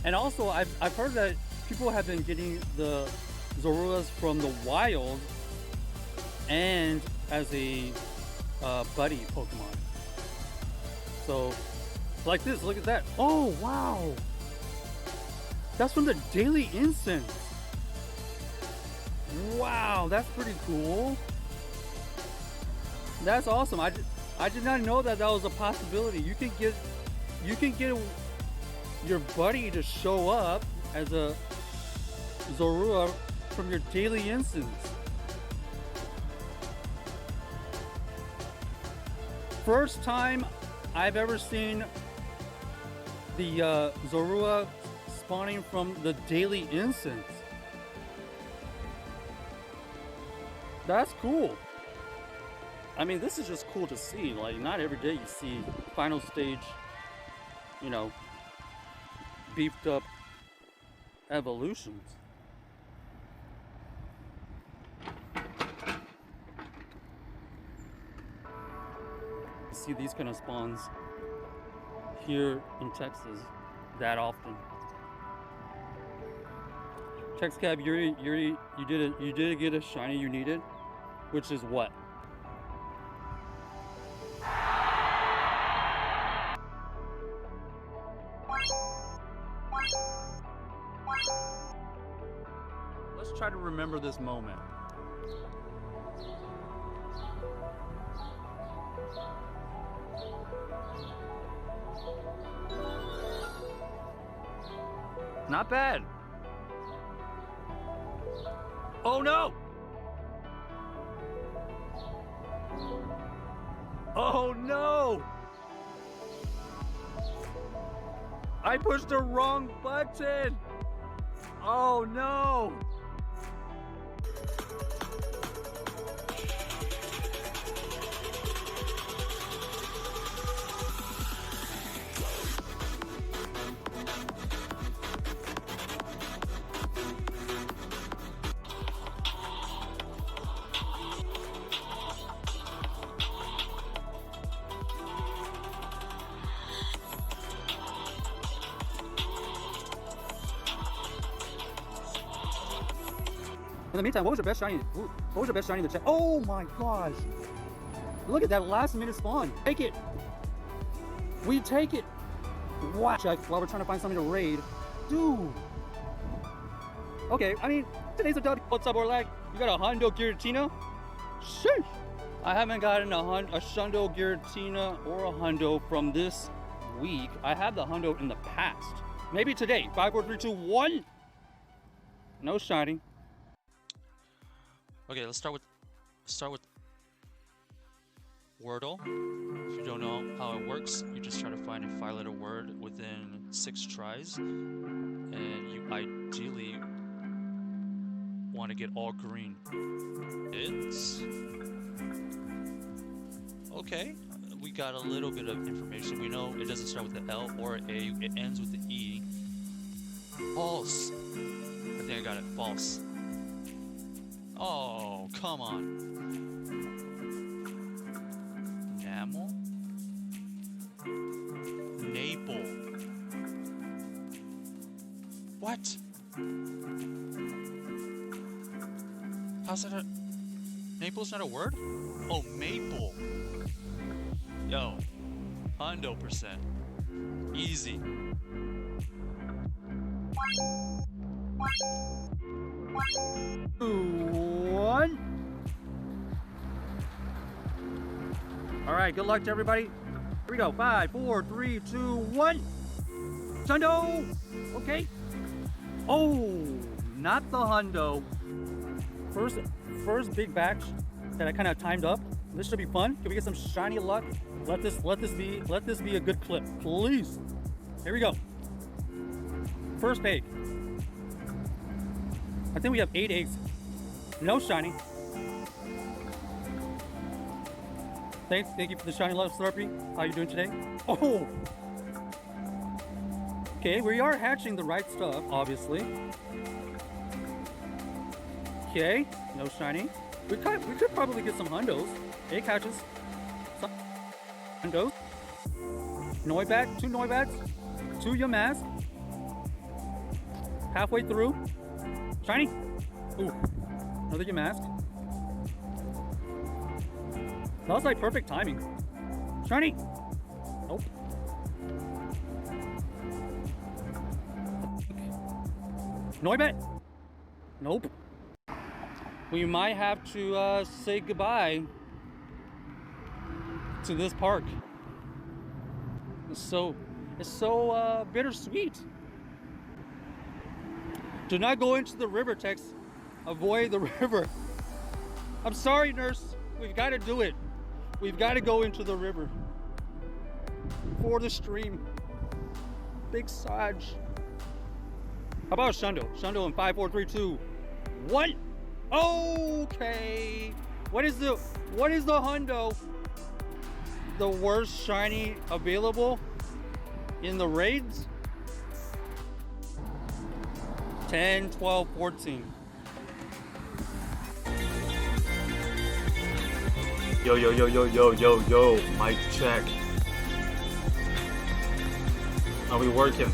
And also, I've heard that people have been getting the Zoruas from the wild and as a buddy Pokemon. So, like this, look at that. Oh, wow. That's from the Daily Instance. Wow, that's pretty cool. That's awesome. I did not know that was a possibility. You can get your buddy to show up as a Zorua from your Daily Instance. First time I've ever seen the Zorua spawning from the Daily Instance. That's cool. I mean, this is just cool to see. Like, not every day you see final stage, you know, beefed up evolutions. You see these kind of spawns here in Texas that often. TexCab, you did get a shiny you needed, which is what? Let's try to remember this moment. Not bad. Oh no! Oh no! I pushed the wrong button! Oh no! In the meantime, what was your best shiny? What was your best shiny in the chat? Oh my gosh! Look at that last minute spawn. Take it. We take it. Watch while we're trying to find something to raid, dude. Okay, I mean today's a W. What's up, Orlag? You got a Hundo Giratina? Sheesh. I haven't gotten a Shundo Giratina or a Hundo from this week. I had the Hundo in the past. Maybe today. 5, 4, 3, 2, 1. No shiny. Okay, let's start with Wordle. If you don't know how it works, you just try to find a 5-letter word within 6 tries, and you ideally want to get all green. It's okay. We got a little bit of information. We know it doesn't start with the L or A. It ends with the E. False. I think I got it. False. Oh, come on. Enamel? Naple. What? How's that a... Naple's not a word? Oh, maple. Yo. 100%. Easy. One. All right, good luck to everybody. Here we go. 5, 4, 3, 2, 1. Hundo. Okay. Oh, not the Hundo. First big batch that I kind of timed up. This should be fun. Can we get some shiny luck? Let this be a good clip, please. Here we go. First page. I think we have 8 eggs. No shiny. Thank you for the shiny love, Slurpee. How you doing today? Oh! Okay, we are hatching the right stuff, obviously. Okay, no shiny. We could probably get some Hundos. Egg hatches. Some Hundos. Noibat, 2 Noibats. 2 Yamask. halfway through. Shiny. Ooh, another get mask. That was like perfect timing. Shiny. Nope. Noibet. Nope. We might have to say goodbye to this park. It's so bittersweet. Do not go into the river, Tex. Avoid the river. I'm sorry, nurse. We've got to do it. We've got to go into the river for the stream. Big Saj. How about Shundo? Shundo in 5, 4, 3, 2, 1. Okay. What is the hundo? The worst shiny available in the raids? 10, 12, 14. Yo, mic check. Are we working?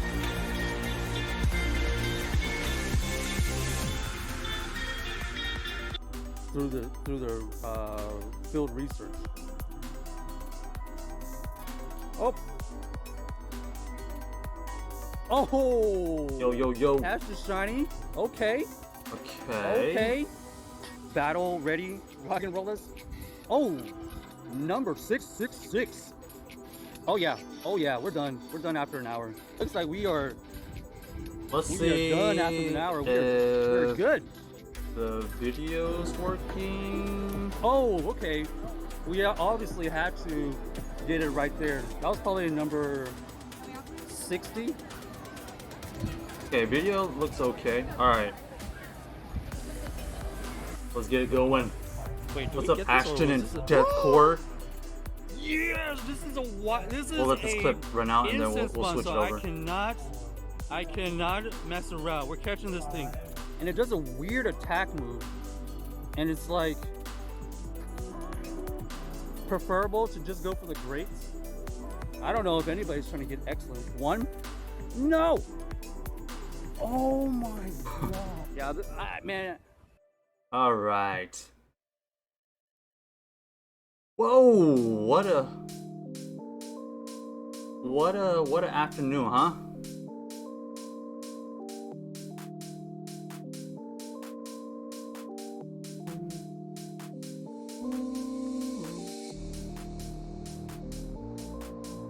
Through the field research. Oh. Oh. Yo. Ash is shiny. Okay. Okay. Battle ready. Rock and roll this. Oh. Number 666. Oh yeah. We're done. We're done after an hour. Looks like we are. Let's we see. are done after an hour. We're good. The video's working. Oh, okay. We obviously had to get it right there. That was probably number 60. Okay, video looks okay. Alright. Let's get it going. Wait, What's up, Ashton and Deathcore? Yes, this is a this is We'll let this clip run out and then we'll switch it over. I cannot mess around. We're catching this thing. And it does a weird attack move. And it's like preferable to just go for the greats. I don't know if anybody's trying to get excellent. One? No! Oh my god. Yeah, man. Alright. Whoa, what a afternoon, huh?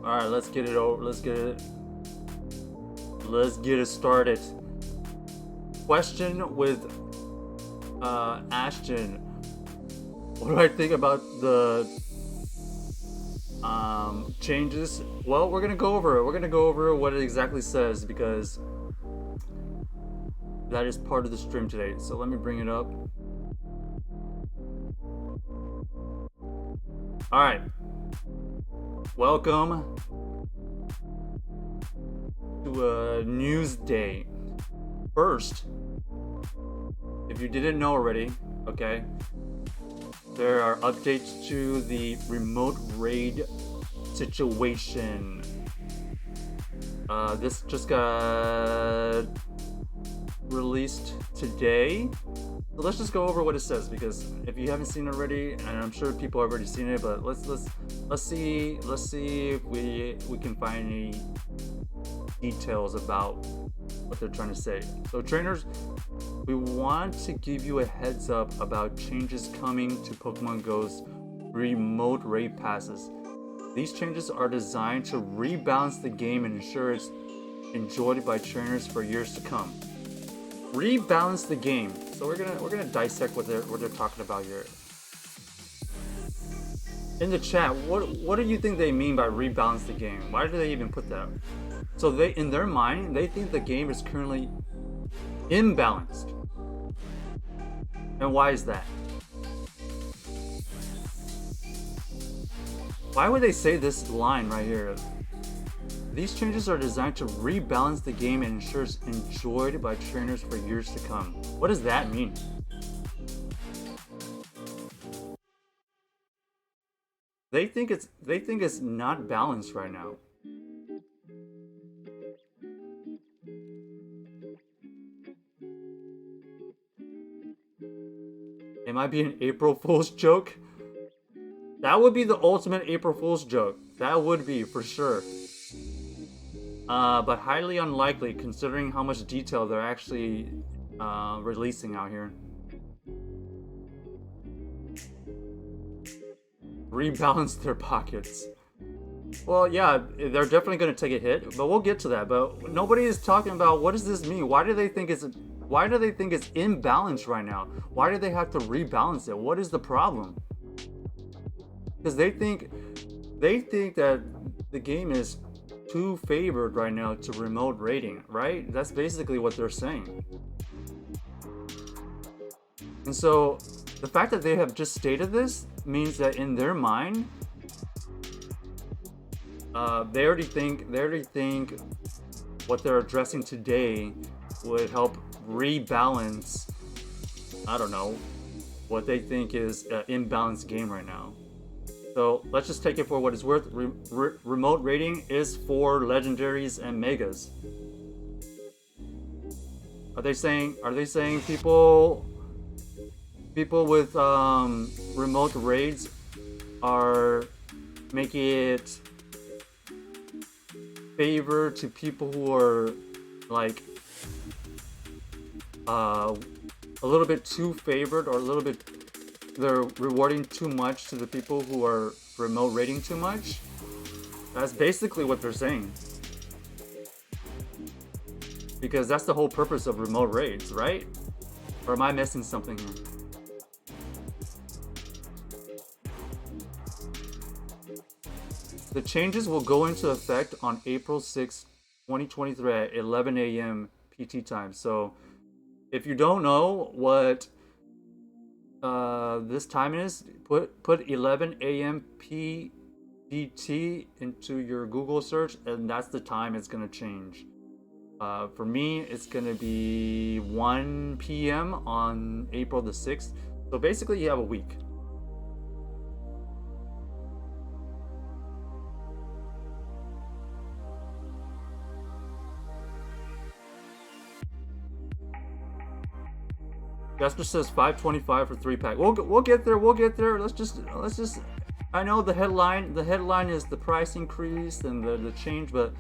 Alright, let's get it over. Let's get it started. Question with Ashton. What do I think about the changes? Well, we're gonna go over it. We're gonna go over what it exactly says because that is part of the stream today. So let me bring it up. Alright. Welcome to a news day. First, if you didn't know already, okay, there are updates to the remote raid situation. This just got released today. So let's just go over what it says because if you haven't seen it already, and I'm sure people have already seen it, but let's see if we can find any details about what they're trying to say. So trainers, we want to give you a heads up about changes coming to Pokemon Go's remote raid passes. These changes are designed to rebalance the game and ensure it's enjoyed by trainers for years to come. Rebalance the game. So we're gonna dissect what they're talking about here. In the chat, what do you think they mean by rebalance the game? Why do they even put that? So they, in their mind, they think the game is currently imbalanced. And why is that? Why would they say this line right here? These changes are designed to rebalance the game and ensure it's enjoyed by trainers for years to come. What does that mean? They think it's not balanced right now. It might be an April Fool's joke. That would be the ultimate April Fool's joke. That would be, for sure. But highly unlikely considering how much detail they're actually releasing out here. Rebalance their pockets. Well, yeah, they're definitely going to take a hit, but we'll get to that. But nobody is talking about what does this mean? Why do they think it's imbalanced right now? Why do they have to rebalance it? What is the problem? Because they think that the game is too favored right now to remote rating, right? That's basically what they're saying. And so the fact that they have just stated this means that in their mind, they already think what they're addressing today would help rebalance, I don't know, what they think is an imbalanced game right now. So let's just take it for what it's worth. Remote rating is for legendaries and megas. Are they saying people with remote raids are making it favor to people who are like a little bit too favored, or a little bit they're rewarding too much to the people who are remote rating too much? That's basically what they're saying. Because that's the whole purpose of remote raids, right? Or am I missing something here? The changes will go into effect on April 6, 2023 at 11 a.m. PT time. So if you don't know what this time is, put 11 a.m. PDT into your Google search, and that's the time it's gonna change. For me, it's gonna be 1 p.m. on April the 6th. So basically, you have a week. Jasper says 525 for 3-pack. We'll get there. We'll get there. Let's just. I know the headline. The headline is the price increase and the change, but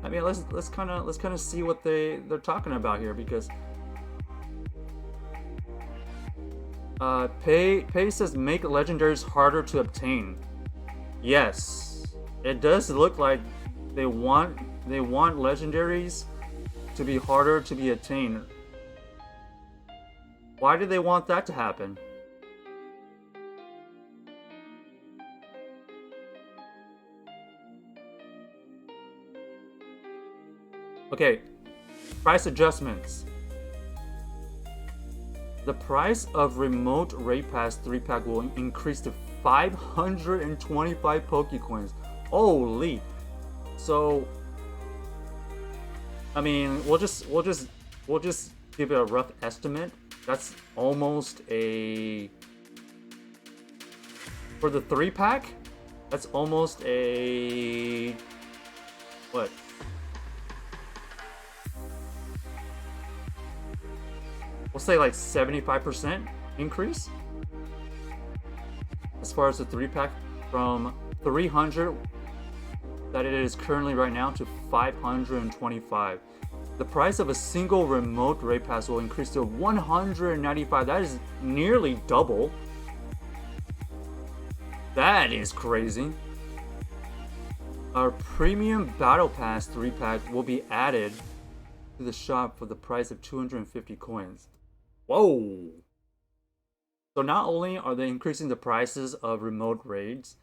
I mean, let's kind of see what they're talking about here, because Pay says make legendaries harder to obtain. Yes, it does look like they want legendaries to be harder to be attained. Why do they want that to happen? Okay, price adjustments. The price of remote raid pass 3-pack will increase to 525 Pokecoins. Holy! So, I mean, we'll just give it a rough estimate. That's almost a, for the 3-pack, that's almost a, what? We'll say like 75% increase as far as the 3-pack, from 300 that it is currently right now to 525. The price of a single remote raid pass will increase to 195. That is nearly double. That is crazy. Our premium battle pass 3-pack will be added to the shop for the price of 250 coins. Whoa! So not only are they increasing the prices of remote raids,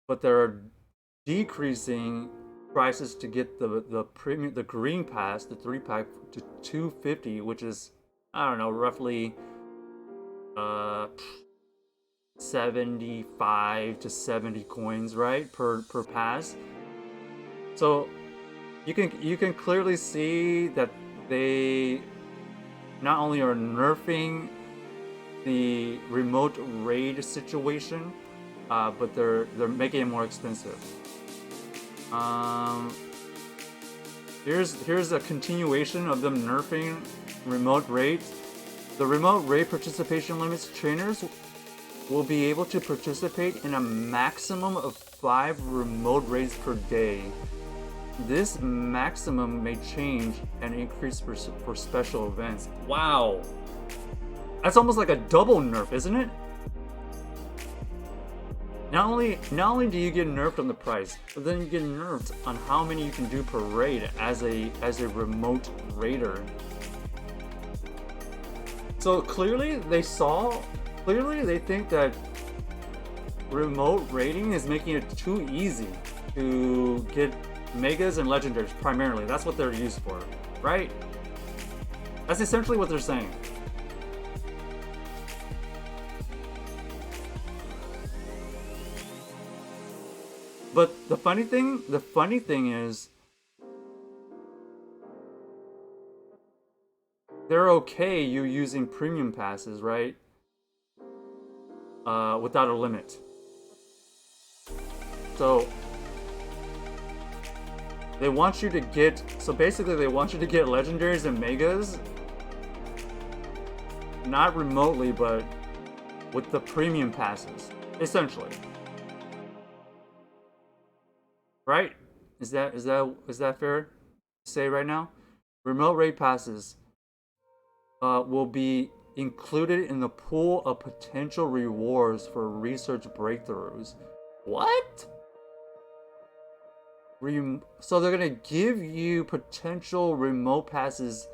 but they're decreasing prices to get the premium, the green pass, the 3-pack, to 250, which is, I don't know, roughly 75 to 70 coins, right, per pass. So you can clearly see that they not only are nerfing the remote raid situation, but they're making it more expensive. Here's a continuation of them nerfing remote raids. The remote raid participation limits trainers will be able to participate in a maximum of 5 remote raids per day. This maximum may change and increase for special events. Wow! That's almost like a double nerf, isn't it? Not only do you get nerfed on the price, but then you get nerfed on how many you can do per raid as a remote raider. So clearly they think that remote raiding is making it too easy to get megas and legendaries primarily. That's what they're used for, right? That's essentially what they're saying. But the funny thing is, they're okay you using premium passes, right? Without a limit. So they want you to get, they want you to get legendaries and megas, not remotely, but with the premium passes, essentially. Right? Is that fair to say right now? Remote raid passes will be included in the pool of potential rewards for research breakthroughs. What? So they're gonna give you potential remote passes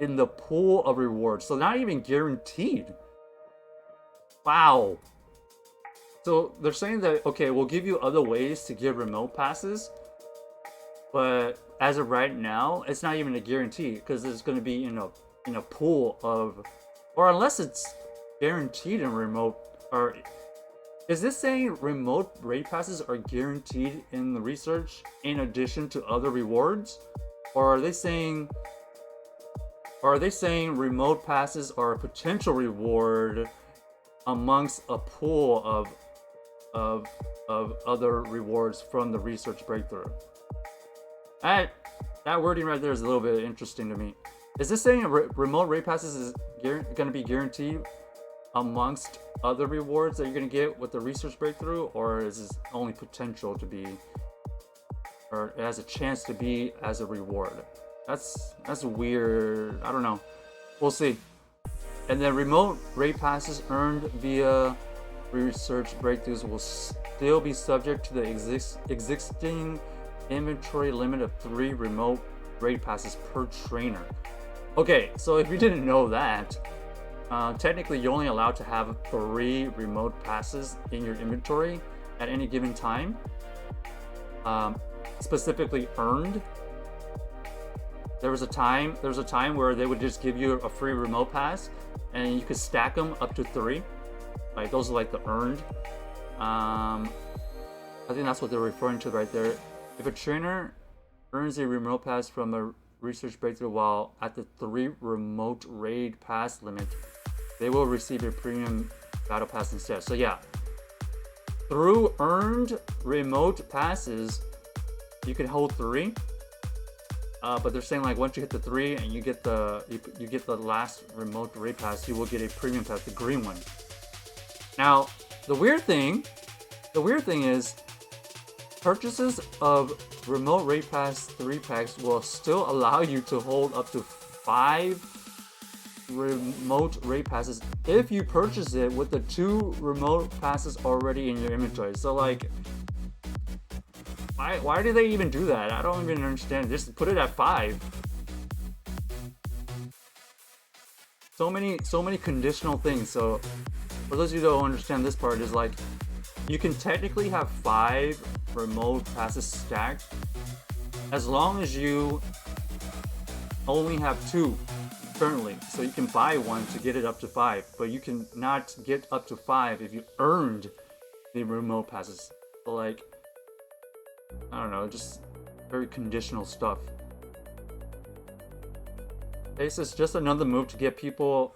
in the pool of rewards. So not even guaranteed. Wow. So they're saying that, okay, we'll give you other ways to get remote passes, but as of right now, it's not even a guarantee because it's going to be in a pool of, or unless it's guaranteed in remote, or is this saying remote raid passes are guaranteed in the research in addition to other rewards, or are they saying remote passes are a potential reward amongst a pool of other rewards from the research breakthrough? That wording right there is a little bit interesting to me. Is this saying remote raid passes is going to be guaranteed amongst other rewards that you're going to get with the research breakthrough, or is this only potential to be, or it has a chance to be as a reward? That's weird. I don't know. We'll see. And then remote raid passes earned via research breakthroughs will still be subject to the existing inventory limit of 3 remote raid passes per trainer. Okay, so if you didn't know that, technically you're only allowed to have 3 remote passes in your inventory at any given time, specifically earned. There was a time where they would just give you a free remote pass and you could stack them up to 3. Like those are like the earned. I think that's what they're referring to right there. If a trainer earns a remote pass from a research breakthrough while at the 3 remote raid pass limit, they will receive a premium battle pass instead. So yeah, through earned remote passes, you can hold 3. But they're saying like once you hit the 3 and you get the last remote raid pass, you will get a premium pass, the green one. Now, the weird thing is purchases of remote raid pass 3 packs will still allow you to hold up to 5 remote raid passes if you purchase it with the 2 remote passes already in your inventory. So like, why do they even do that? I don't even understand. Just put it at 5. So many conditional things. So for those of you that don't understand this part, is like you can technically have 5 remote passes stacked as long as you only have 2 currently. So you can buy one to get it up to 5, but you can not get up to 5 if you earned the remote passes. So like, I don't know, just very conditional stuff. This is just another move to get people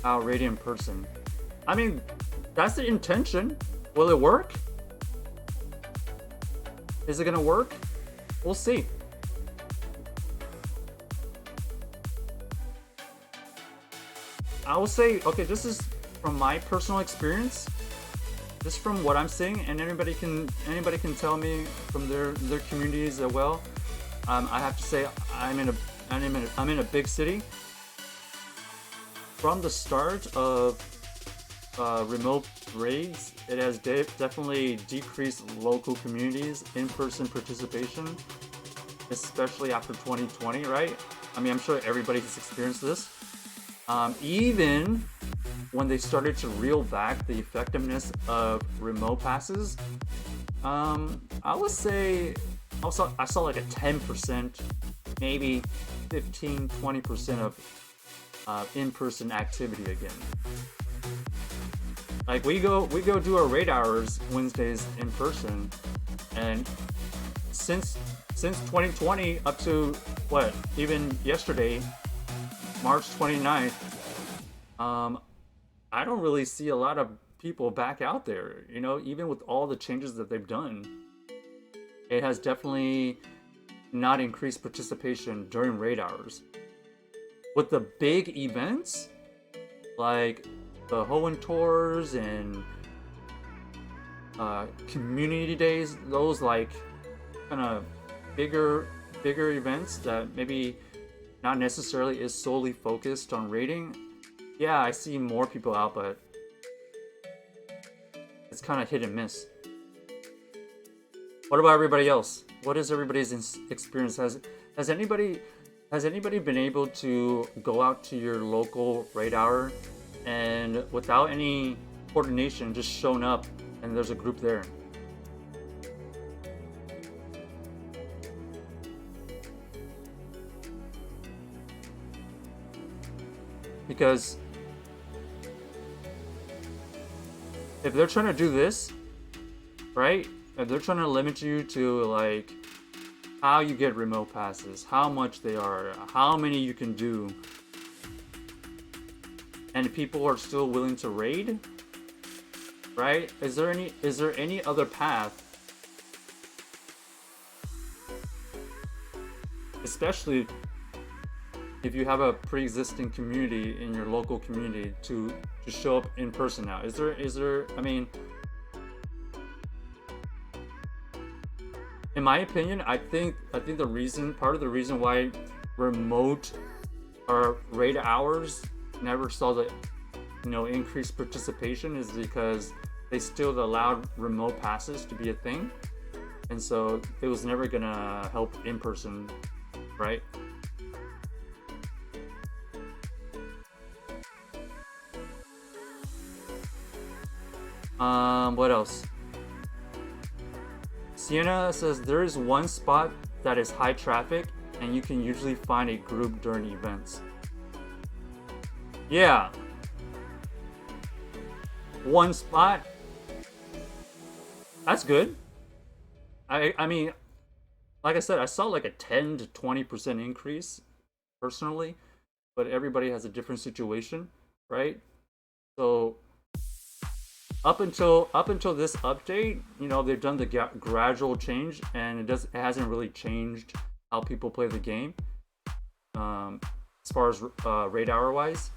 out raiding in person. I mean, that's the intention. Will it work? Is it gonna work? We'll see. I will say, okay, this is from my personal experience, just from what I'm seeing, and anybody can tell me from their communities as well. I have to say, I'm in a big city. From the start of remote raids, it has definitely decreased local communities in-person participation, especially after 2020, right? I mean, I'm sure everybody has experienced this. Even when they started to reel back the effectiveness of remote passes, I would say I saw like a 10%, maybe 15-20% of in-person activity again. Like we go do our raid hours Wednesdays in person, and since 2020 up to what, even yesterday, March 29th, I don't really see a lot of people back out there, you know, even with all the changes that they've done. It has definitely not increased participation during raid hours. With the big events, like the Hoenn tours and community days, those like kind of bigger events that maybe not necessarily is solely focused on raiding, yeah, I see more people out, but it's kind of hit and miss. What about everybody else? What is everybody's experience? Has anybody been able to go out to your local raid hour and without any coordination just shown up and there's a group there? Because if they're trying to do this, right? If they're trying to limit you to like how you get remote passes, how much they are, how many you can do, and people are still willing to raid, right? Is there any other path, especially if you have a pre-existing community in your local community, to show up in person now? Is there I mean, in my opinion, I think part of the reason why remote or raid hours never saw the increased participation is because they still allowed remote passes to be a thing, and so it was never gonna help in person, right? What else? Sienna says there is one spot that is high traffic and you can usually find a group during events. Yeah. One spot. That's good. I mean, like I said, I saw like a 10 to 20% increase personally, but everybody has a different situation, right? So up until this update, they've done the gradual change, and it hasn't really changed how people play the game, as far as raid hour wise.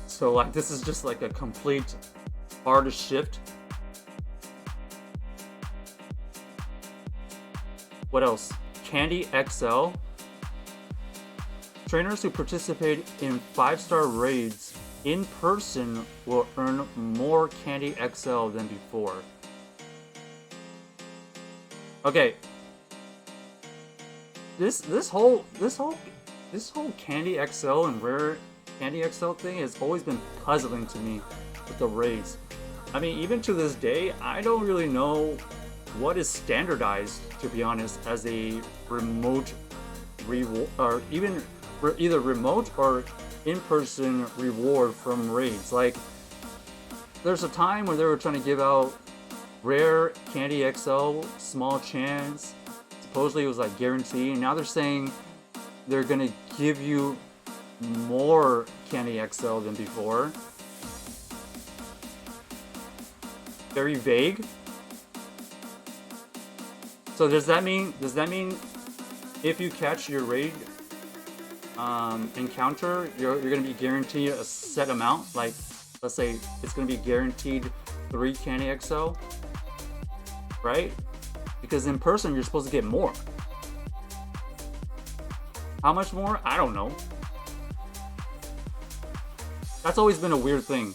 So like this is just like a complete hard shift. What else? Candy XL. Trainers who participate in 5-star raids in person will earn more Candy XL than before. Okay. This whole Candy XL and rare Candy XL thing has always been puzzling to me with the raids. I mean, even to this day, I don't really know what is standardized, to be honest, as a remote reward, or even either remote or in-person reward from raids. Like, there's a time when they were trying to give out rare Candy XL, small chance. Supposedly it was like guaranteed, and now they're saying they're gonna give you more Candy XL than before. Very vague. So does that mean if you catch your raid encounter, you're going to be guaranteed a set amount. Like, let's say it's going to be guaranteed 3 Candy XL, right? Because in person, you're supposed to get more. How much more? I don't know. That's always been a weird thing.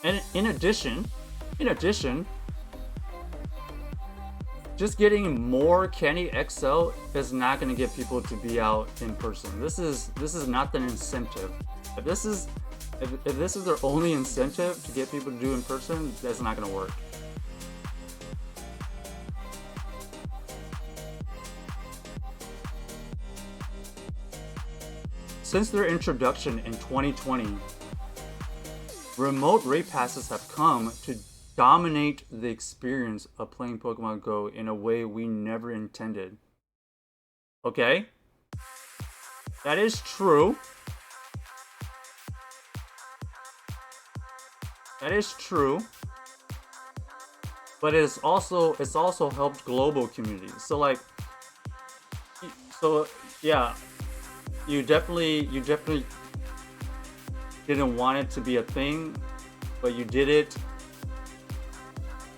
And in addition, just getting more Candy XL is not going to get people to be out in person. This is not the incentive. If this is their only incentive to get people to do in person, that's not going to work. Since their introduction in 2020, remote raid passes have come to dominate the experience of playing Pokemon Go in a way we never intended. Okay? That is true. That is true. But it's also helped global communities. So yeah, you definitely didn't want it to be a thing, but you did it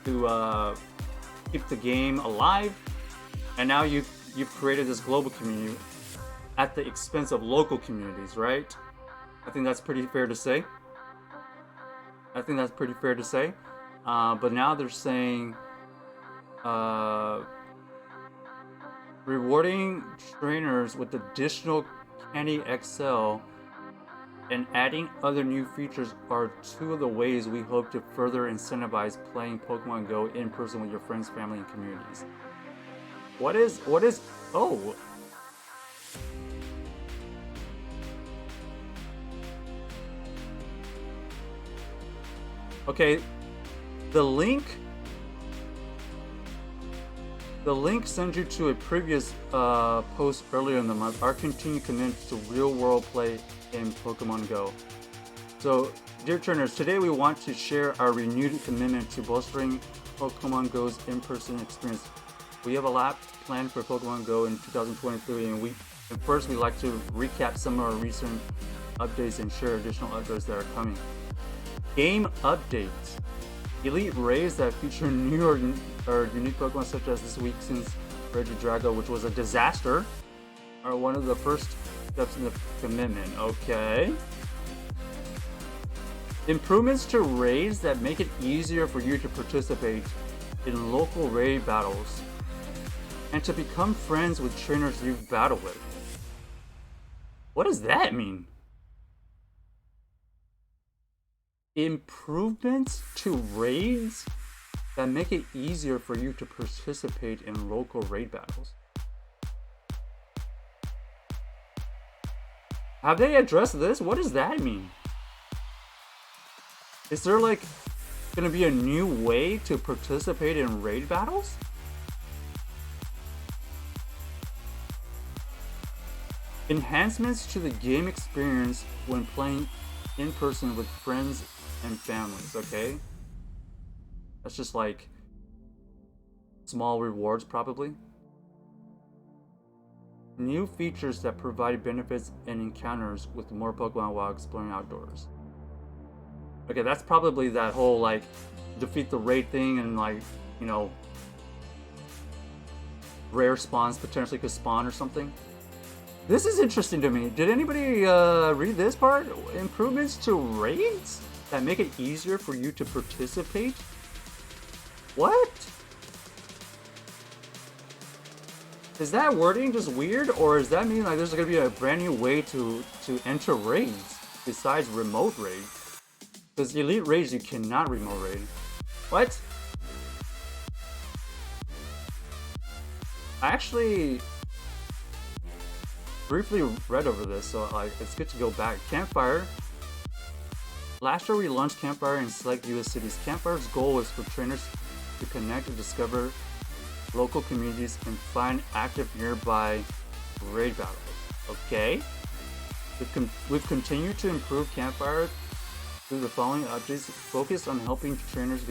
to keep the game alive, and now you've created this global community at the expense of local communities, right? I think that's pretty fair to say. But now they're saying rewarding trainers with additional Candy XL and adding other new features are 2 of the ways we hope to further incentivize playing Pokemon Go in person with your friends, family, and communities. What is oh, okay, the link sends you to a previous post earlier in the month. Our continued commitment to real-world play in Pokemon Go. So, dear trainers, today we want to share our renewed commitment to bolstering Pokemon Go's in-person experience. We have a lot planned for Pokemon Go in 2023, and first we'd like to recap some of our recent updates and share additional updates that are coming. Game updates. Elite raids that feature new or unique Pokemon, such as this week since Regidrago, which was a disaster, are one of the first steps in the commitment. Okay. Improvements to raids that make it easier for you to participate in local raid battles and to become friends with trainers you've battled with. What does that mean? Improvements to raids that make it easier for you to participate in local raid battles. Have they addressed this? What does that mean? Is there gonna be a new way to participate in raid battles? Enhancements to the game experience when playing in person with friends and families, okay? That's just small rewards, probably. New features that provide benefits and encounters with more Pokemon while exploring outdoors. Okay, that's probably that whole defeat the raid thing and rare spawns potentially could spawn or something. This is interesting to me. Did anybody read this part? Improvements to raids that make it easier for you to participate? What? Is that wording just weird, or does that mean there's gonna be a brand new way to enter raids besides remote raid? Because elite raids you cannot remote raid. What? I actually briefly read over this, so it's good to go back. Campfire. Last year we launched Campfire in select US cities. Campfire's goal is for trainers to connect and discover local communities and find active nearby raid battles. Okay. We've continued to improve Campfire through the following updates. Focus on helping trainers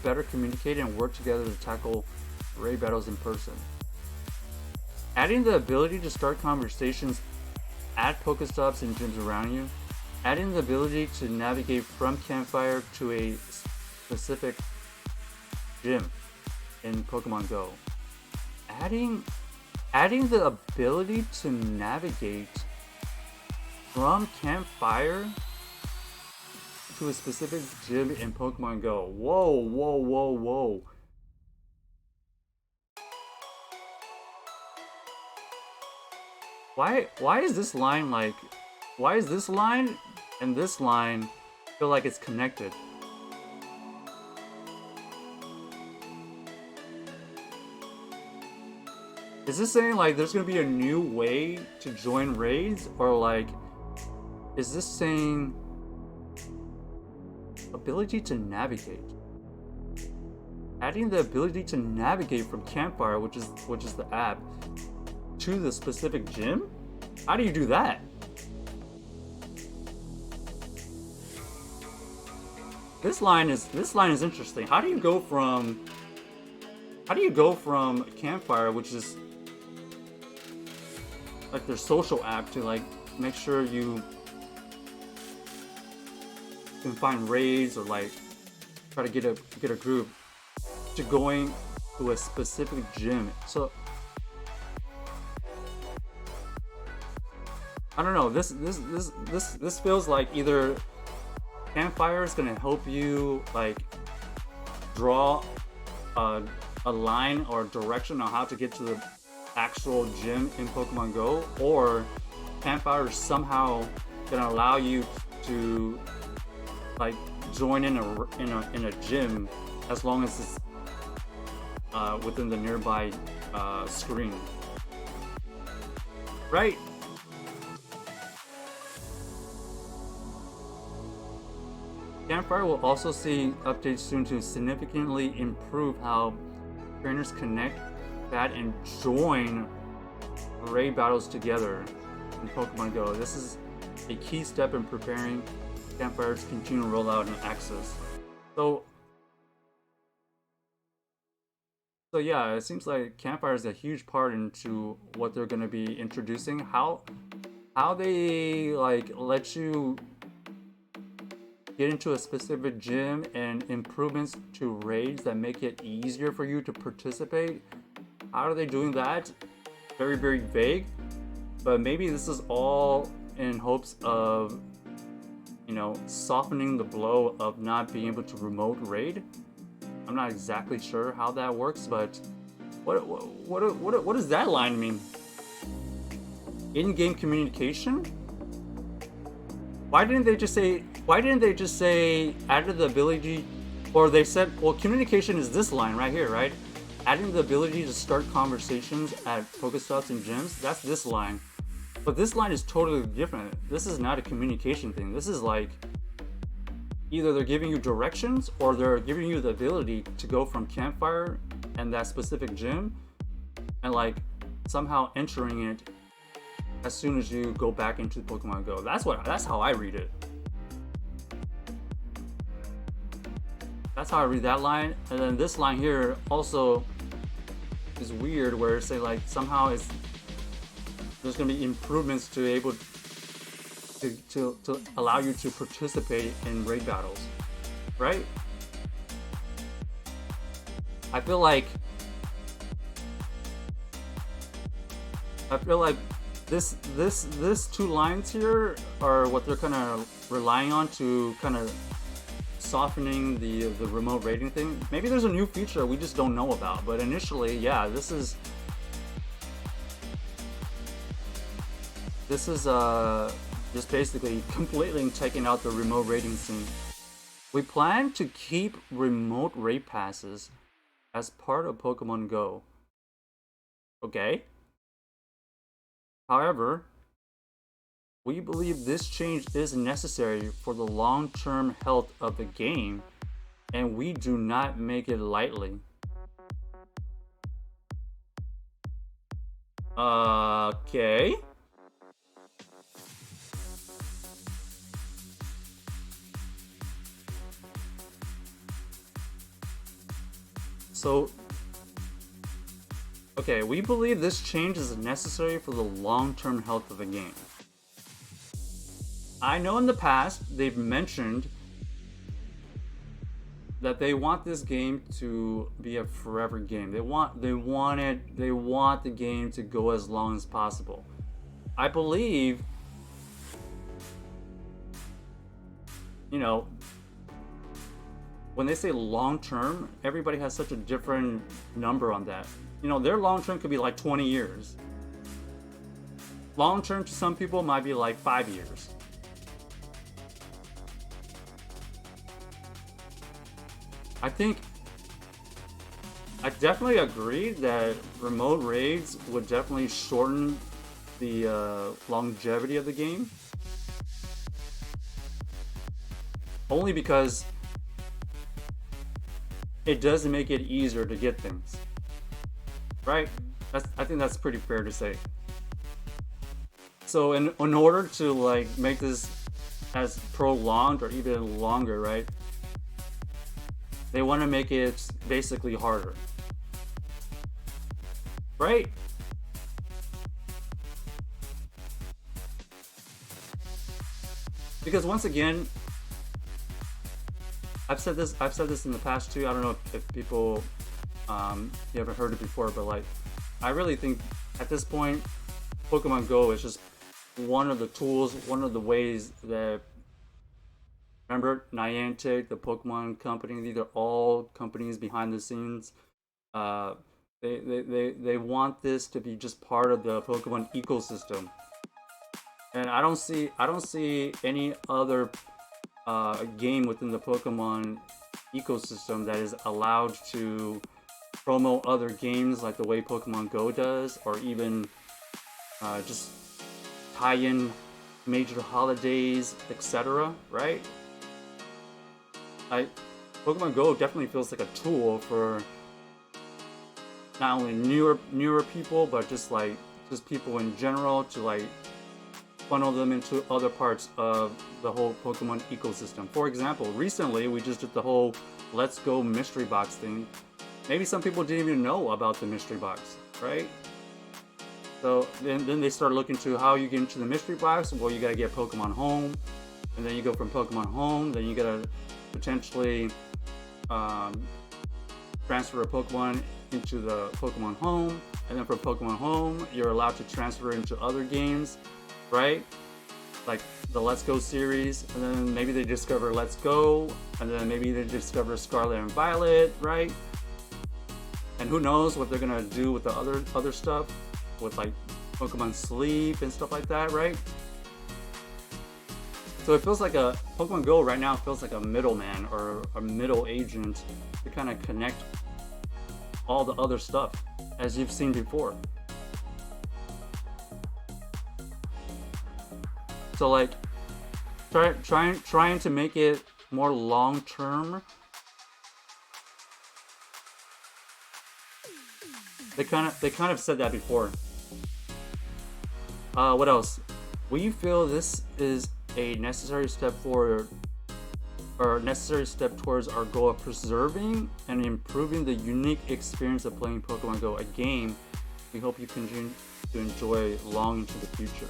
better communicate and work together to tackle raid battles in person. Adding the ability to start conversations add Pokestops and gyms around you. Adding the ability to navigate from campfire to a specific gym in Pokemon Go. Adding the ability to navigate from campfire to a specific gym in Pokemon Go. Whoa, whoa, whoa, whoa. Why is this line like, why is this line and this line feel like it's connected? Is this saying like there's gonna be a new way to join raids, or like is this saying ability to navigate? Adding the ability to navigate from campfire, which is the app, to the specific gym? How do you do that? This line is interesting. How do you go from campfire, which is like their social app, to like make sure you can find raids or like try to get a group, to going to a specific gym? So I don't know. This feels like either campfire is gonna help you like draw a line or direction on how to get to the actual gym in Pokemon Go, or campfire is somehow gonna allow you to like join in a gym as long as it's within the nearby screen, right? Campfire will also see updates soon to significantly improve how trainers connect, chat, and join raid battles together in Pokemon Go. This is a key step in preparing Campfire's continued rollout and access. So yeah, it seems like Campfire is a huge part into what they're going to be introducing. How they like let you get into a specific gym and improvements to raids that make it easier for you to participate. How are they doing that? Very, very vague. But maybe this is all in hopes of, you know, softening the blow of not being able to remote raid. I'm not exactly sure how that works, but what does that line mean? In-game communication? Why didn't they just say added the ability, or they said, well, communication is this line right here, right? Adding the ability to start conversations at Pokestops and gyms, that's this line. But this line is totally different. This is not a communication thing. This is like either they're giving you directions or they're giving you the ability to go from campfire and that specific gym and like somehow entering it as soon as you go back into Pokemon Go. That's how I read it. That's how I read that line. And then this line here also is weird, where it's say like somehow there's gonna be improvements to able to allow you to participate in raid battles, right? I feel like this two lines here are what they're kind of relying on to kind of softening the remote raiding thing. Maybe there's a new feature we just don't know about, but initially, yeah, this is just basically completely taking out the remote raiding scene. We plan to keep remote raid passes as part of Pokemon Go. Okay. However, we believe this change is necessary for the long-term health of the game, and we do not make it lightly. Okay. So, okay, we believe this change is necessary for the long-term health of the game. I know in the past they've mentioned that they want this game to be a forever game. They want the game to go as long as possible. I believe, you know, when they say long term, everybody has such a different number on that. You know, their long term could be like 20 years. Long term to some people might be like 5 years. I definitely agree that remote raids would definitely shorten the longevity of the game. Only because it does make it easier to get things. Right? I think that's pretty fair to say. So in order to like make this as prolonged or even longer, right? They want to make it basically harder. Right? Because once again, I've said this in the past too. I don't know if people you haven't heard it before, but like I really think at this point Pokemon Go is just one of the tools, one of the ways that, remember Niantic, the Pokemon company, these are all companies behind the scenes. They want this to be just part of the Pokemon ecosystem. And I don't see any other game within the Pokemon ecosystem that is allowed to promote other games like the way Pokemon Go does, or even just tie in major holidays, etc. Right? Pokemon Go definitely feels like a tool for not only newer people, but just people in general to like funnel them into other parts of the whole Pokemon ecosystem. For example, recently we just did the whole Let's Go mystery box thing. Maybe some people didn't even know about the mystery box, right? So then they start looking to how you get into the mystery box. Well, you gotta get Pokemon Home, and then you go from Pokemon Home, then you gotta potentially transfer a Pokemon into the Pokemon Home, and then from Pokemon Home you're allowed to transfer into other games, right? Like the Let's Go series, and then maybe they discover Let's Go, and then maybe they discover Scarlet and Violet, right? And who knows what they're gonna do with the other stuff, with like Pokemon Sleep and stuff like that, right? So it feels like Pokemon Go right now feels like a middleman or a middle agent to kind of connect all the other stuff, as you've seen before. So like trying to make it more long term. They kind of said that before. What else? We feel this is a necessary step forward, or a necessary step towards our goal of preserving and improving the unique experience of playing Pokemon Go, a game we hope you continue to enjoy long into the future.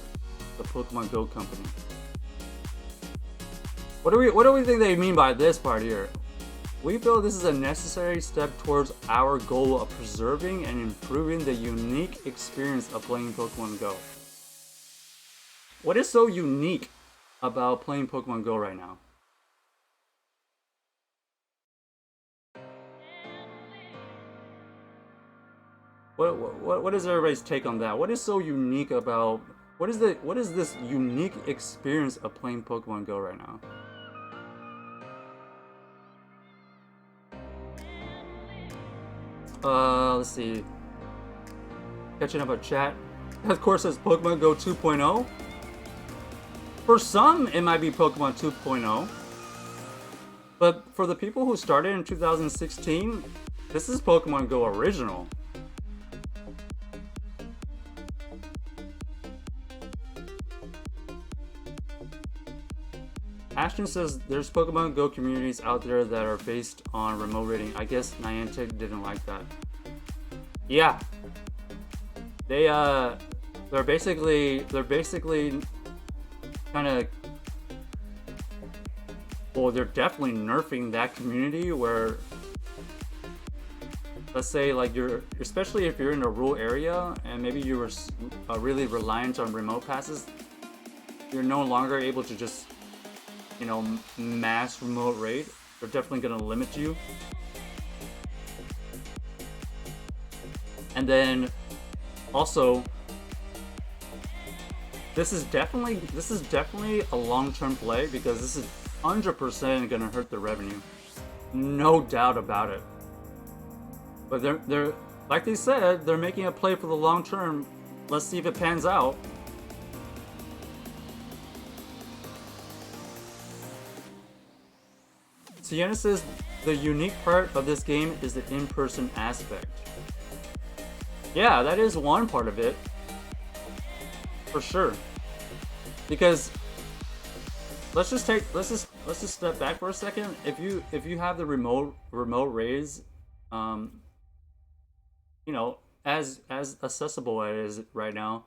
The Pokemon Go company. What do we think they mean by this part here? We feel this is a necessary step towards our goal of preserving and improving the unique experience of playing Pokemon Go. What is so unique about playing Pokemon Go right now? What is everybody's take on that? What is so unique about what is this unique experience of playing Pokemon Go right now? Let's see. Catching up on chat. Of course, says Pokemon Go 2.0. For some, it might be Pokemon 2.0. But for the people who started in 2016, this is Pokemon Go original. Ashton says there's Pokemon Go communities out there that are based on remote raiding. I guess Niantic didn't like that. Yeah. They're basically kind of well, they're definitely nerfing that community where, let's say, like especially if you're in a rural area and maybe you were really reliant on remote passes, you're no longer able to just, you know, mass remote raid. They're definitely going to limit you. And then also, this is definitely a long-term play because this is 100% going to hurt the revenue. No doubt about it. But they're like they said, they're making a play for the long term. Let's see if it pans out. Sienna says the unique part of this game is the in-person aspect. Yeah, that is one part of it. For sure. Because let's just step back for a second. If you have the remote raids, you know, as accessible as it is right now,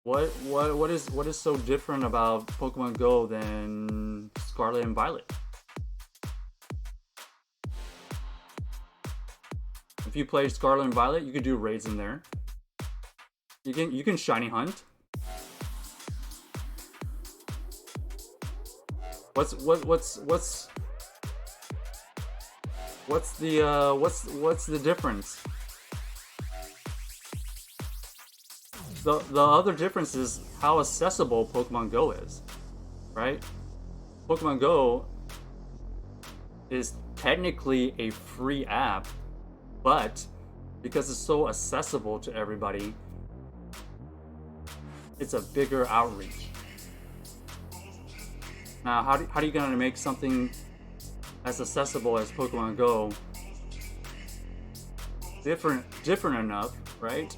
what is so different about Pokemon Go than Scarlet and Violet? If you play Scarlet and Violet, you can do raids in there. You can shiny hunt. What's the difference? The other difference is how accessible Pokemon Go is, right? Pokemon Go is technically a free app, but because it's so accessible to everybody, it's a bigger outreach. Now, how are you gonna make something as accessible as Pokemon Go different enough, right?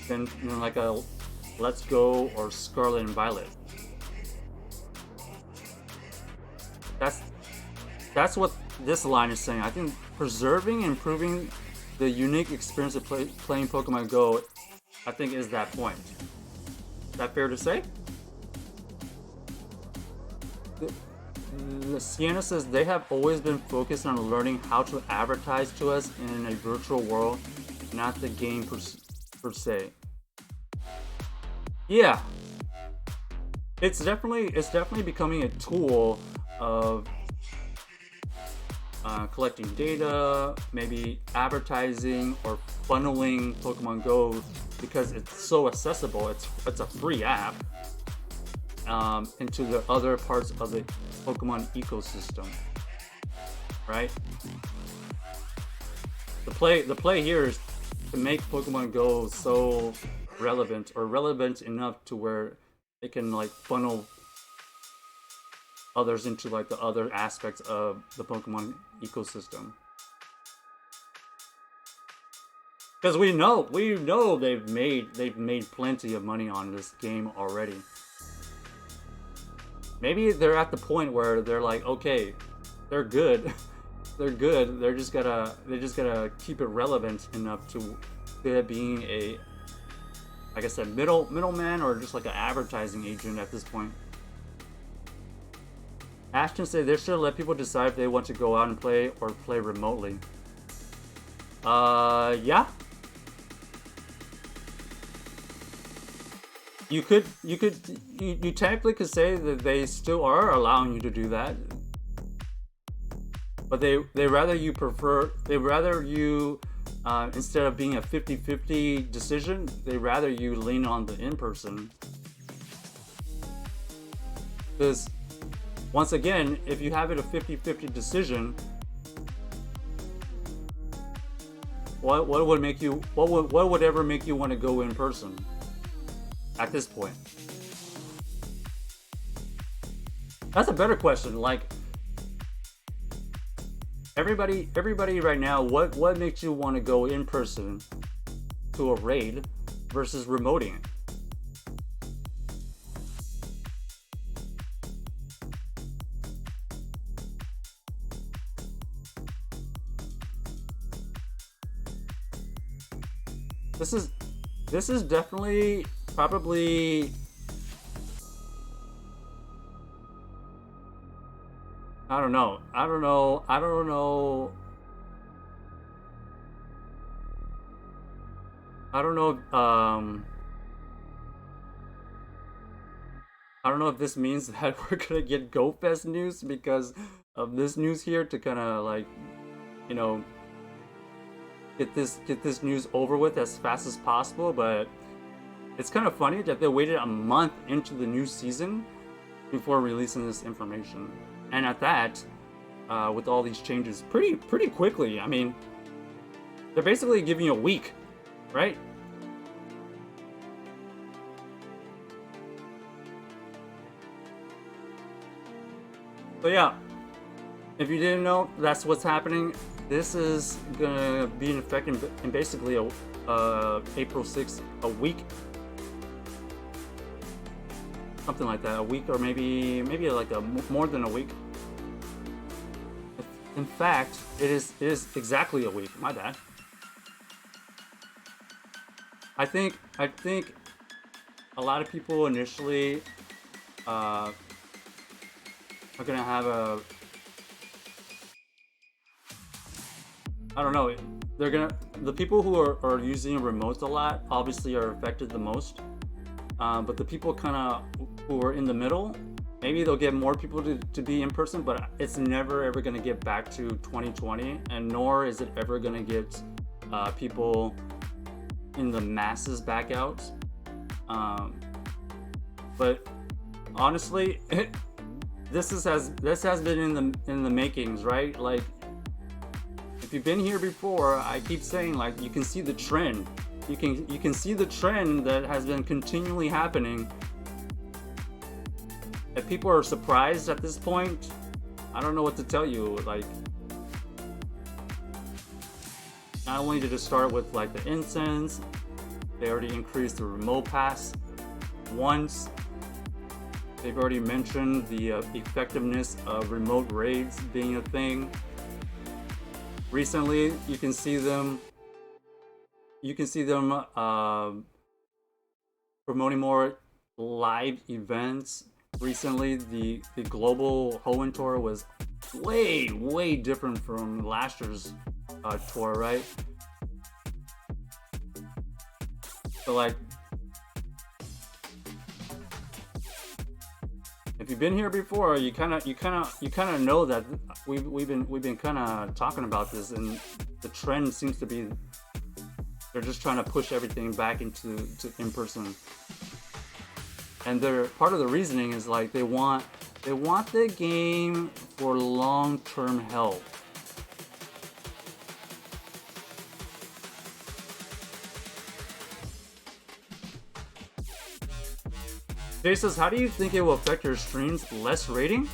Than, you know, like a Let's Go or Scarlet and Violet. That's what this line is saying. I think preserving and improving the unique experience of playing Pokemon Go, I think, is that point. Is that fair to say? Sienna says they have always been focused on learning how to advertise to us in a virtual world, not the game per se. Yeah, it's definitely becoming a tool of collecting data, maybe advertising or funneling Pokemon Go because it's so accessible. It's a free app into the other parts of the Pokemon ecosystem, right? The play here is to make Pokemon Go so relevant or relevant enough to where it can like funnel others into like the other aspects of the Pokemon ecosystem. Because we know they've made plenty of money on this game already. Maybe they're at the point where they're like, okay, they're good. They're good. They just gotta keep it relevant enough to it being a, like I said, middleman or just like an advertising agent at this point. Ashton said they should let people decide if they want to go out and play or play remotely. Yeah. You technically could say that they still are allowing you to do that, but they rather you instead of being a 50-50 decision, they rather you lean on the in-person. Because once again, if you have it a 50-50 decision, what would ever make you want to go in person? At this point, that's a better question. Like everybody right now, what makes you want to go in person to a raid versus remoting it? This is definitely probably I don't know. I don't know. I don't know. I don't know. I don't know if this means that we're gonna get GoFest news because of this news here to kind of like, you know, get this news over with as fast as possible. But it's kind of funny that they waited a month into the new season before releasing this information, and at that, with all these changes, pretty quickly. I mean, they're basically giving you a week, right? So yeah, if you didn't know, that's what's happening. This is gonna be in effect in basically April 6th, a week, something like that, a week, or maybe like more than a week. In fact, it is exactly a week. My bad. I think a lot of people initially are gonna have I don't know. The people who are using remotes a lot obviously are affected the most. But the people kind of who are in the middle, maybe they'll get more people to be in person, but it's never ever going to get back to 2020, and nor is it ever going to get people in the masses back out. But honestly, this has been in the makings, right? Like, if you've been here before, I keep saying, like, you can see the trend. You can see the trend that has been continually happening. If people are surprised at this point, I don't know what to tell you. Like, not only did it start with like the incense, they already increased the remote pass once. They've already mentioned the effectiveness of remote raids being a thing. Recently, you can see them promoting more live events. Recently, the global Hoenn tour was way different from last year's tour, right? So like, if you've been here before, you kind of know that we've been kind of talking about this, and the trend seems to be they're just trying to push everything back into in person. And they're part of the reasoning is like they want the game for long-term health. Jay says, how do you think it will affect your streams? Less rating?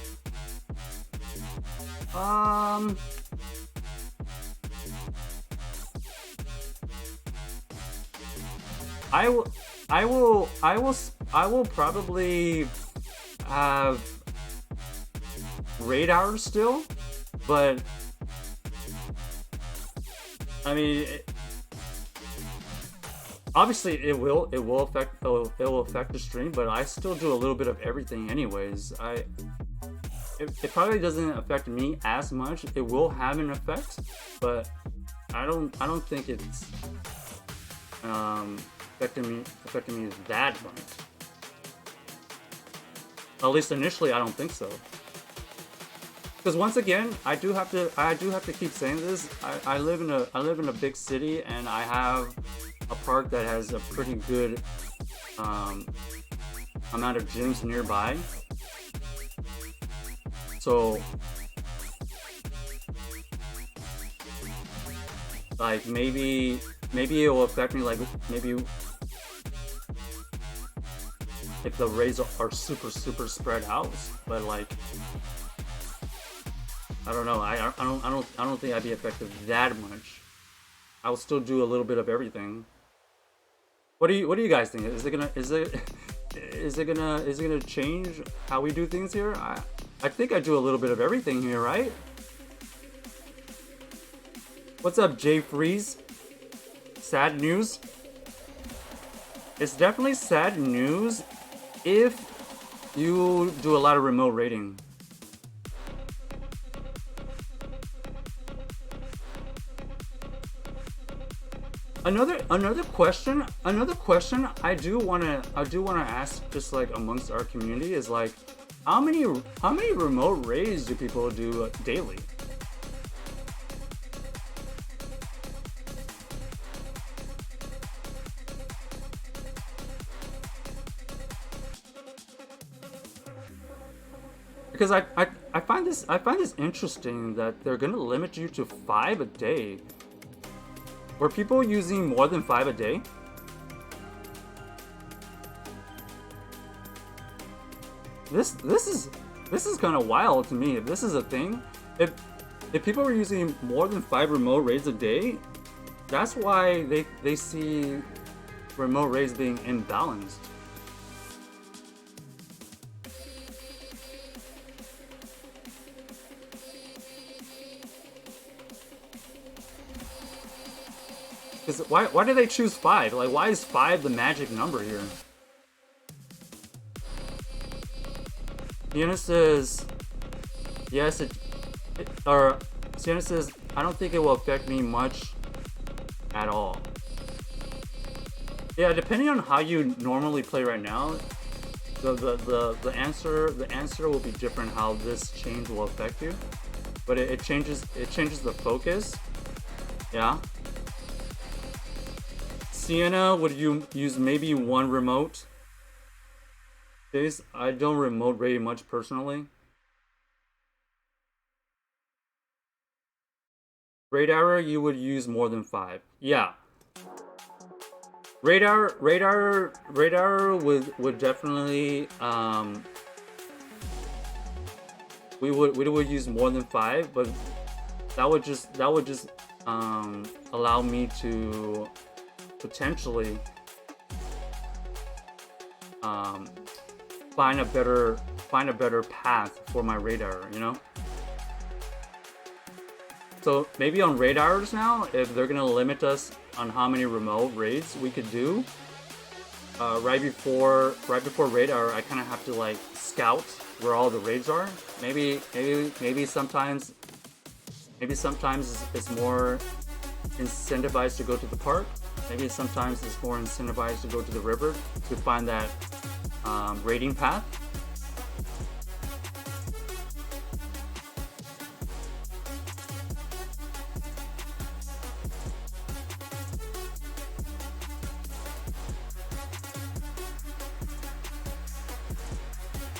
I will probably have raid hours still, but I mean, obviously it will affect the stream, but I still do a little bit of everything anyways. It probably doesn't affect me as much. It will have an effect, but I don't think it's affecting me that much. At least initially, I don't think so. Because once again, I do have to keep saying this. I live in a big city, and I have a park that has a pretty good amount of gyms nearby. So, like, maybe it will affect me, like, maybe if the raids are super spread out, but like, I don't know. I don't think I'd be affected that much. I'll still do a little bit of everything. What do you guys think? Is it gonna change how we do things here? I think I do a little bit of everything here, right? What's up, Jay Freeze? Sad news? It's definitely sad news if you do a lot of remote raiding. Another question I do wanna ask, just like amongst our community, is like, how many remote raids do people do daily? Because I find this interesting that they're gonna limit you to 5 a day. Were people using more than 5 a day? This is kind of wild to me. If this is a thing, if people were using more than 5 remote raids a day, that's why they see remote raids being imbalanced. Because why do they choose 5? Like, why is 5 the magic number here? Sienna says, yes, or Sienna says, I don't think it will affect me much at all. Yeah, depending on how you normally play right now, the answer will be different how this change will affect you. But it changes the focus. Yeah. Sienna, would you use maybe 1 remote? I don't remote raid much personally. Radar, you would use more than 5. Yeah. Radar would definitely we would use more than 5, but that would just allow me to potentially find a better path for my radar, you know? So maybe on radars now, if they're gonna limit us on how many remote raids we could do, right before radar, I kind of have to like scout where all the raids are. Maybe sometimes it's more incentivized to go to the park. Maybe sometimes it's more incentivized to go to the river to find that raiding path.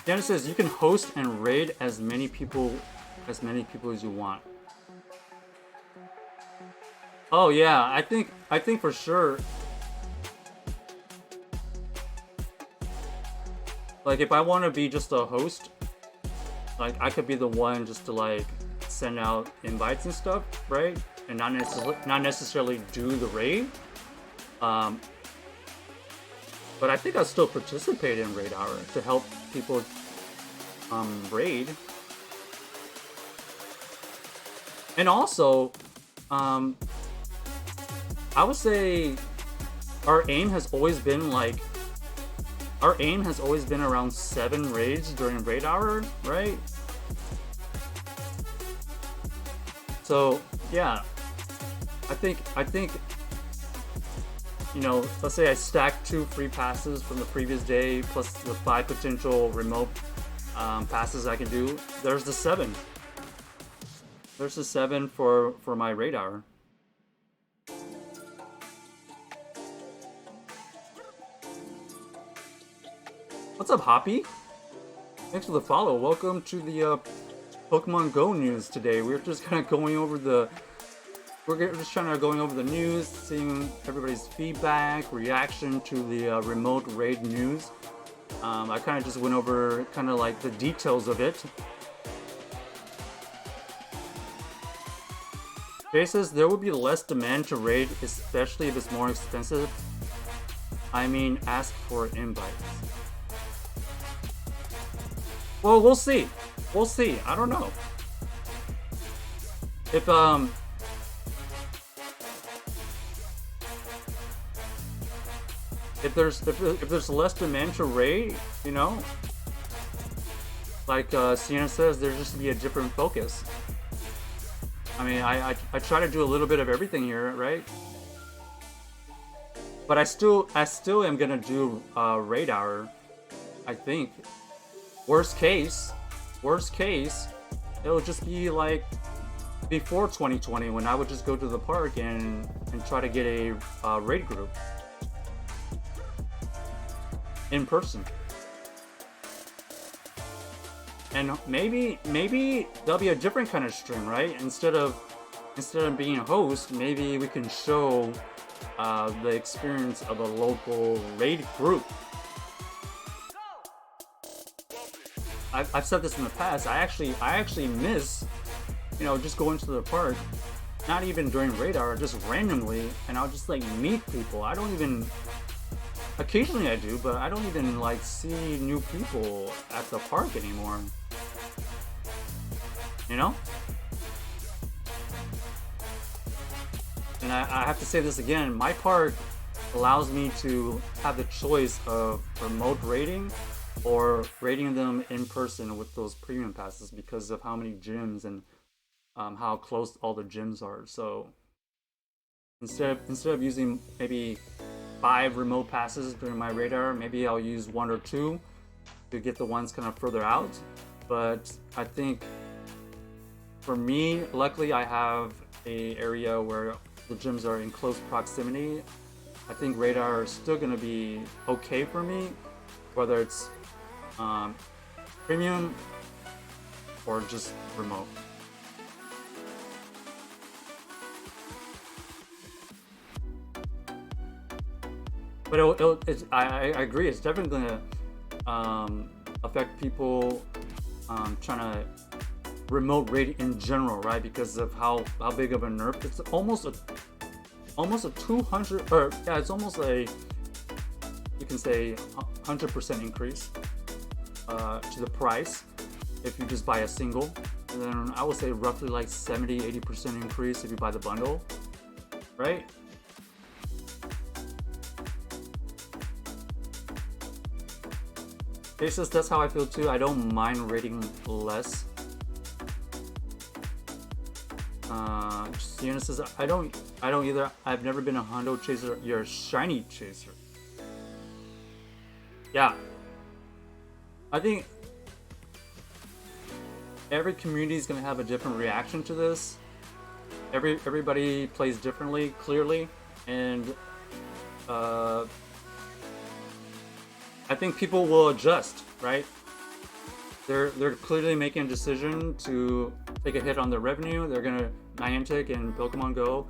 Dennis says you can host and raid as many people as you want. Oh yeah, I think for sure. Like if I want to be just a host, like I could be the one just to like send out invites and stuff, right? And not necessarily do the raid. But I think I'll still participate in raid hour to help people raid. And also, I would say our aim has always been around 7 raids during raid hour, right? So yeah, I think you know, let's say I stack 2 free passes from the previous day plus the 5 potential remote passes I can do. There's the 7. There's the 7 for my raid hour. What's up, Hoppy? Thanks for the follow. Welcome to the Pokemon Go news today. We're just kind of going over the news, seeing everybody's feedback, reaction to the remote raid news. I kind of just went over kind of like the details of it. Jay says there will be less demand to raid, especially if it's more expensive. I mean, ask for invites. Well, we'll see. We'll see. I don't know. If there's less demand to raid, you know, like Sienna says, there's just to be a different focus. I mean, I try to do a little bit of everything here, right? But I still am gonna do raid hour. I think. Worst case, it'll just be like before 2020 when I would just go to the park and try to get a raid group in person. And maybe there'll be a different kind of stream, right? Instead of being a host, maybe we can show the experience of a local raid group. I've said this in the past. I actually miss, just going to the park, not even during raid hour, just randomly, and I'll just like meet people. I don't even. Occasionally I do, but I don't even like see new people at the park anymore. And I have to say this again, my park allows me to have the choice of remote raiding or raiding them in person with those premium passes because of how many gyms and how close all the gyms are. So instead of using maybe 5 remote passes during my raid hour, maybe I'll use 1 or 2 to get the ones kind of further out. But I think for me, luckily I have a area where the gyms are in close proximity. I think raid hour is still going to be okay for me, whether it's premium or just remote. But I agree, it's definitely gonna affect people trying to remote raid in general, right? Because of how big of a nerf. It's almost a 200, or yeah, it's almost a, you can say 100% increase to the price if you just buy a single. And then I would say roughly like 70-80% increase if you buy the bundle, right? It's just, that's how I feel too. I don't mind rating less. Sienna says, I don't either. I've never been a Hondo chaser. You're a shiny chaser. Yeah. I think every community is gonna have a different reaction to this. Everybody plays differently, clearly, and I think people will adjust, right? They're clearly making a decision to take a hit on their revenue. They're gonna Niantic and Pokemon Go,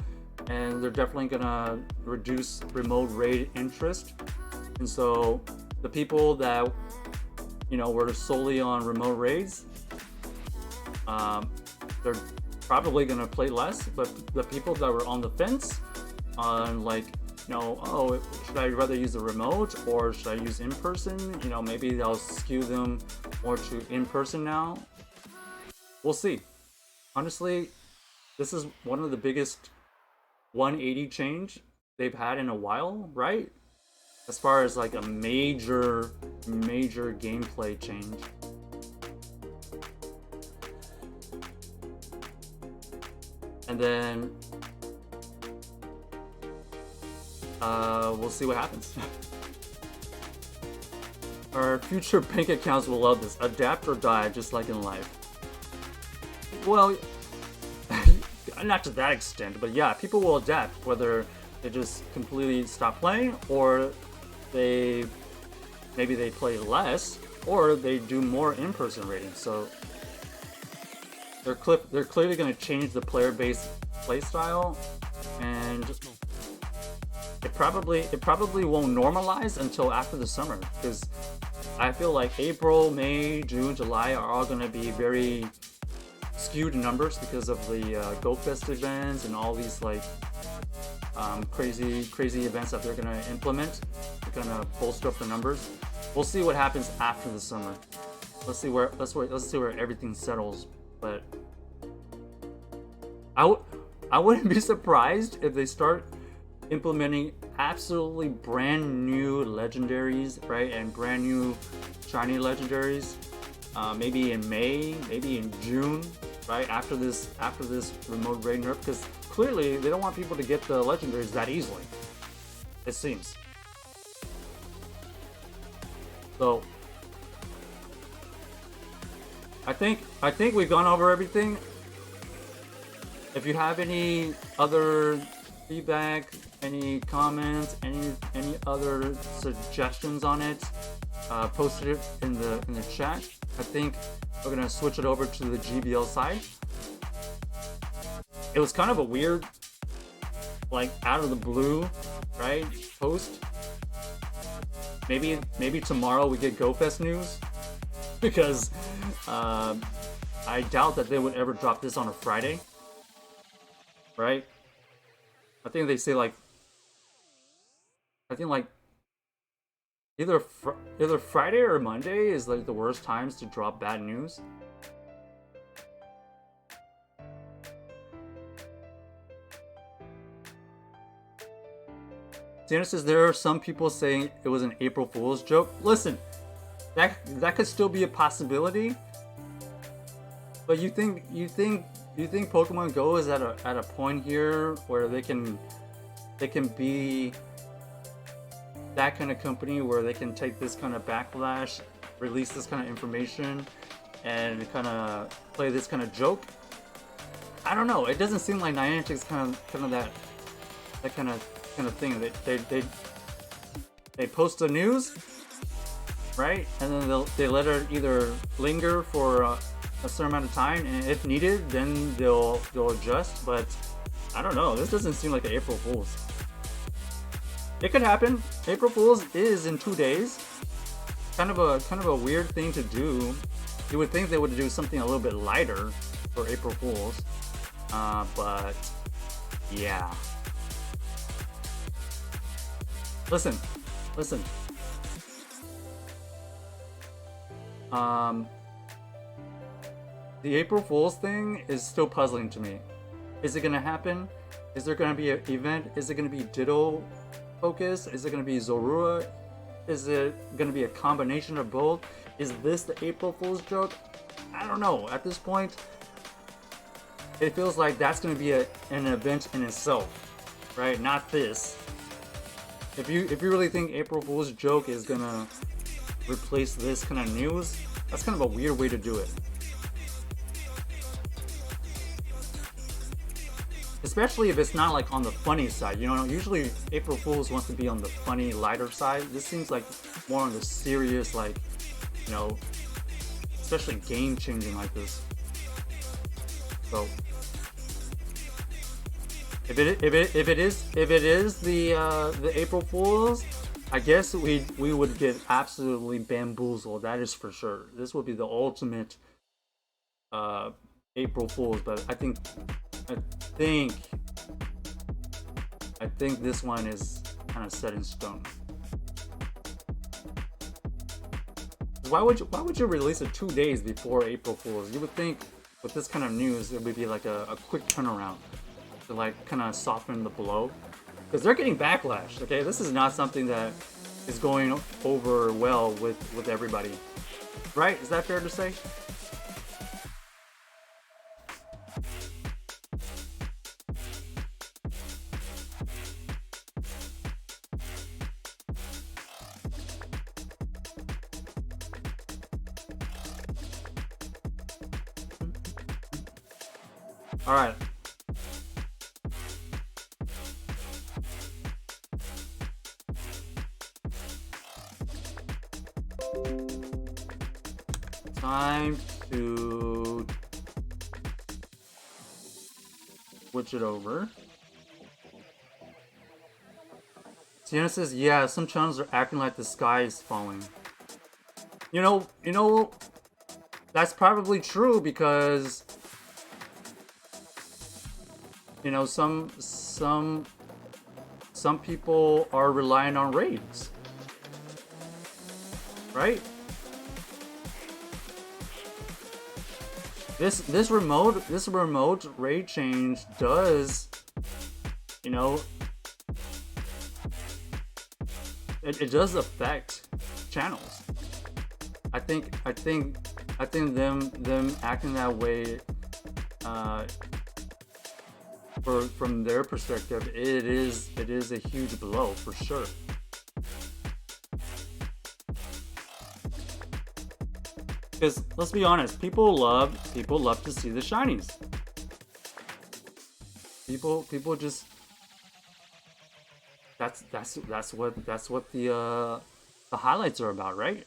and they're definitely gonna reduce remote raid interest. And so the people that were solely on remote raids, they're probably gonna play less. But the people that were on the fence, on like, oh, should I rather use the remote or should I use in person? Maybe they'll skew them more to in person now. We'll see. Honestly, this is one of the biggest 180 change they've had in a while, right? As far as like a major gameplay change. And then we'll see what happens. Our future bank accounts will love this. Adapt or die, just like in life. Well, not to that extent, but yeah, people will adapt, whether they just completely stop playing, or maybe they play less, or they do more in-person ratings. So they're clearly going to change the player-based play style, and it probably won't normalize until after the summer, because I feel like April, May, June, July are all going to be very skewed numbers because of the GoFest events and all these like crazy events that they're going to implement to kind of bolster up the numbers. We'll see what happens after the summer. Let's see where everything settles. But I wouldn't be surprised if they start implementing absolutely brand new legendaries, right, and brand new shiny legendaries, maybe in May, maybe in June, right, after this remote raid nerf, because clearly they don't want people to get the legendaries that easily. It seems. So I think we've gone over everything. If you have any other feedback, any comments, any other suggestions on it, post it in the chat. I think we're gonna switch it over to the GBL side. It was kind of a weird, like out of the blue, right? Post. Maybe tomorrow we get GoFest news, because I doubt that they would ever drop this on a Friday, right? I think they say like, I think like either Friday or Monday is like the worst times to drop bad news. Sienna says there are some people saying it was an April Fool's joke. Listen, that could still be a possibility. But you think Pokemon Go is at a point here where they can be that kind of company where they can take this kind of backlash, release this kind of information, and kind of play this kind of joke? I don't know. It doesn't seem like Niantic's kind of that kind of thing. They post the news, right, and then they let it either linger for a certain amount of time, and if needed, then they'll adjust. But I don't know. This doesn't seem like an April Fool's. It could happen. April Fool's is in 2 days. Kind of a weird thing to do. You would think they would do something a little bit lighter for April Fool's, but yeah. Listen. The April Fool's thing is still puzzling to me. Is it gonna happen? Is there gonna be an event? Is it gonna be Ditto focus? Is it gonna be Zorua? Is it gonna be a combination of both? Is this the April Fool's joke? I don't know. At this point, it feels like that's gonna be an event in itself, right? Not this. If you really think April Fool's joke is gonna replace this kind of news, that's kind of a weird way to do it. Especially if it's not like on the funny side. You know, usually April Fool's wants to be on the funny, lighter side. This seems like more on the serious, like, you know, especially game changing like this. So if it is the April Fool's, I guess we would get absolutely bamboozled. That is for sure. This would be the ultimate April Fool's. But I think this one is kind of set in stone. Why would you release it 2 days before April Fool's? You would think with this kind of news it would be like a quick turnaround to like kind of soften the blow, because they're getting backlash. Okay, this is not something that is going over well with everybody, right? Is that fair to say? All right. Time to switch it over. Sienna says, yeah, some channels are acting like the sky is falling. You know, that's probably true because, you know, some people are relying on raids, right? This remote raid change does, you know, it does affect channels. I think them acting that way from their perspective, it is a huge blow for sure. Because let's be honest, people love to see the shinies. People just that's what the highlights are about, right?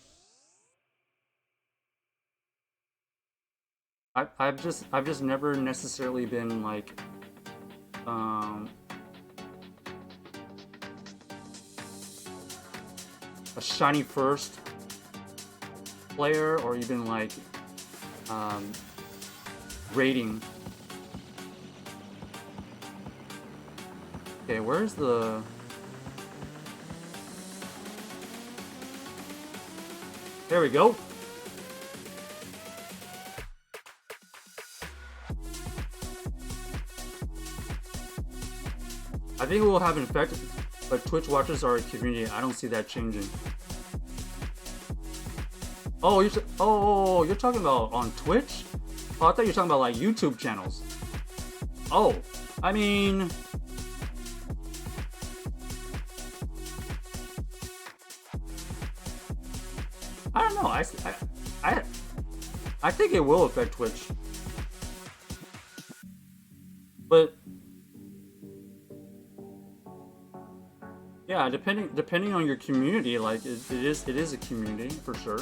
I've just never necessarily been like a shiny first player, or even like rating. Okay, where's the... There we go. I think it will have an effect, but Twitch watchers are a community. I don't see that changing. Oh, you're talking about on Twitch? Oh, I thought you were talking about like YouTube channels. Oh, I mean, I don't know. I think it will affect Twitch, but yeah, depending on your community, like it is a community for sure.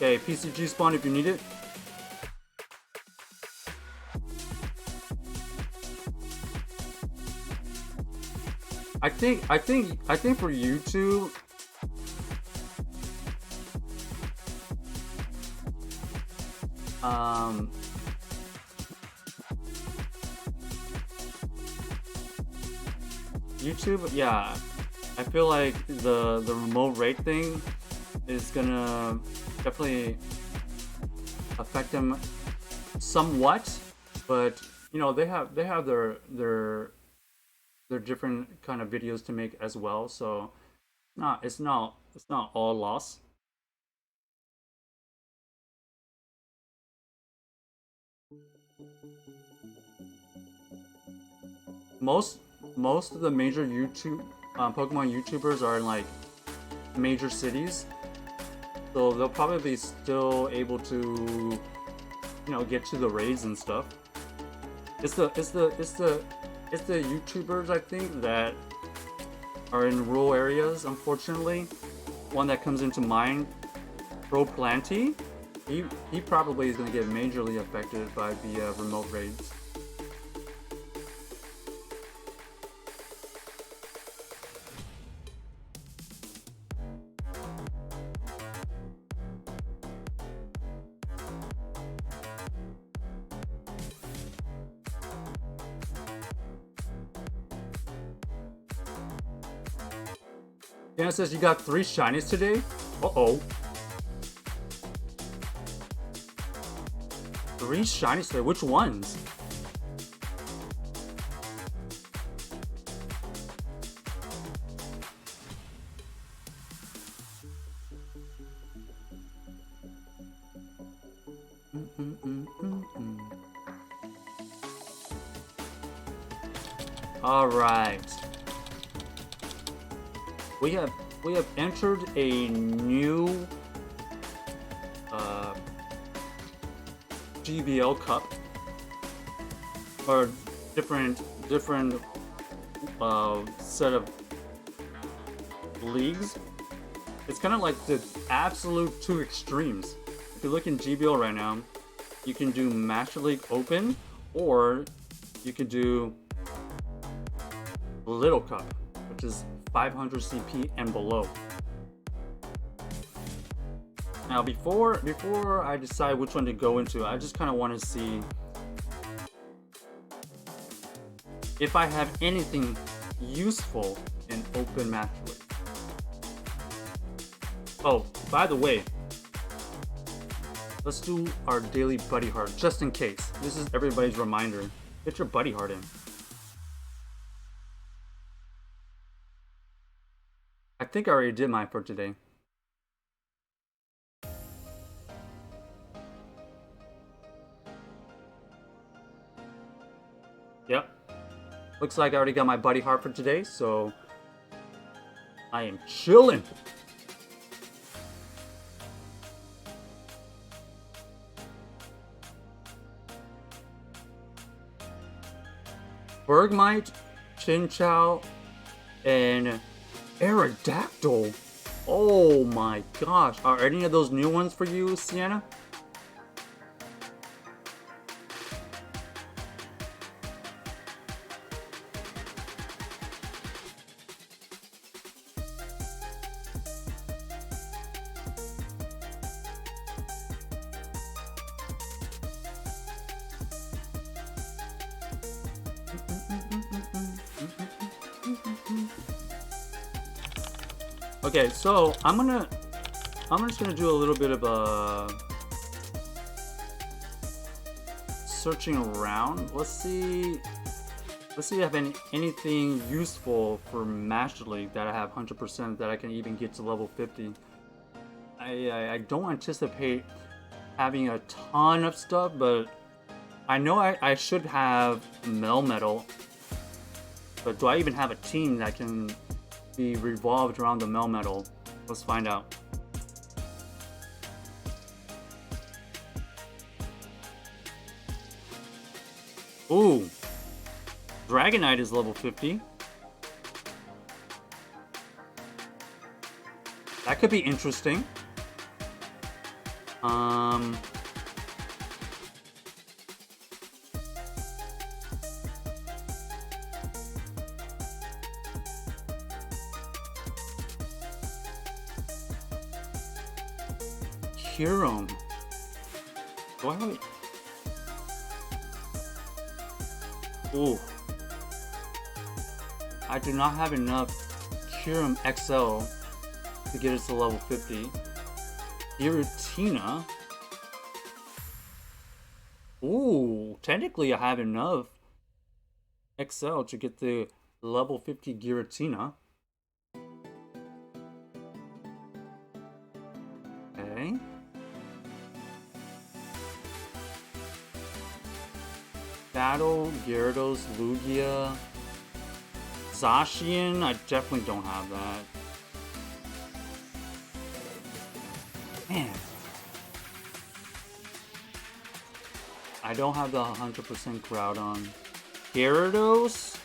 Okay, PCG spawn if you need it. I think for YouTube, YouTube, yeah, I feel like the remote rate thing is gonna definitely affect them somewhat, but you know, they have their different kind of videos to make as well, so it's not all loss. Most of the major Pokemon YouTubers are in like major cities, so they'll probably be still able to, you know, get to the raids and stuff. It's the YouTubers, I think, that are in rural areas, unfortunately. One that comes into mind, Pro Planty, he probably is going to get majorly affected by the remote raids. Dana says you got 3 shinies today? Uh-oh. 3 shinies today? Which ones? All right. We have entered a new GBL Cup, or different set of leagues. It's kind of like the absolute 2 extremes. If you look in GBL right now, you can do Master League Open, or you could do Little Cup, which is 500 CP and below. Now, before I decide which one to go into, I just kind of want to see if I have anything useful in Open Match League. Oh, by the way, let's do our daily buddy heart just in case. This is everybody's reminder. Get your buddy heart in. I think I already did mine for today. Yep. Looks like I already got my buddy heart for today, so I am chilling. Bergmite, Chinchou, and Aerodactyl. Oh my gosh. Are any of those new ones for you, Sienna? Okay, so I'm just gonna do a little bit of a searching around. Let's see if I have anything useful for Master League that I have 100% that I can even get to level 50. I don't anticipate having a ton of stuff, but I know I should have Melmetal. But do I even have a team that can be revolved around the Melmetal? Let's find out. Ooh, Dragonite is level 50. That could be interesting. Huron. Do I have... Ooh. I do not have enough Huron XL to get us to level 50. Giratina. Ooh, technically I have enough XL to get the level 50 Giratina. Okay. Battle, Gyarados, Lugia, Zacian. I definitely don't have that. Man. I don't have the 100% Groudon. Gyarados?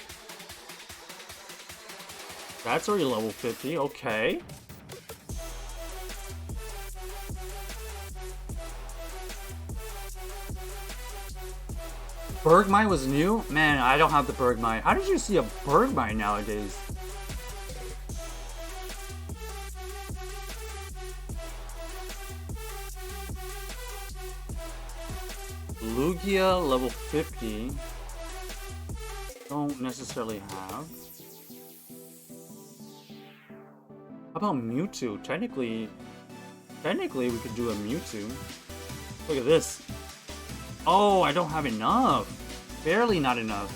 That's already level 50, okay. Bergmite was new? Man, I don't have the Bergmite. How did you see a Bergmite nowadays? Lugia, level 50. Don't necessarily have. How about Mewtwo? Technically we could do a Mewtwo. Look at this. Oh, I don't have enough. Barely not enough.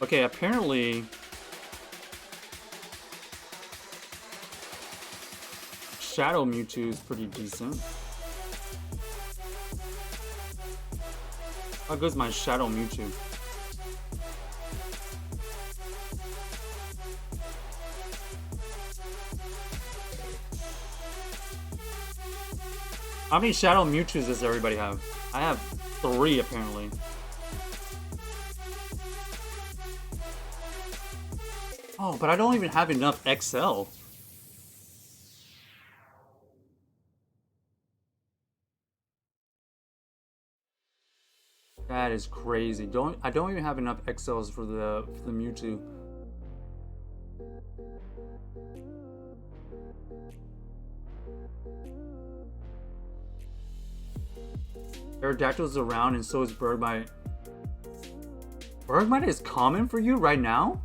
Okay, apparently Shadow Mewtwo is pretty decent. How goes my Shadow Mewtwo? How many Shadow Mewtwo's does everybody have? I have 3 apparently. Oh, but I don't even have enough XL. That is crazy. I don't even have enough XLs for the Mewtwo. Aerodactyl's around and so is Bergmite. Bergmite is common for you right now?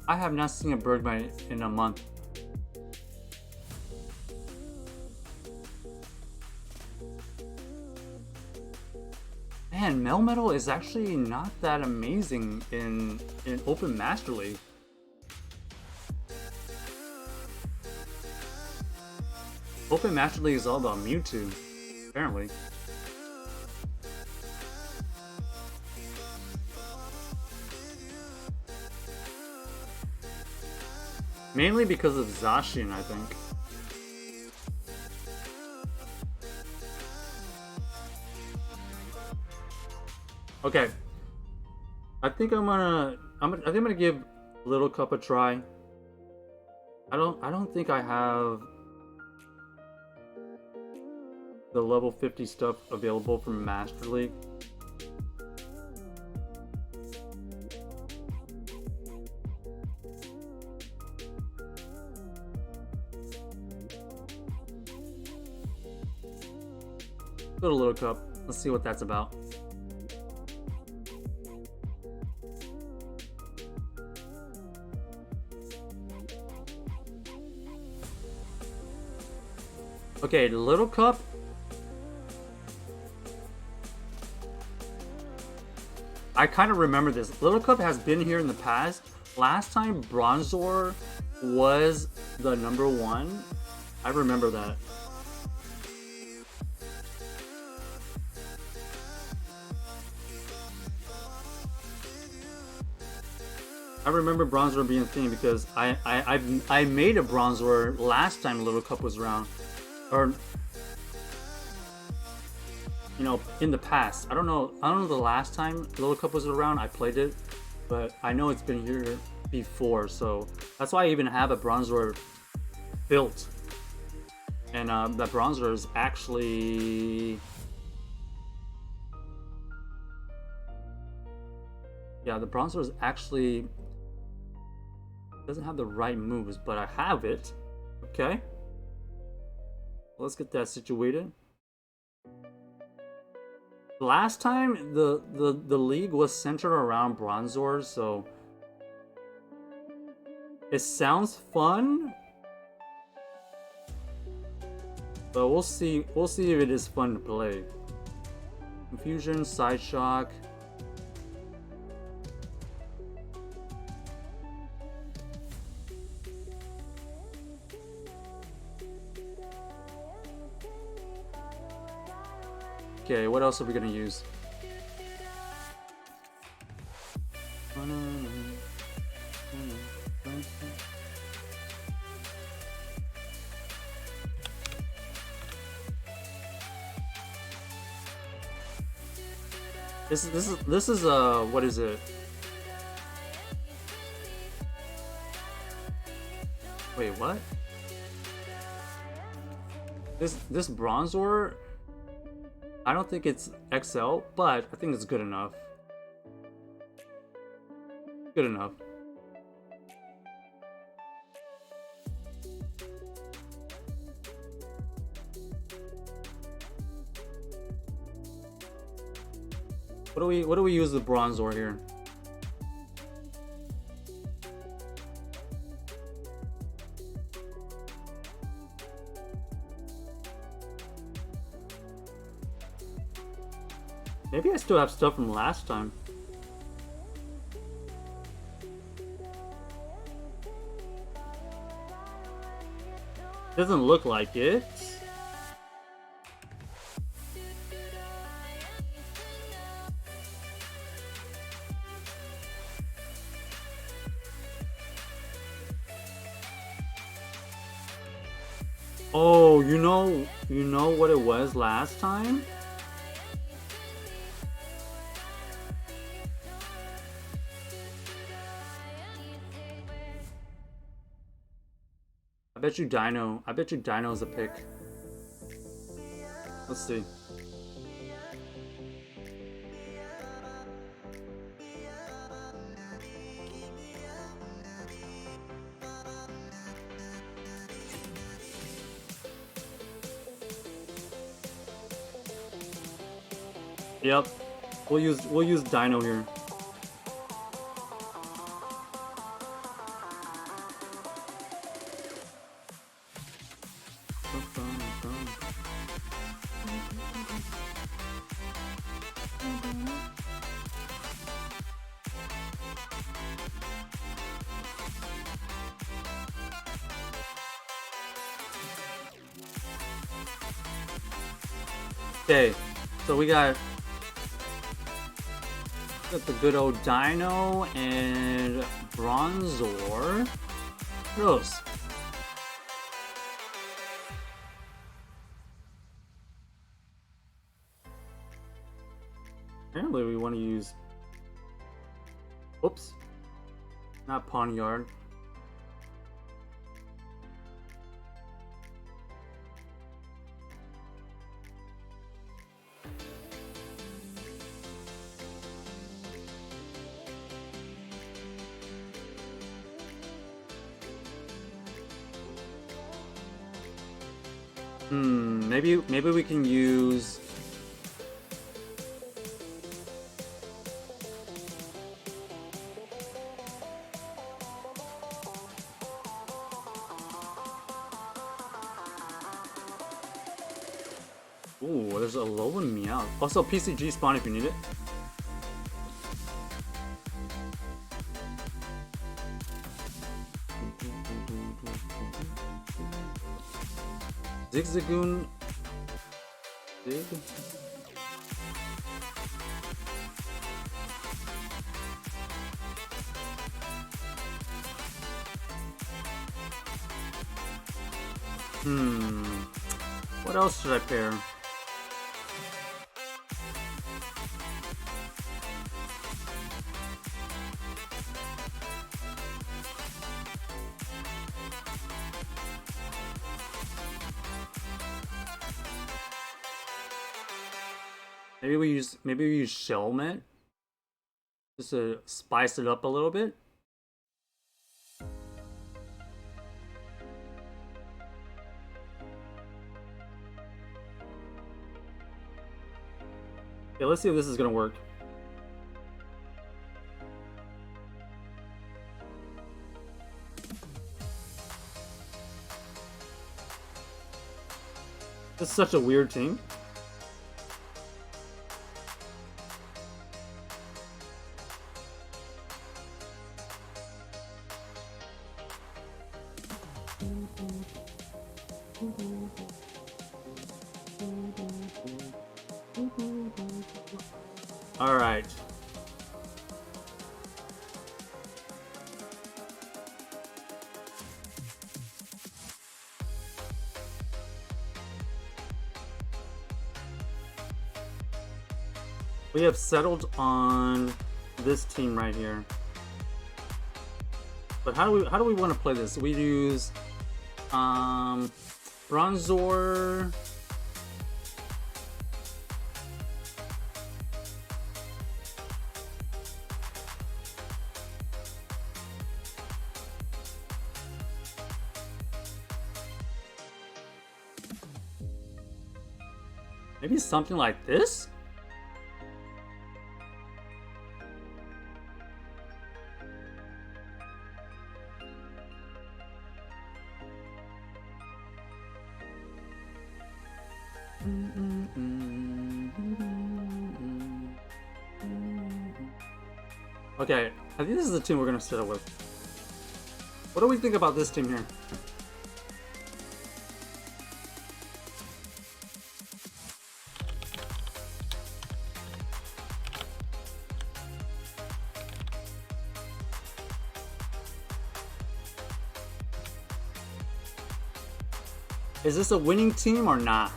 I have not seen a Bergmite in a month. Man, Melmetal is actually not that amazing in Open Master League. Open Master League is all about Mewtwo, apparently. Mainly because of Zacian, I think. Okay. I think I'm gonna give Little Cup a try. I don't think I have the level 50 stuff available from Master League. Go to Little Cup. Let's see what that's about. Okay, Little Cup. I kind of remember this. Little Cup has been here in the past. Last time Bronzor was the #1. I remember that. I remember Bronzor being a thing because I made a Bronzor last time Little Cup was around, or you know, in the past. I don't know the last time Little Cup was around I played it, but I know it's been here before, so that's why I even have a Bronzor built. And that Bronzor is actually, yeah, the Bronzor is actually doesn't have the right moves, but I have it. Okay, let's get that situated. Last time the league was centered around Bronzor, so it sounds fun, but we'll see if it is fun to play. Confusion, Side Shock. Okay, what else are we gonna use? This is what is it? Wait, what? This Bronzor, I don't think it's XL, but I think it's good enough. Good enough. What do we use the Bronzor here? Maybe I still have stuff from last time. Doesn't look like it. Oh, you know what it was last time? I bet you Dino is a pick. Let's see. Yep. We'll use Dino here. Okay, so we got the good old Dino and Bronzor. Gross. Apparently we want to use... Oops. Not Pawnyard. Maybe we can use... Ooh, there's a low one meow. Also, PCG spawn if you need it. Zigzagoon. Zig. What else should I pair? Maybe we use Shelmet just to spice it up a little bit. Okay, let's see if this is gonna work. This is such a weird team. All right. We have settled on this team right here. But how do we want to play this? We use Bronzor. Maybe something like this? Okay, I think this is the team we're gonna settle with. What do we think about this team here? Is this a winning team or not?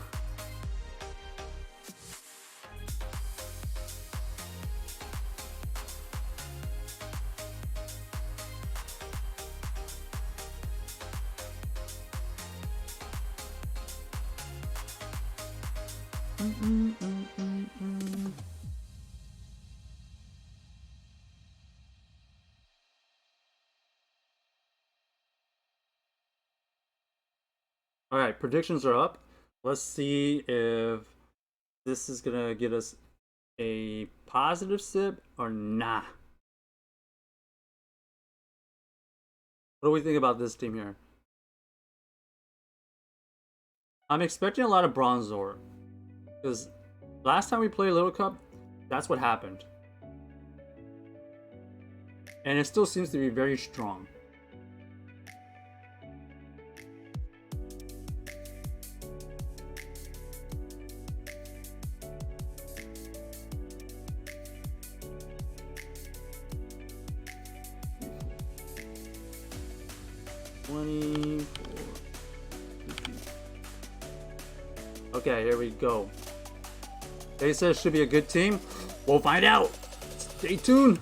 All right, predictions are up. Let's see if this is gonna get us a positive sip or nah? What do we think about this team here? I'm expecting a lot of Bronzor. Because last time we played Little Cup, that's what happened. And it still seems to be very strong. Okay, here we go. They said it should be a good team. We'll find out. Stay tuned.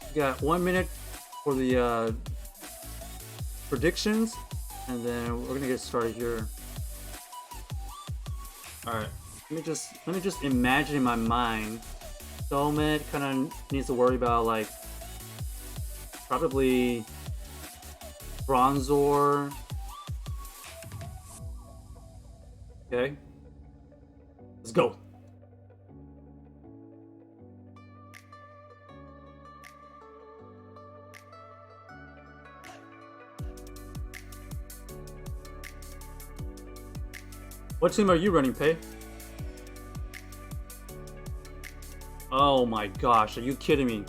We got 1 minute for the predictions, and then we're gonna get started here. All right. Let me just imagine in my mind. Soulmate kind of needs to worry about like probably Bronzor. Okay. Let's go. What team are you running, Pei? Oh my gosh, are you kidding me?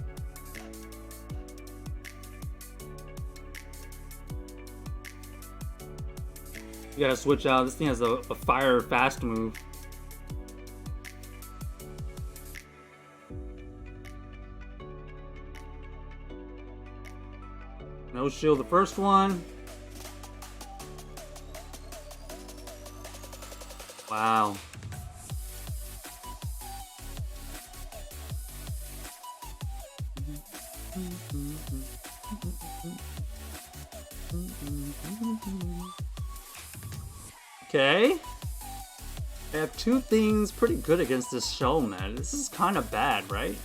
You gotta switch out. This thing has a fire fast move. No shield the first one. Wow. Okay. I have two things pretty good against this show, man. This is kind of bad, right?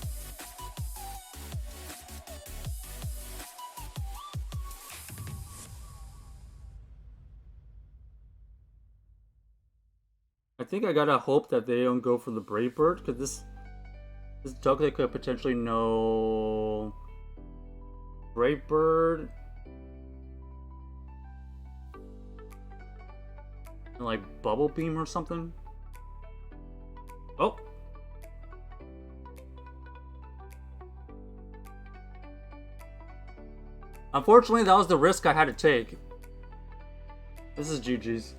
I think I gotta hope that they don't go for the Brave Bird, because this Ducklet could potentially know Brave Bird. And like Bubble Beam or something. Oh. Unfortunately, that was the risk I had to take. This is GG's.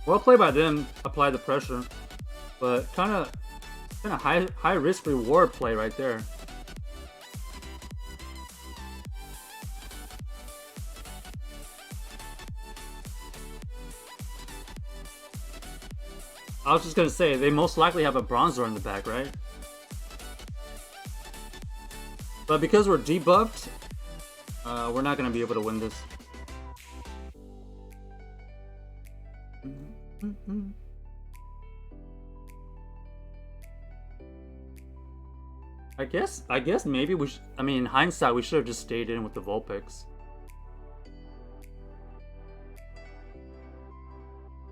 Well played by them, apply the pressure, but kind of high risk reward play right there. I was just gonna say they most likely have a Bronzor in the back, right? But because we're debuffed, we're not gonna be able to win this. I guess maybe we I mean, in hindsight, we should have just stayed in with the Vulpix.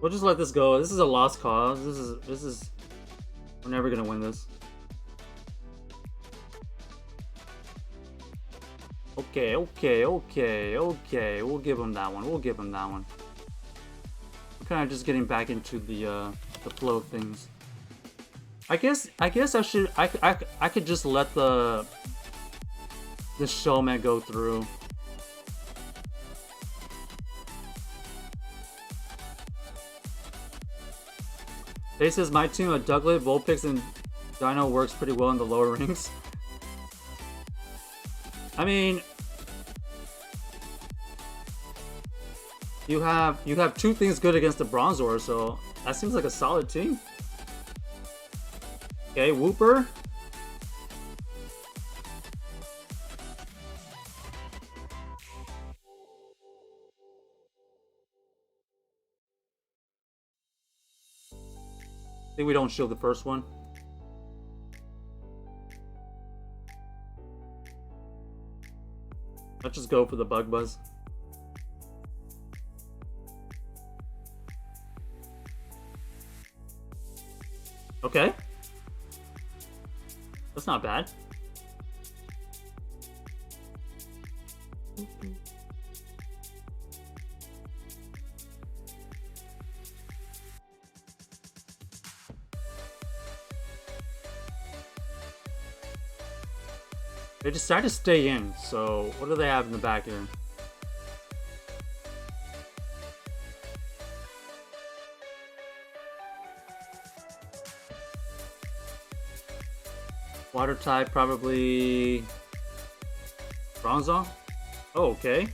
We'll just let this go. This is a lost cause. This is we're never gonna win this. Okay. We'll give him that one. We're kind of just getting back into the flow of things. I guess I could just let the showman go through. They says my team of Ducklet, Vulpix, and Dino works pretty well in the lower rings. I mean, you have two things good against the Bronzor, so that seems like a solid team. Okay, Wooper. think we don't shield the first one. Let's just go for the bug buzz. Okay. That's not bad. They decided to stay in, so what do they have in the back here? Water type, probably Bronzong? Oh, okay.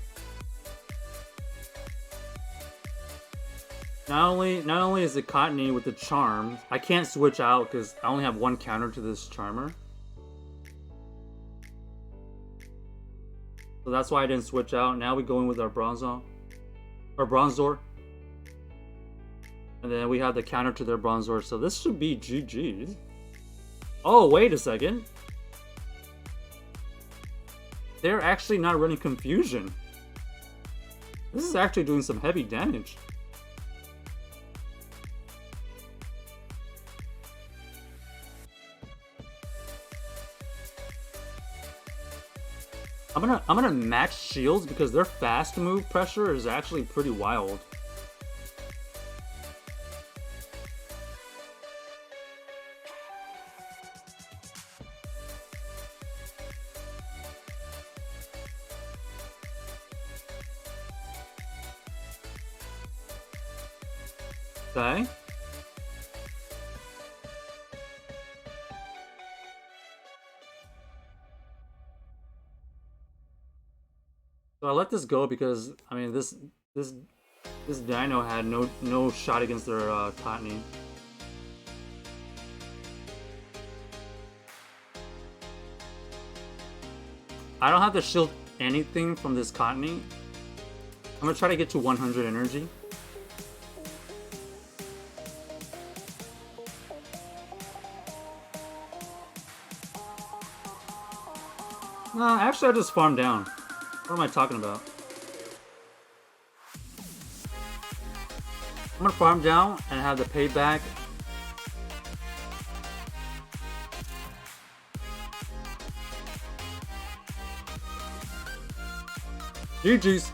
Not only is it Cottony with the charm, I can't switch out because I only have one counter to this charmer. So that's why I didn't switch out. Now we go in with our Bronzong. Or Bronzor. And then we have the counter to their Bronzor. So this should be GG. Oh, wait a second. They're actually not running Confusion. This is actually doing some heavy damage. I'm gonna max shields because their fast move pressure is actually pretty wild. Okay. So I let this go because I mean this dino had no shot against their Cottony. I don't have to shield anything from this Cottony. I'm gonna try to get to 100 energy. Actually I just farmed down. What am I talking about? I'm gonna farm down and have the payback. GG's.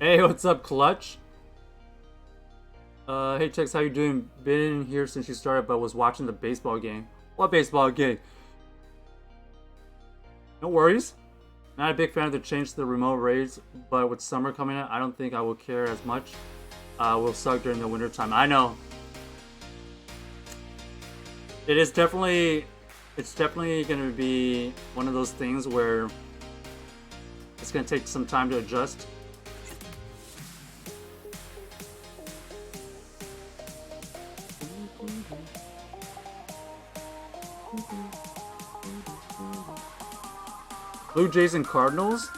Hey, what's up, Clutch? Hey, Tex, how you doing? Been in here since you started, but was watching the baseball game. What baseball game? No worries. Not a big fan of the change to the remote raids, but with summer coming up, I don't think I will care as much. Will suck during the winter time. I know. It's definitely gonna be one of those things where it's gonna take some time to adjust. Blue Jays and Cardinals?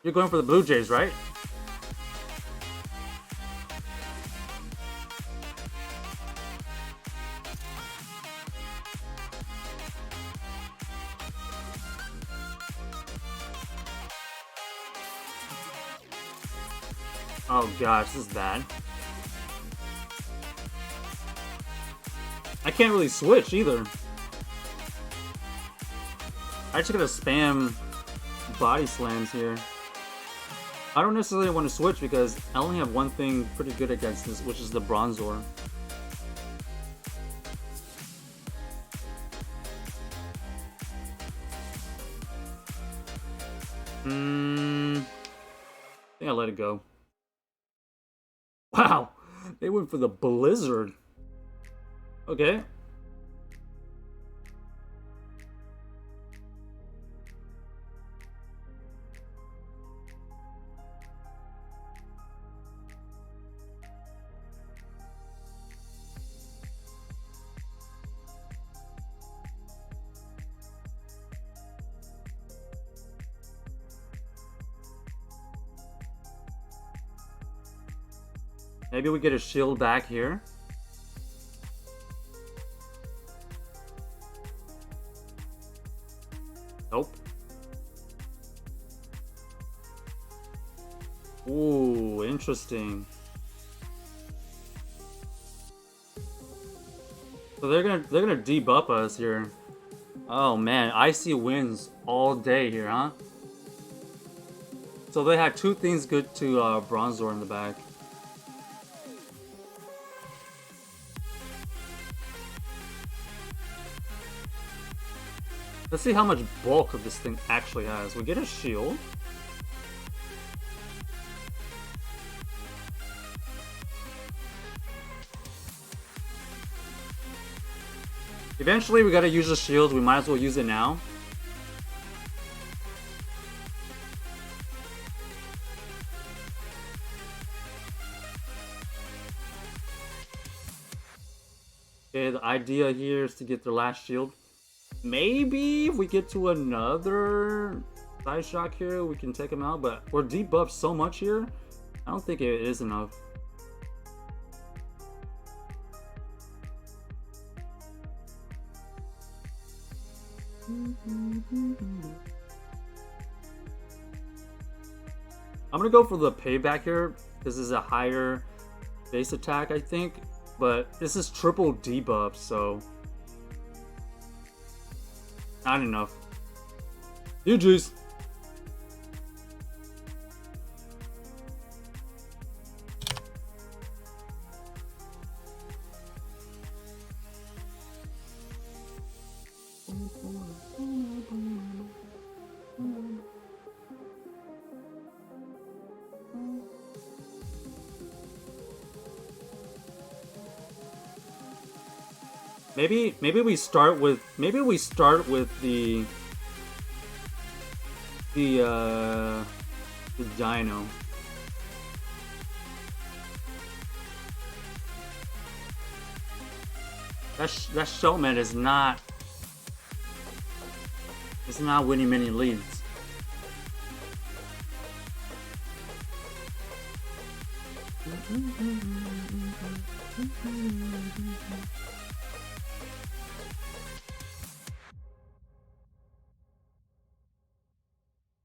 You're going for the Blue Jays, right? Oh gosh, this is bad. I can't really switch either. I just gotta spam body slams here. I don't necessarily want to switch because I only have one thing pretty good against this, which is the Bronzor. I think I let it go. Wow, they went for the Blizzard. Okay. Maybe we get a shield back here. Nope. Ooh, interesting. So they're gonna debuff us here. Oh man, icy winds all day here, huh? So they had two things good to Bronzor in the back. Let's see how much bulk of this thing actually has. We get a shield. Eventually we gotta use the shield, we might as well use it now. Okay, the idea here is to get the last shield. Maybe if we get to another side shock here, we can take him out, but we're debuffed so much here, I don't think it is enough. I'm gonna go for the payback here. This is a higher base attack, I think, but this is triple debuff, so not enough. GG's. Maybe we start with the dino. That Shellman is not winning many leads.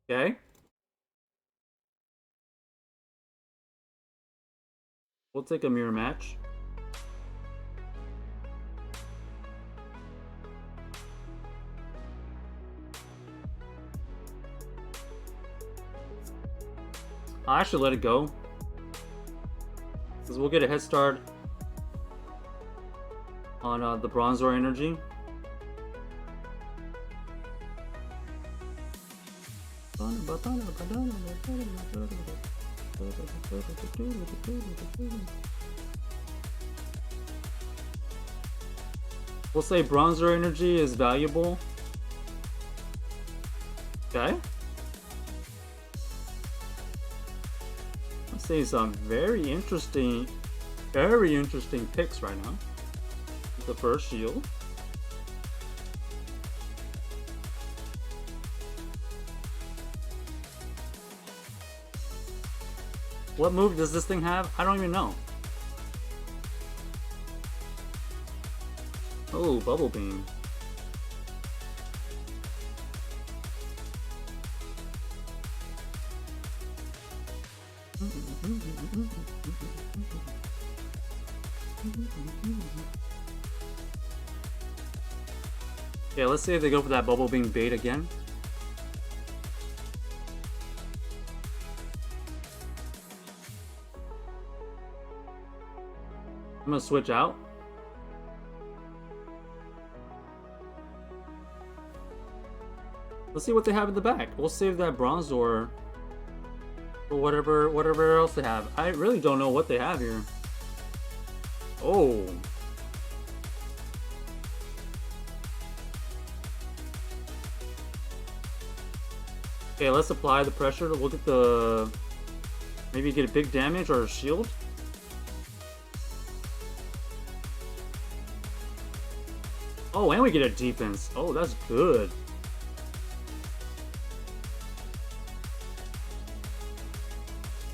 Okay. We'll take a mirror match. I'll actually let it go, because we'll get a head start on the Bronzor energy. We'll say Bronzor energy is valuable. Okay. I'm seeing some very interesting picks right now. The first shield. What move does this thing have? I don't even know. Oh, Bubble Beam. Okay, let's see if they go for that Bubble Beam bait again. I'm gonna switch out. Let's see what they have in the back. We'll save that Bronzor for whatever else they have. I really don't know what they have here. Oh. Okay, let's apply the pressure to look at the... Maybe get a big damage or a shield. Oh, and we get a defense. Oh, that's good.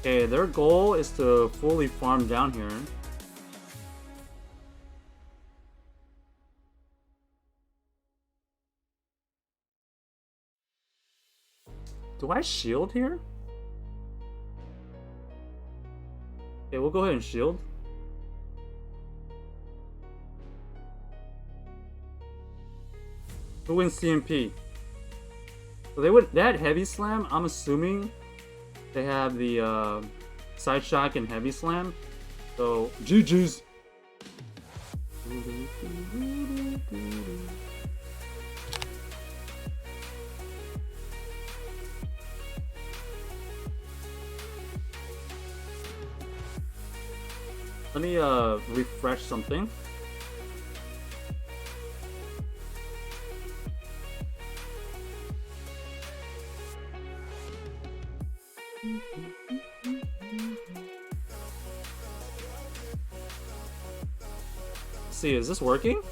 Okay, their goal is to fully farm down here. Do I shield here? Okay, we'll go ahead and shield. Who wins CMP? So they had heavy slam. I'm assuming they have the side shock and heavy slam. So GG's. Let me refresh something. See, is this working?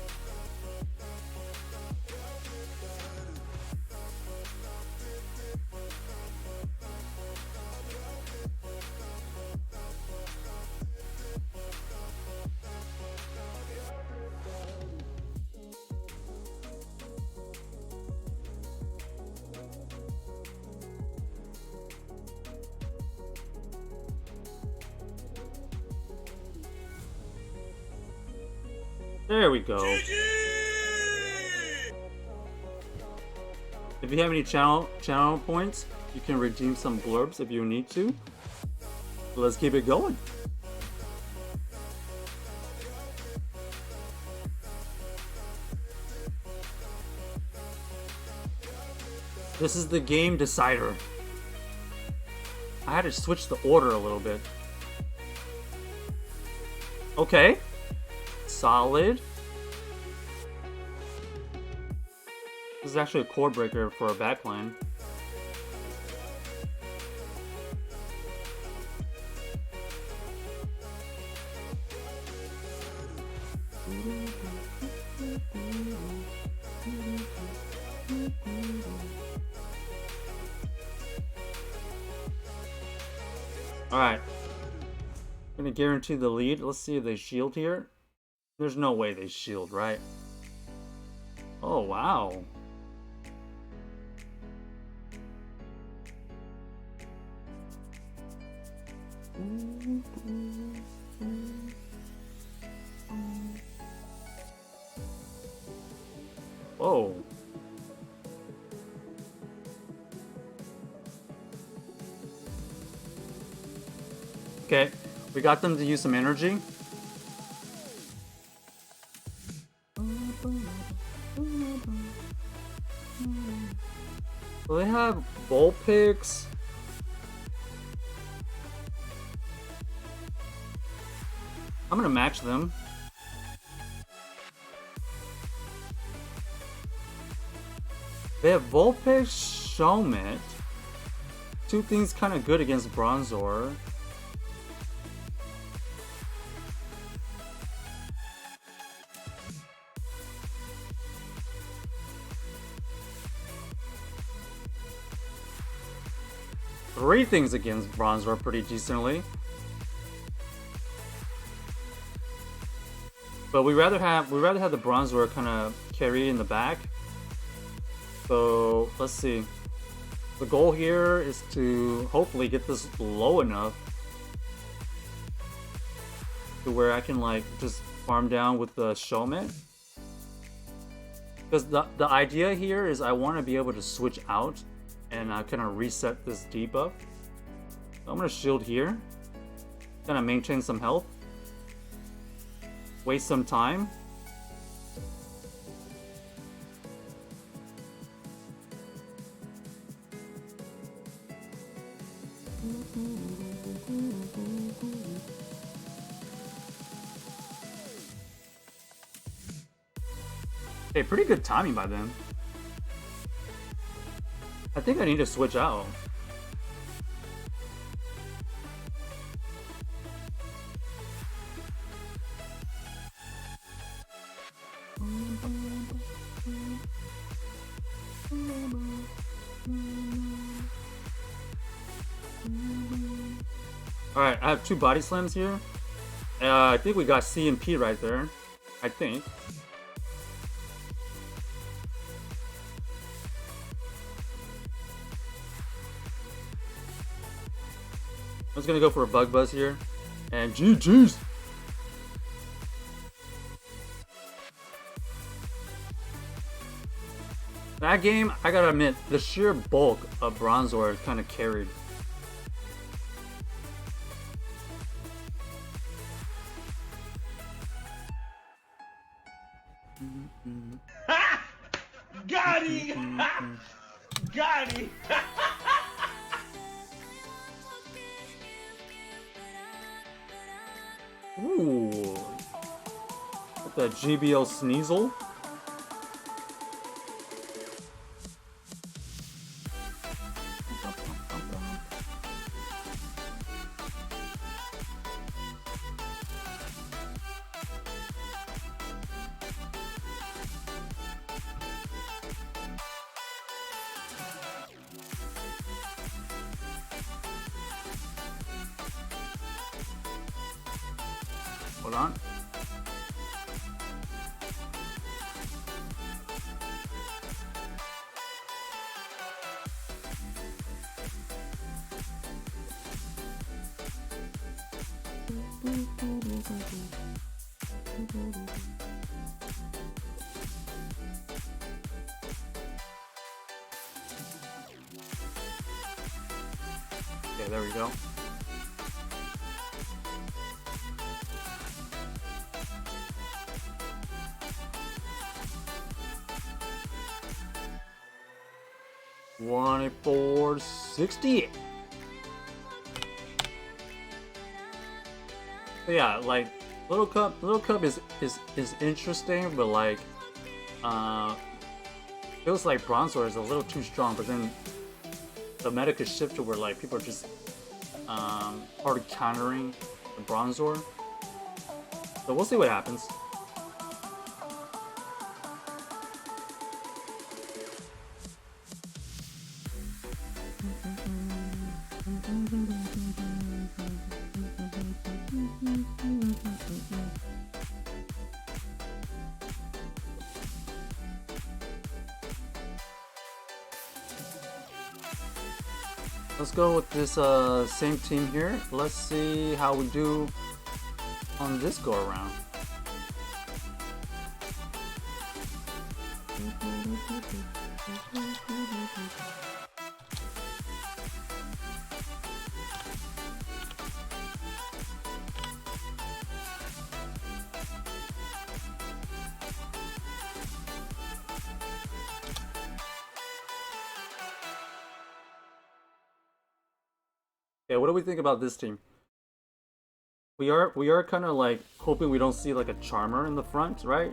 There we go. If you have any channel points, you can redeem some blurbs if you need to. Let's keep it going. This is the game decider. I had to switch the order a little bit. Okay. Solid. This is actually a core breaker for a backline. Alright. Gonna guarantee the lead. Let's see if they shield here. There's no way they shield, right? Oh, wow. Whoa. Okay, we got them to use some energy. So they have bolt picks. I'm gonna match them. They have Vulpix, Shelmet. Two things kind of good against Bronzor. Three things against Bronzor pretty decently. But we rather have the Bronzor kind of carry in the back. So let's see. The goal here is to hopefully get this low enough to where I can like just farm down with the Shelmet. Because the idea here is I want to be able to switch out and kind of reset this debuff. So I'm gonna shield here, kind of maintain some health, waste some time. Okay, pretty good timing by them. I think I need to switch out. All right, I have 2 body slams here. I think we got C and P right there. I think. I was gonna go for a bug buzz here, and GG's. That game, I gotta admit, the sheer bulk of Bronzor kind of carried. Got him! Got him! Ooh, with the GBL Sneasel. Hold on. Okay, there we go. $24.60. So yeah, like Little Cup is interesting, but like feels like Bronzor is a little too strong, but then the meta could shift to where like people are just hard countering the Bronzor. So we'll see what happens. Let's go with this same team here. Let's see how we do on this go around. Okay, what do we think about this team? We are kind of like hoping we don't see like a Charmer in the front, right?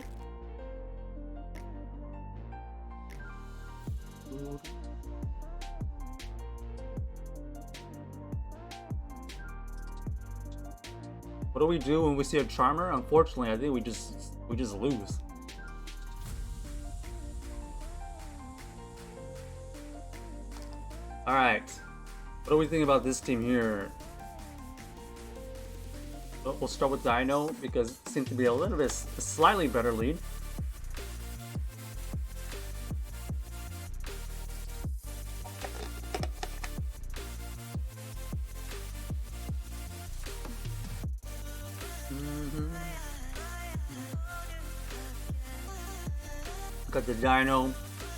What do we do when we see a Charmer? Unfortunately, I think we just lose. All right. What do we think about this team here? We'll start with Dino because it seems to be a little bit a slightly better lead. Got the Dino,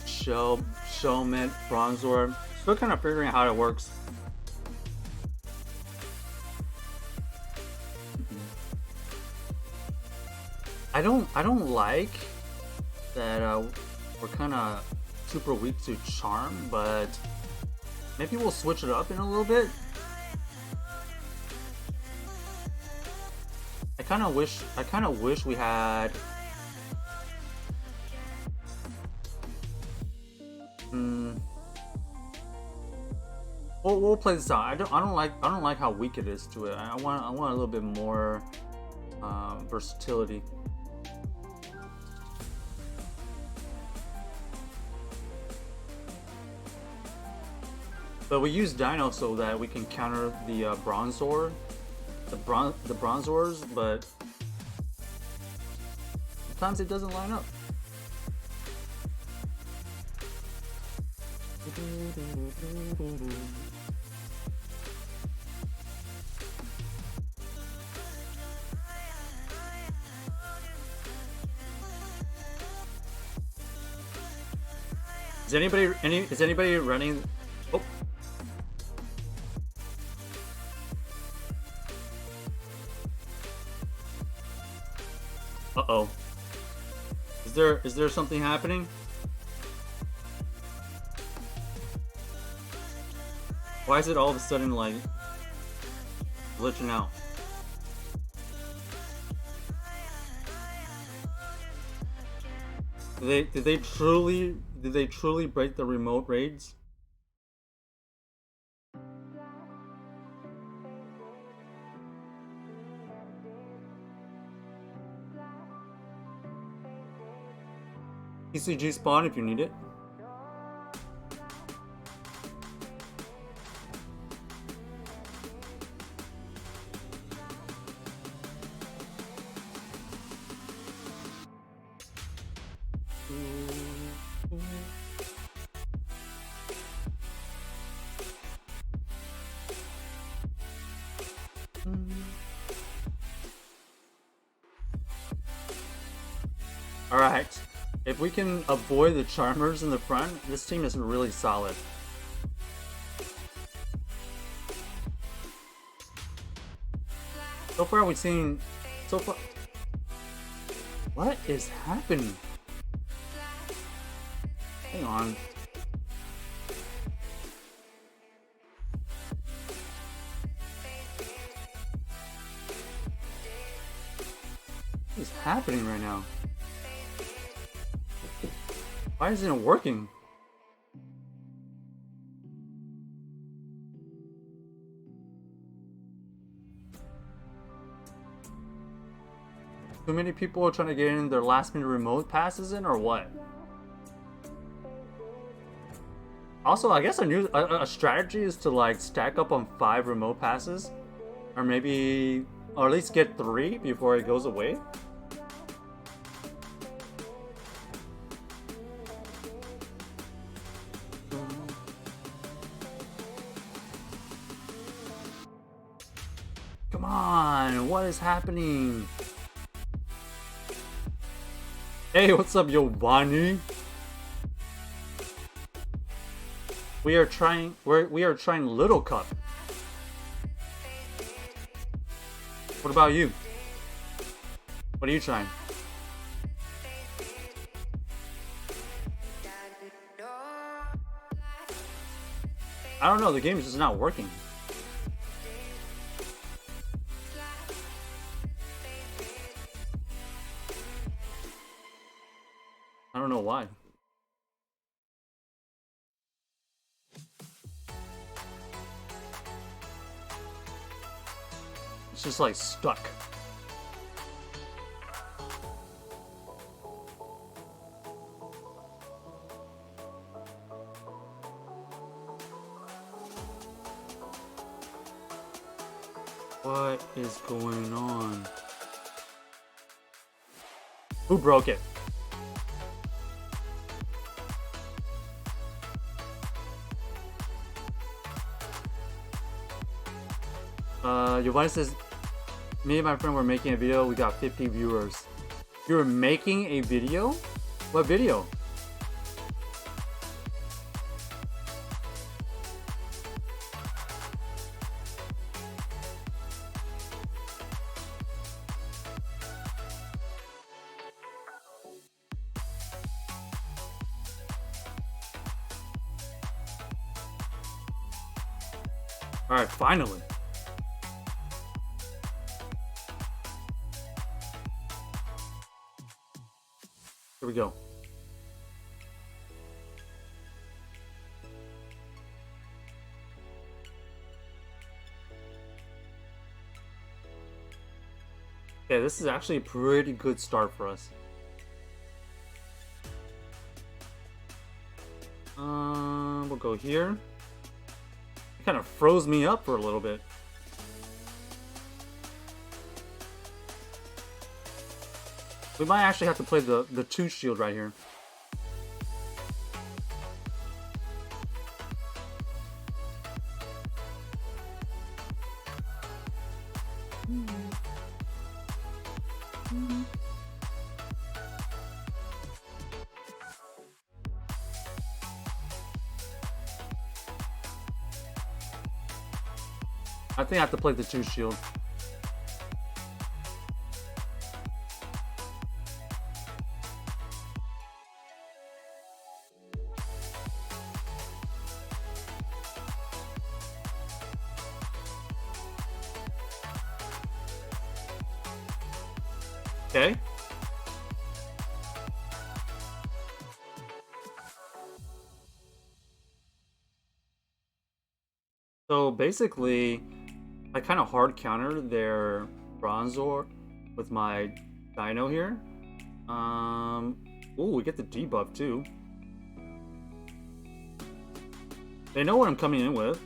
Showman, Bronzor. Still kind of figuring out how it works. I don't like that we're kind of super weak to Charm, but maybe we'll switch it up in a little bit. I kind of wish we had. We'll play this out. I don't like how weak it is to it. I want a little bit more versatility. But we use Dino so that we can counter the Bronzor, the Bronzors, but sometimes it doesn't line up. Is anybody running? Oh. Uh-oh. Is there something happening? Why is it all of a sudden like glitching out? Did they truly break the remote raids? PCG spawn if you need it. Alright, if we can avoid the Charmers in the front, this team is really solid. So far we've seen... What is happening? Hang on. What is happening right now? Why isn't it working? Too many people are trying to get in their last minute remote passes in, or what? Also, I guess a strategy is to like stack up on 5 remote passes, or maybe, or at least get 3 before it goes away. Come on, what is happening? Hey, what's up, Giovanni? We are trying Little Cup. What about you? What are you trying? I don't know, the game is just not working. I don't know why. It's just like stuck. What is going on? Who broke it? Giovanni says, me and my friend were making a video, we got 50 viewers. You were making a video? What video? Alright, finally. Here we go. Okay, this is actually a pretty good start for us. We'll go here. Kind of froze me up for a little bit. We might actually have to play the 2 shield right here. I think I have to play the 2 shield. Okay. So basically, I kind of hard counter their Bronzor with my Dino here. Ooh, we get the debuff too. They know what I'm coming in with.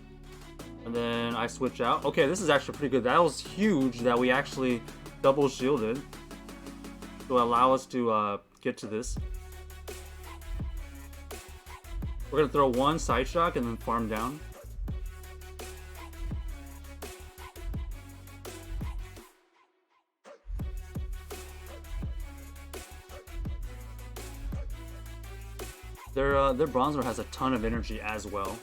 And then I switch out. Okay, this is actually pretty good. That was huge that we actually double shielded to allow us to get to this. We're gonna throw 1 side shock and then farm down. Their Bronzor has a ton of energy as well.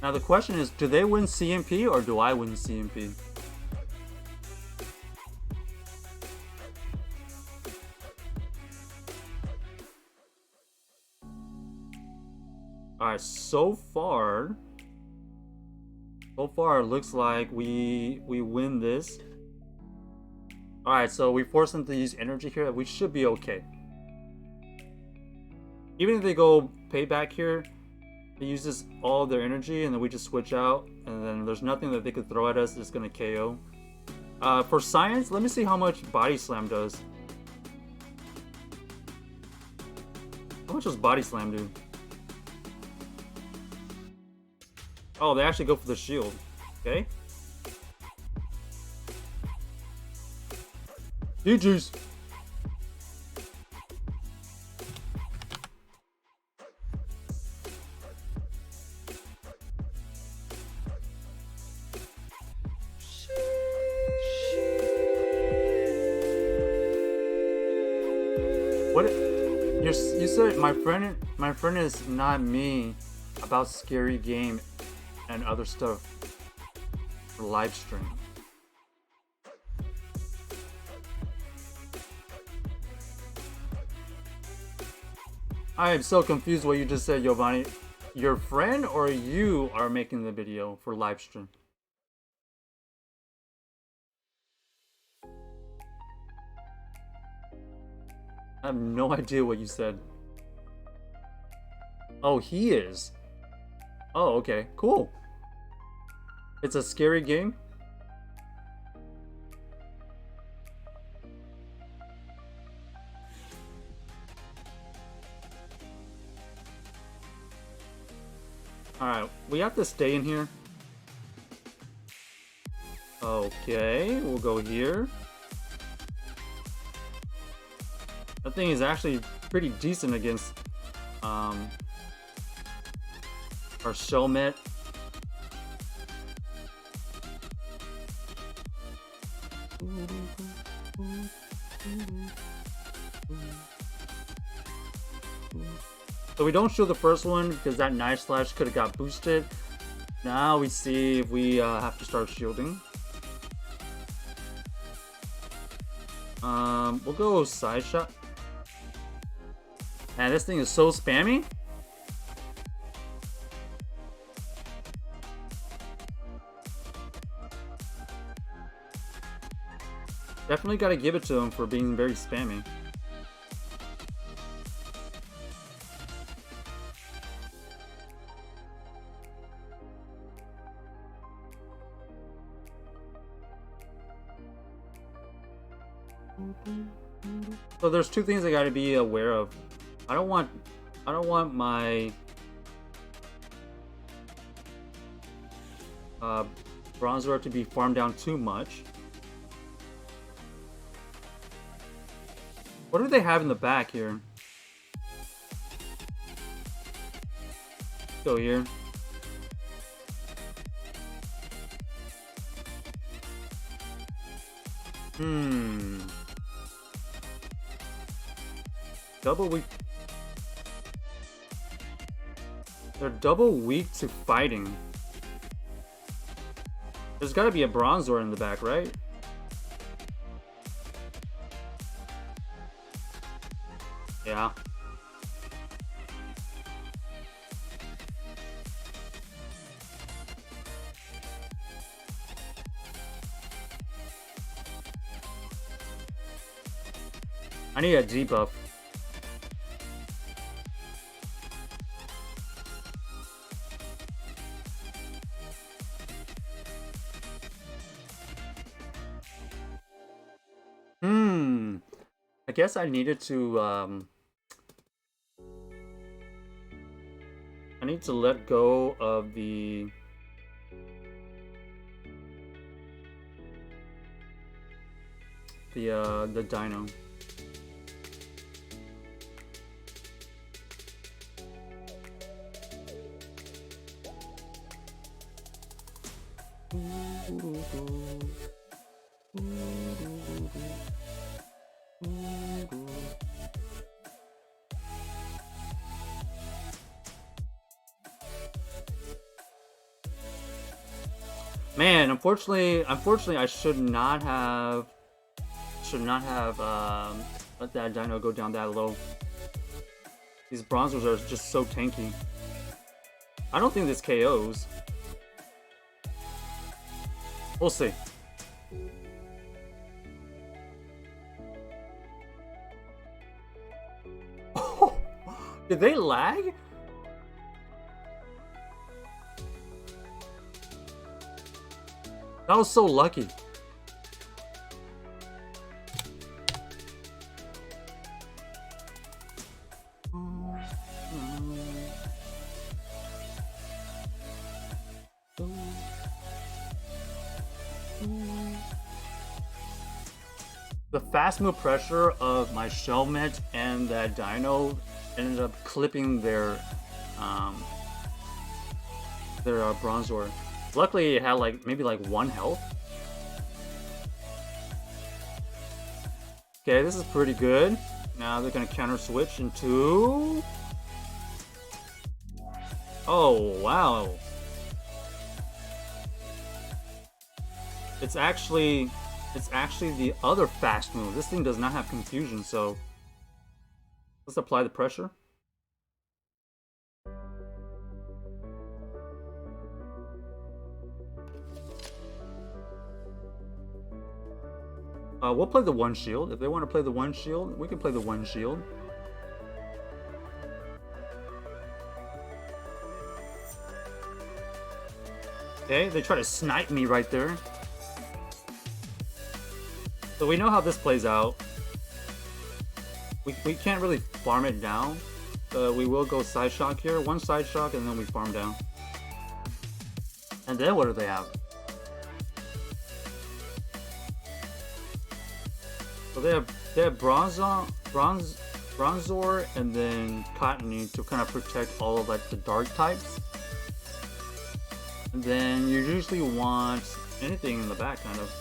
Now the question is, do they win CMP or do I win CMP? Alright, so far it looks like we win this. Alright, so we force them to use energy here. We should be okay. Even if they go payback here, they use this all their energy and then we just switch out and then there's nothing that they could throw at us that's gonna KO. For science, let me see how much body slam does. How much does body slam do? Oh, they actually go for the shield. Okay. GG's. What? You said my friend is not me about scary game and other stuff for live stream. I am so confused what you just said, Giovanni. Your friend or you are making the video for live stream? I have no idea what you said. Oh, he is. Oh, okay, cool. It's a scary game. Alright, we have to stay in here. Okay, we'll go here. That thing is actually pretty decent against our Shelmet. So we don't show the first one because that knife slash could have got boosted. Now we see if we have to start shielding. We'll go side shot. Man, this thing is so spammy. Definitely got to give it to him for being very spammy. So there's two things I gotta be aware of. I don't want my bronzer to be farmed down too much. What do they have in the back here? Go here. Double weak. They're double weak to fighting. There's gotta be a bronzer in the back, right? Yeah. I need a debuff. I guess I needed to I need to let go of the dino. Man, unfortunately, I should not have let that dino go down that low. These bronzers are just so tanky. I don't think this KOs. We'll see. Oh, did they lag? That was so lucky. The fast move pressure of my Shelmet and that dino ended up clipping their bronzor. Luckily, it had like maybe like 1 health. Okay, this is pretty good. Now they're gonna counter switch into. Oh wow! It's actually the other fast move. This thing does not have confusion, so let's apply the pressure. We'll play the 1 shield. If they want to play the 1 shield, we can play the 1 shield. Okay, they try to snipe me right there. So we know how this plays out. We can't really farm it down. We will go side shock here. 1 side shock and then we farm down. And then what do they have? So they have bronzor and then cottony to kind of protect all of like the dark types. And then you usually want anything in the back, kind of.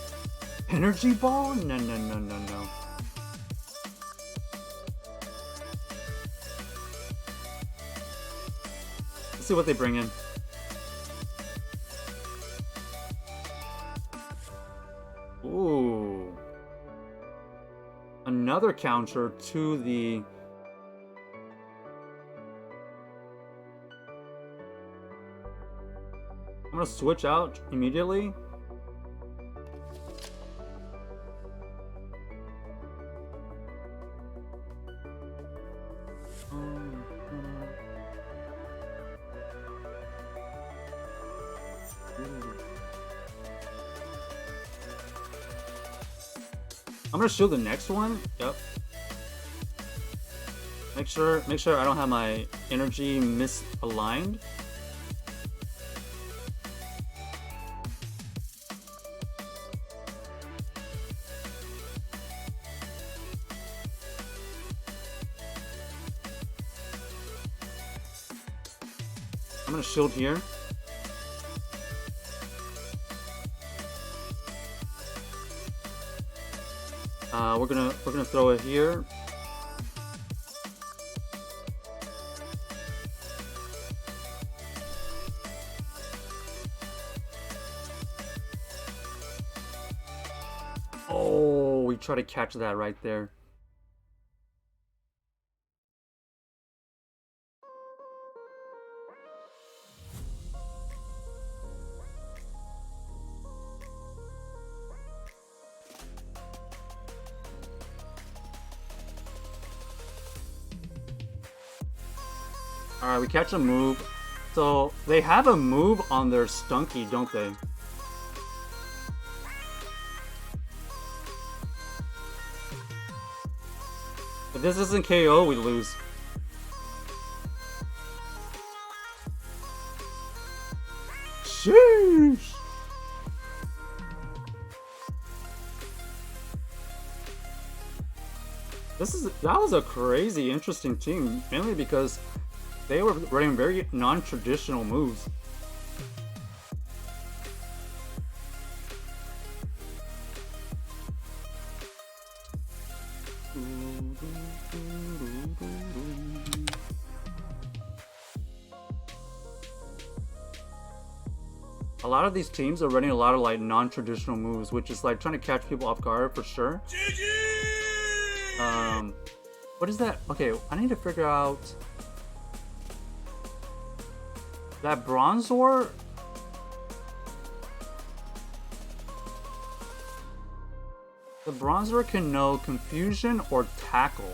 Energy ball? No. Let's see what they bring in. Ooh. Another counter to the... I'm gonna switch out immediately. I'm gonna shield the next one. Yep. Make sure I don't have my energy misaligned. I'm gonna shield here. We're gonna throw it here. Oh, we try to catch that right there. Alright, we catch a move. So, they have a move on their Stunky, don't they? If this isn't KO, we lose. Sheesh! That was a crazy interesting team, mainly because they were running very non-traditional moves. A lot of these teams are running a lot of like non-traditional moves, which is like trying to catch people off guard for sure. What is that? Okay, I need to figure out that Bronzor. The Bronzor can know confusion or tackle.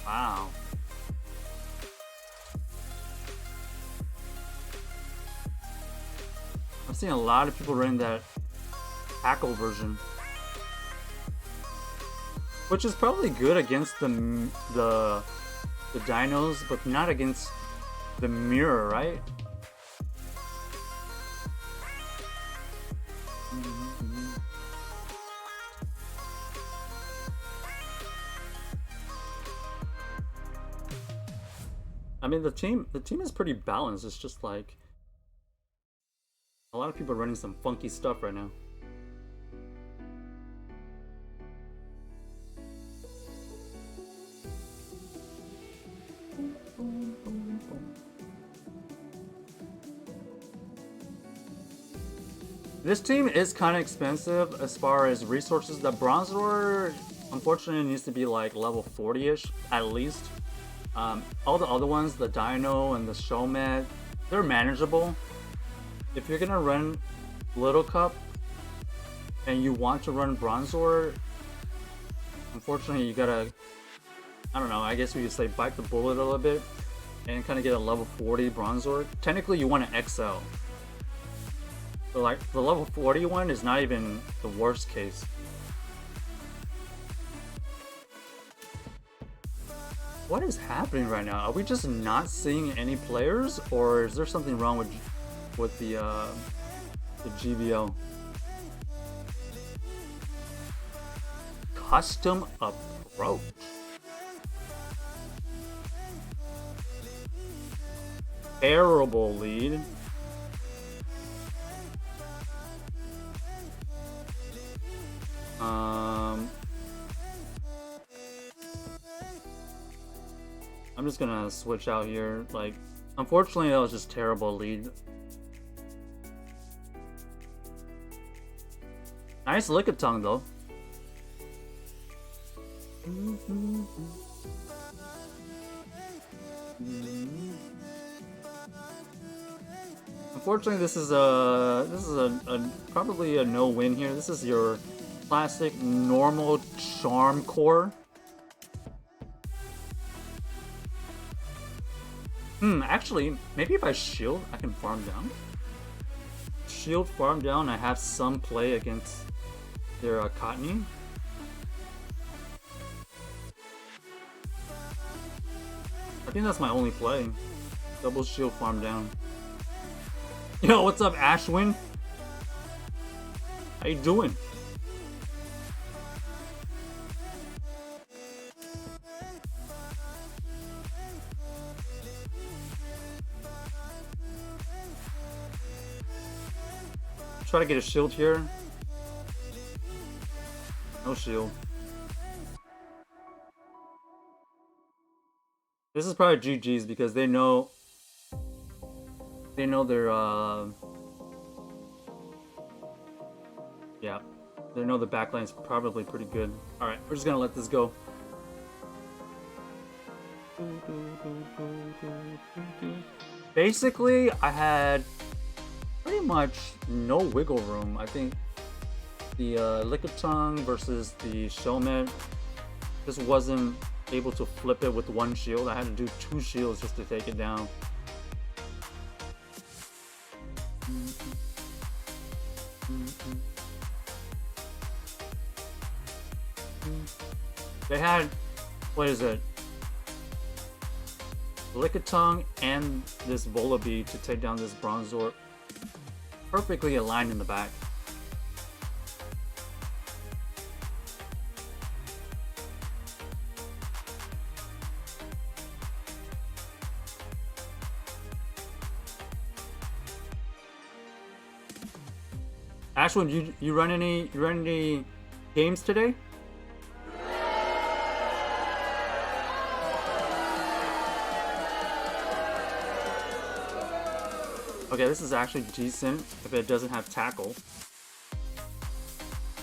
Wow. I'm seeing a lot of people running that tackle version, which is probably good against the dinos, but not against the mirror, right? I mean, the team is pretty balanced. It's just like a lot of people are running some funky stuff right now. This team is kind of expensive as far as resources. The Bronzor, unfortunately, needs to be like level 40-ish at least. All the other ones, the Dino and the Showmet, they're manageable. If you're gonna run Little Cup and you want to run Bronzor, unfortunately you gotta, I don't know, I guess we could say bite the bullet a little bit and kind of get a level 40 Bronzor. Technically you want to XL. So like the level 40 one is not even the worst case. What is happening right now? Are we just not seeing any players, or is there something wrong with the GBL? Custom approach. Terrible lead. I'm just gonna switch out here. Like, unfortunately, that was just terrible lead. Nice lick-a-tongue though. Unfortunately, this is a probably a no-win here. This is your classic normal charm core. Actually, maybe if I shield, I can farm down. Shield, farm down, I have some play against their Cottony. I think that's my only play. Double shield farm down. Yo, what's up, Ashwin? How you doing? Try to get a shield here. No shield. This is probably GG's because they know their yeah, they know the backline is probably pretty good. All right, we're just gonna let this go. Basically, I had pretty much no wiggle room. I think the Liquid Tongue versus the Shellmet just wasn't able to flip it with one shield. I had to do 2 shields just to take it down. They had, what is it? Liquid Tongue and this Volibee to take down this Bronzor. Perfectly aligned in the back. Ashwin, you run any games today? Okay, this is actually decent if it doesn't have tackle.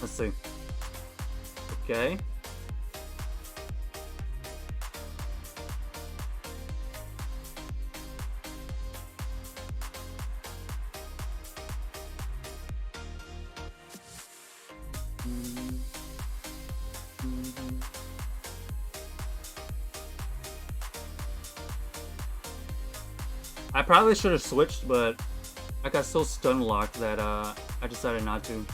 Let's see. Okay. I probably should have switched, but I got so stun locked that I decided not to.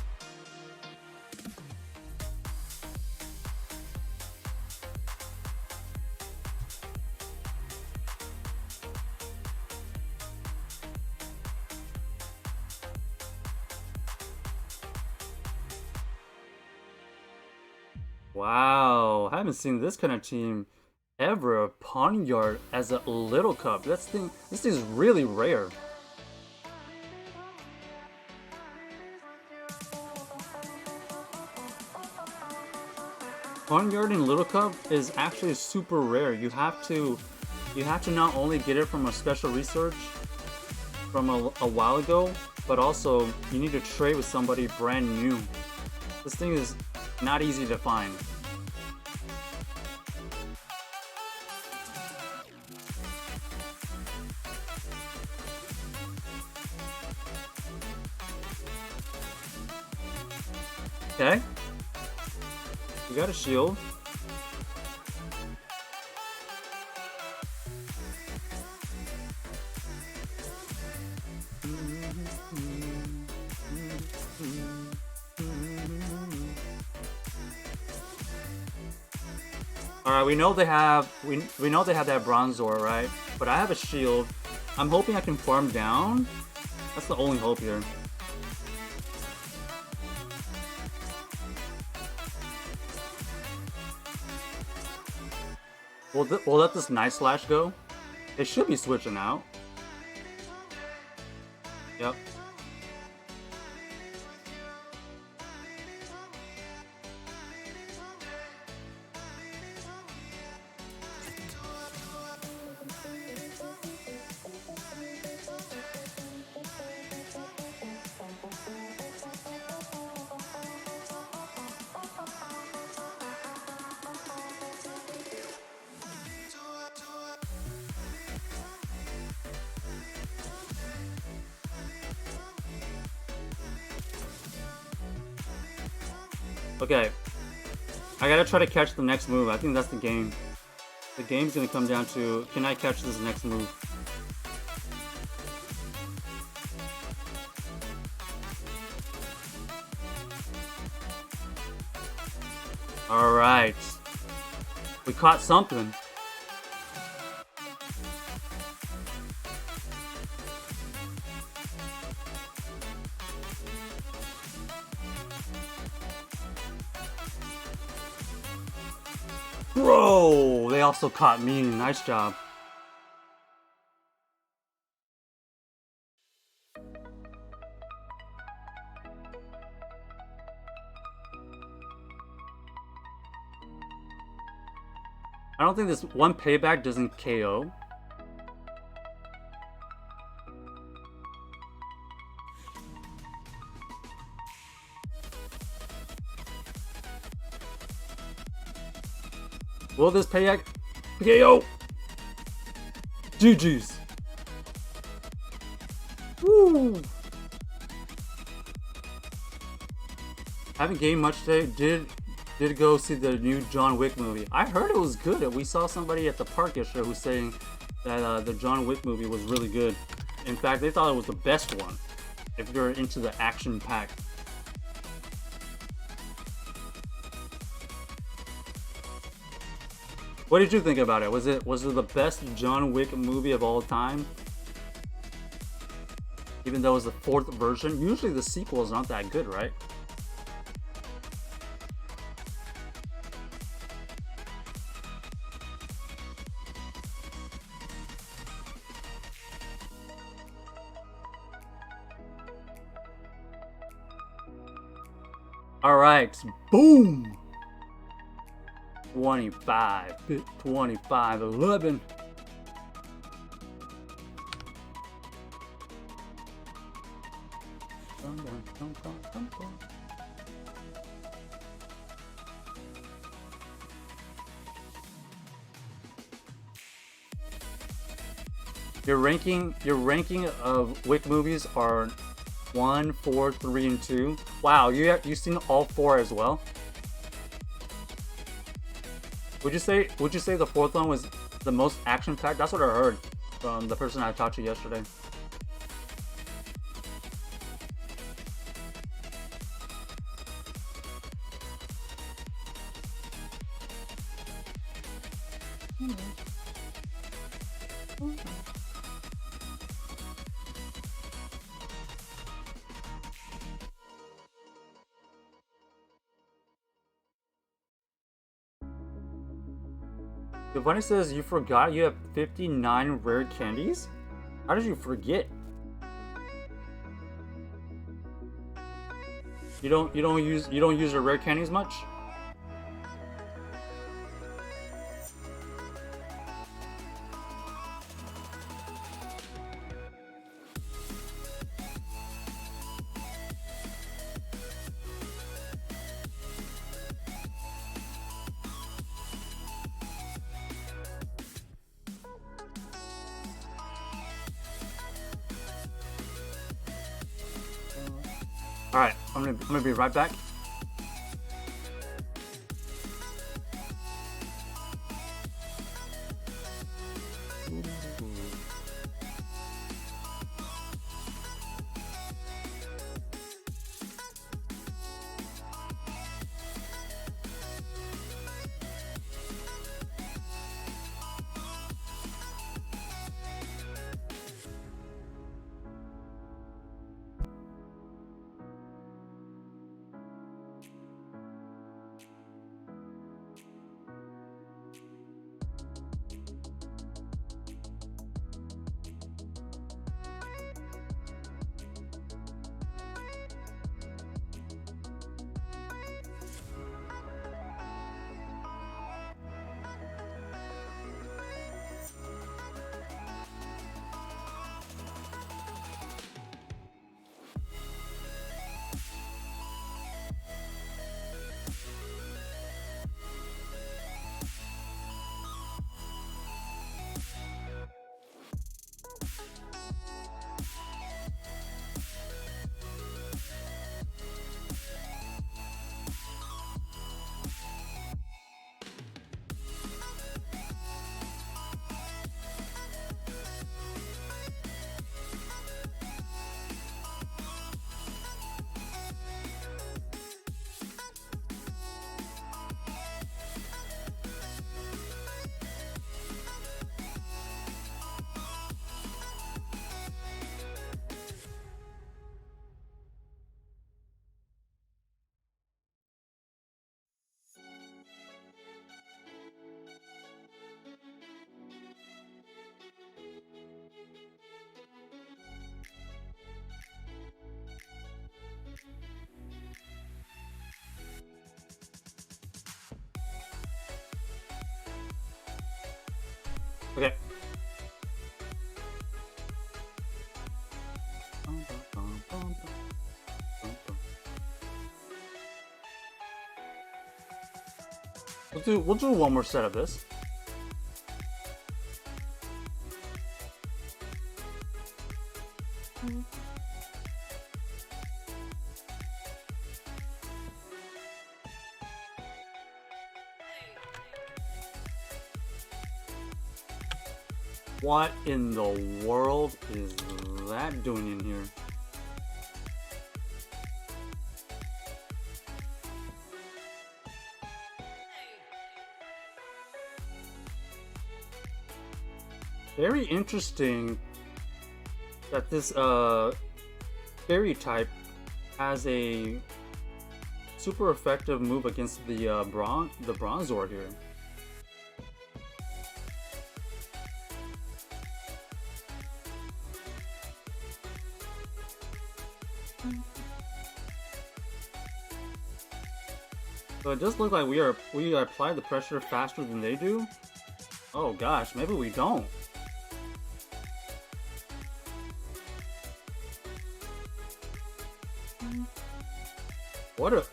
Wow, I haven't seen this kind of team ever. A Pawniard as a little cup. This thing is really rare. Pawniard in little cup is actually super rare. You have to not only get it from a special research from a while ago, but also you need to trade with somebody brand new. This thing is not easy to find. Okay. We got a shield. Alright, we know they have that Bronzor, right? But I have a shield. I'm hoping I can farm down. That's the only hope here. We'll let this Night Slash go. It should be switching out. Yep. Okay, I gotta try to catch the next move. I think that's the game. The game's gonna come down to, can I catch this next move? Alright. We caught something. Bro, they also caught me. Nice job. I don't think this one payback doesn't KO. Will this payback KO? GG's. Woo! Haven't gained much today. Did go see the new John Wick movie. I heard it was good. We saw somebody at the park yesterday who's saying that the John Wick movie was really good. In fact, they thought it was the best one. If you're into the action pack. What did you think about it? Was it the best John Wick movie of all time? Even though it was the 4th version. Usually the sequels aren't that good, right? Alright, boom! 25, 25, 11. Your ranking of Wick movies are 1, 4, 3, and 2. Wow, you've seen all 4 as well. Would you say the 4th one was the most action-packed? That's what I heard from the person I talked to yesterday. Giovanni says you forgot you have 59 rare candies? How did you forget? You don't use your rare candies much? Alright, I'm gonna be right back. Okay. We'll do one more set of this. What in the world is that doing in here? Very interesting that this fairy type has a super effective move against the Bronzor here. So it does look like we apply the pressure faster than they do. Oh gosh, maybe we don't.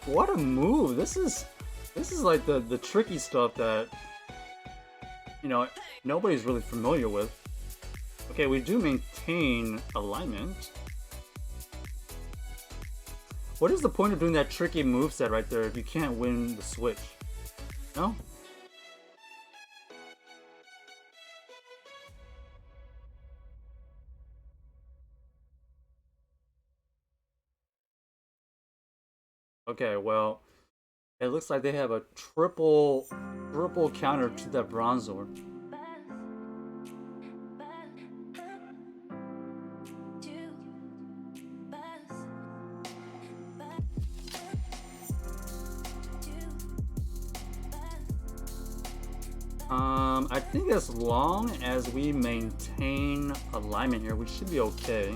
What a move! This is like the tricky stuff that, you know, nobody's really familiar with. Okay, we do maintain alignment. What is the point of doing that tricky moveset right there if you can't win the switch? No? Okay, well, it looks like they have a triple counter to that Bronzor. I think as long as we maintain alignment here, we should be okay.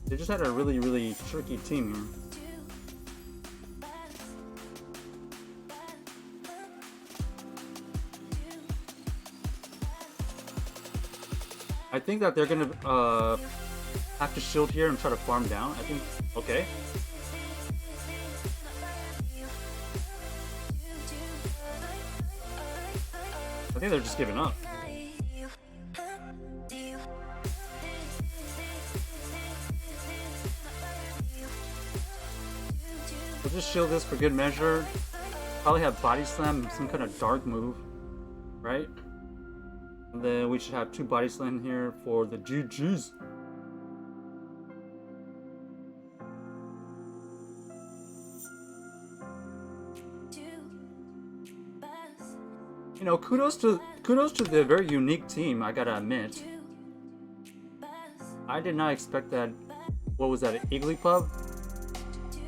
They just had a really tricky team here. I think that they're gonna have to shield here and try to farm down. I think, okay. I think they're just giving up. We'll just shield this for good measure. Probably have body slam, some kind of dark move, right? And then we should have 2 body slam here for the GGs. You know, kudos to the very unique team, I gotta admit. I did not expect that, what was that, an Igglypuff?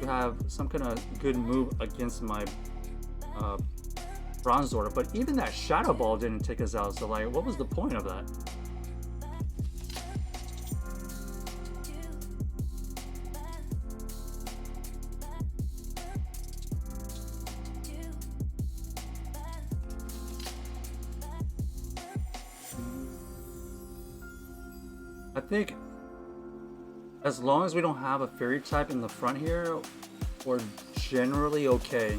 To have some kind of good move against my Bronzor, but even that Shadow Ball didn't take us out, so like, what was the point of that? I think as long as we don't have a fairy type in the front here, we're generally okay.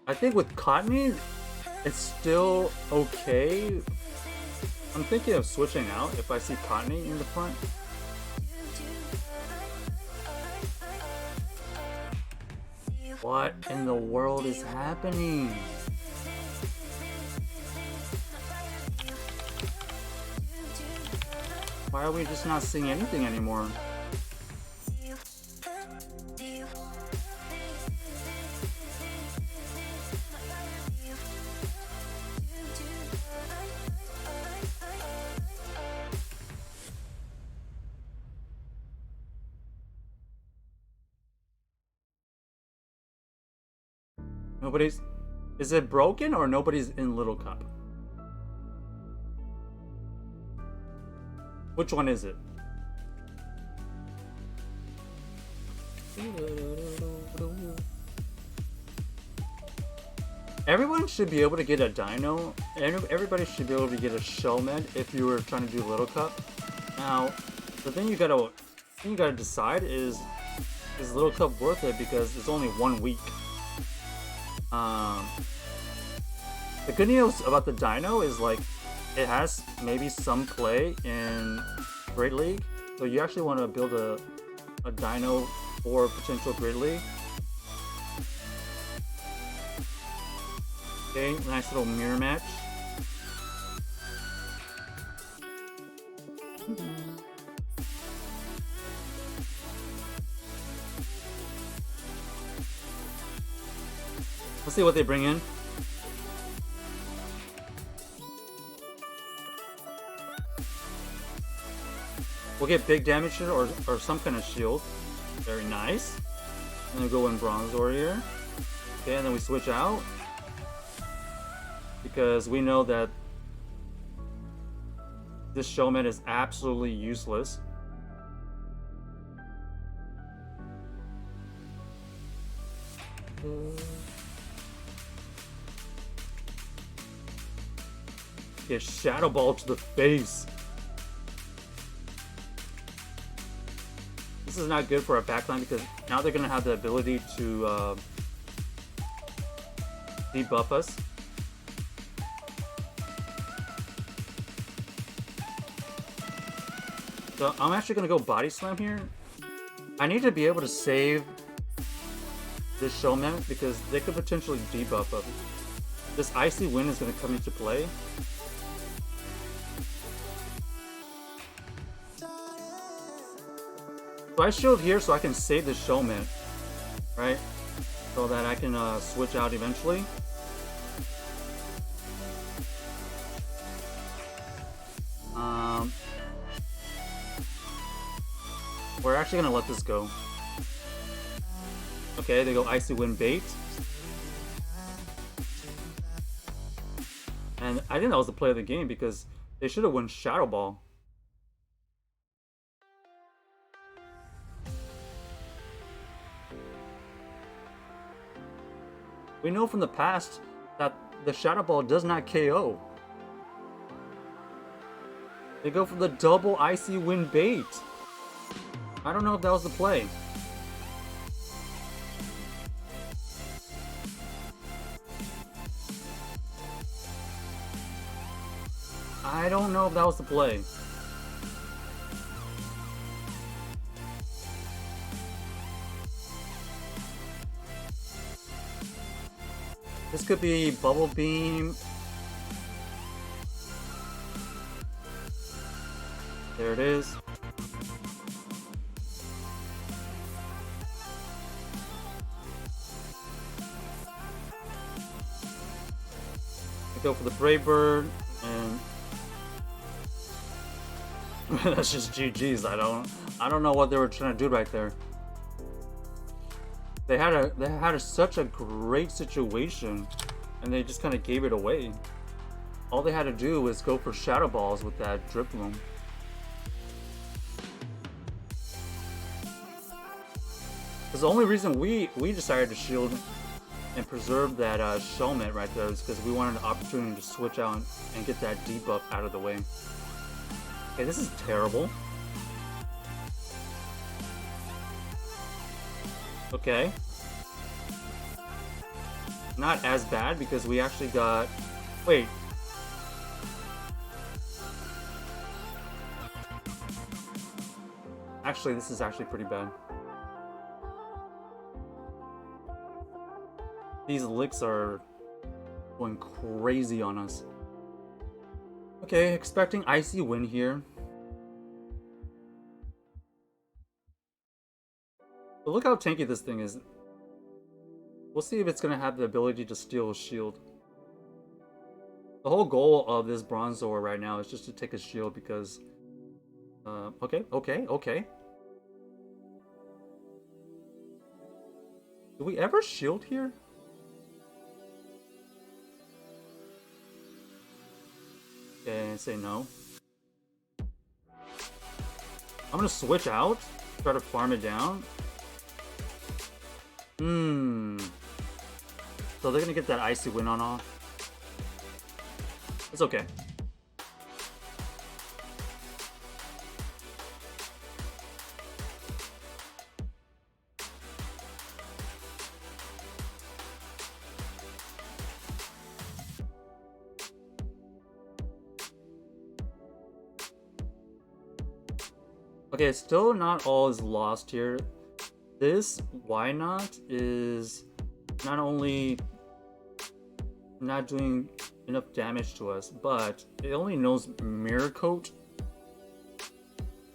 I think with Cottony, it's still okay. I'm thinking of switching out if I see Cottony in the front. What in the world is happening? Why are we just not seeing anything anymore? Nobody's... Is it broken or nobody's in Little Cup? Which one is it? Everyone should be able to get a dino. Everybody should be able to get a shell med if you were trying to do Little Cup. Now, the thing you gotta decide is Little Cup worth it because it's only 1 week. The good news about the dino is like it has maybe some play in Great League, so you actually want to build a dino for potential Great League. Okay, nice little mirror match. Let's see what they bring in. We'll get big damage here or some kind of shield. Very nice. And then go in Bronze Warrior. Okay, and then we switch out. Because we know that this showman is absolutely useless. Get Shadow Ball to the face. This is not good for our backline because now they're gonna have the ability to debuff us. So I'm actually gonna go Body Slam here. I need to be able to save this showman because they could potentially debuff us. This Icy Wind is gonna come into play. So I shield here so I can save the showman, right? So that I can switch out eventually. We're actually gonna let this go. Okay, they go Icy Wind bait. And I think that was the play of the game because they should have won Shadow Ball. We know from the past that the Shadow Ball does not KO. They go for the double Icy Wind bait. I don't know if that was the play. I don't know if that was the play. This could be Bubble Beam. There it is. I go for the Brave Bird, and that's just GG's. I don't know what they were trying to do right there. They had such a great situation, and they just kind of gave it away. All they had to do was go for Shadow Balls with that Drip Loom. Because the only reason we decided to shield and preserve that showman right there is because we wanted an opportunity to switch out and get that debuff out of the way. Okay, this is terrible. Okay. Not as bad because we actually got... Wait. Actually, this is actually pretty bad. These licks are going crazy on us. Okay, expecting Icy Wind here. But look how tanky this thing is. We'll see if it's going to have the ability to steal a shield. The whole goal of this Bronzor right now is just to take a shield because... okay. Do we ever shield here? Okay, say no. I'm gonna switch out, try to farm it down. So So they're gonna get that icy wind on off. It's okay. Okay, still not all is lost here. This why not is not only not doing enough damage to us, but it only knows Mirror Coat.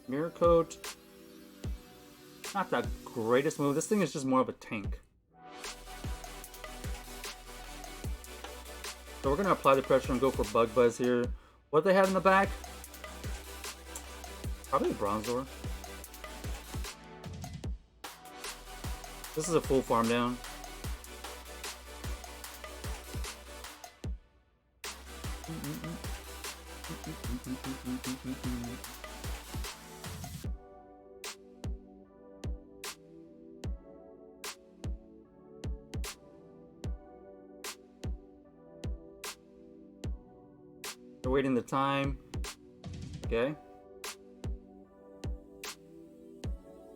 Mirror Coat, not that greatest move. This thing is just more of a tank. So we're gonna apply the pressure and go for Bug Buzz here. What they have in the back? Probably a Bronzor. This is a full farm down. They're waiting the time. Okay.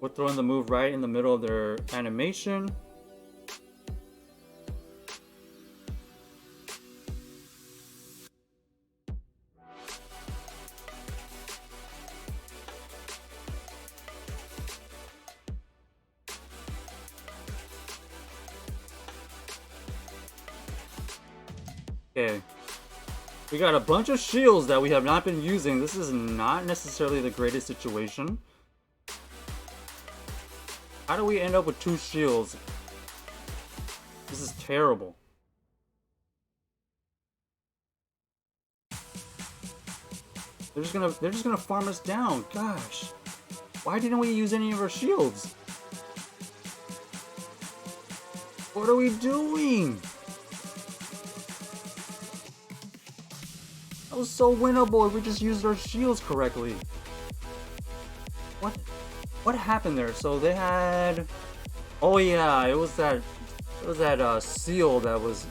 We're throwing the move right in the middle of their animation. Okay. We got a bunch of shields that we have not been using. This is not necessarily the greatest situation. How do we end up with 2 shields? This is terrible. They're just gonna farm us down. Gosh. Why didn't we use any of our shields? What are we doing? That was so winnable if we just used our shields correctly. What happened there? So they had, oh yeah, it was that seal that was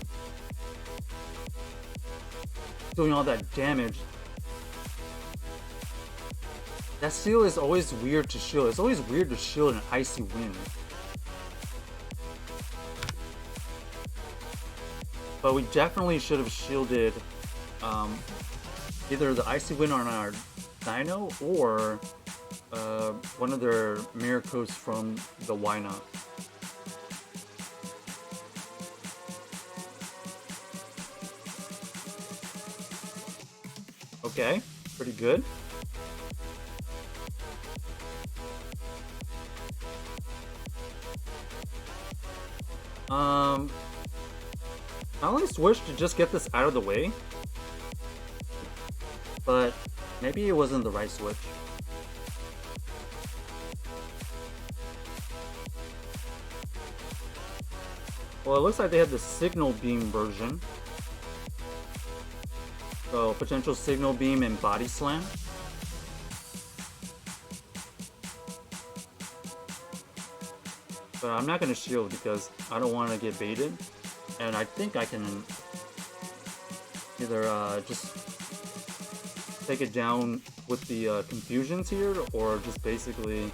doing all that damage. That seal is always weird to shield. It's always weird to shield an icy wind. But we definitely should have shielded either the icy wind on our dino or one of their mirror coats from the why not. Okay, pretty good. I always wish to just get this out of the way, but maybe it wasn't the right switch. Well, it looks like they have the signal beam version. So, potential signal beam and body slam. But I'm not going to shield because I don't want to get baited. And I think I can either just take it down with the confusions here, or just basically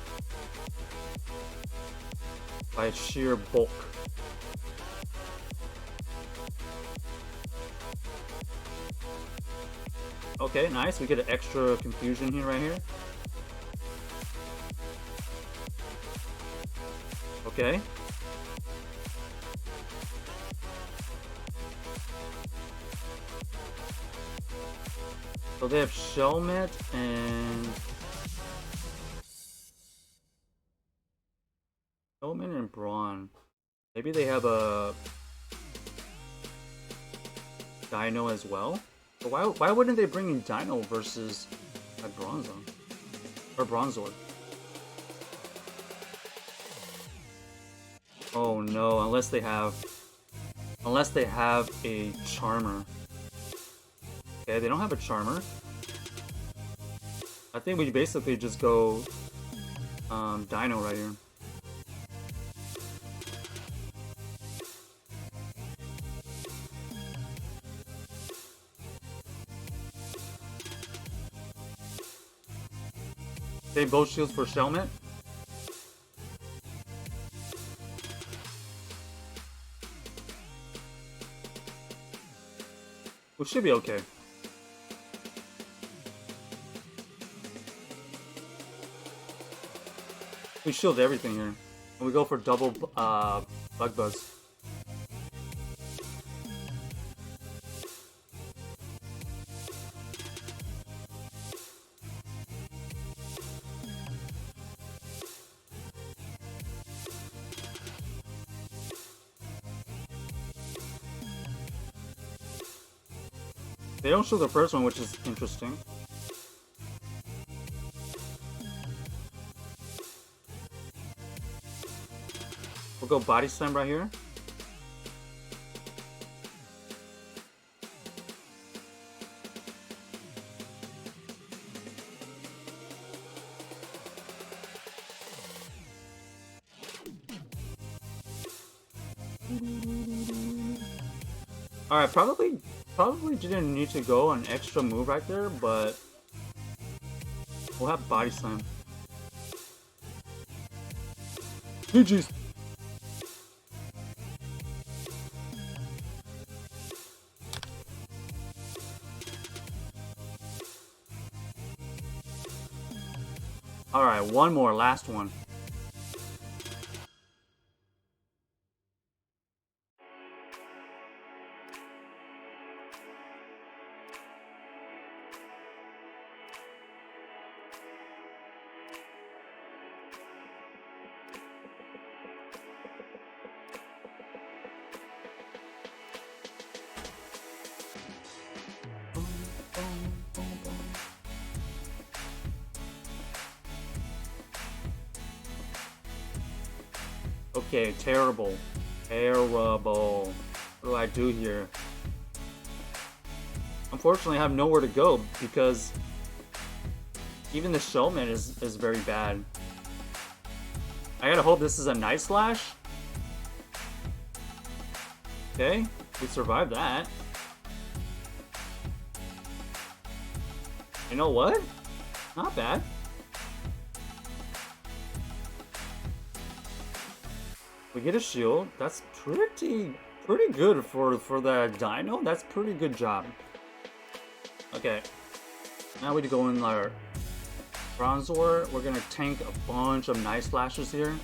by sheer bulk. Okay, nice. We get an extra confusion here, right here. Okay. So they have Shelmet and Brawn. Maybe they have a Dino as well. But why wouldn't they bring in Dino versus a Bronzor or Bronzor? Oh no! Unless they have a Charmer. Okay, they don't have a Charmer. I think we basically just go Dino right here. Okay, both shields for Shelmet. We should be okay. We shield everything here. And we go for double bug buzz. They don't show the first one, which is interesting. We'll go body slam right here. Alright, probably didn't need to go an extra move right there, but we'll have body slam. GG's. Alright, one more, last one. Okay, terrible. Terrible. What do I do here? Unfortunately, I have nowhere to go because even the Shellman is very bad. I gotta hope this is a Night Slash. Okay, we survived that. You know what? Not bad. We get a shield. That's pretty good for the dino. That's pretty good job. Okay. Now we go in our Bronzor. We're gonna tank a bunch of Night Slashes here.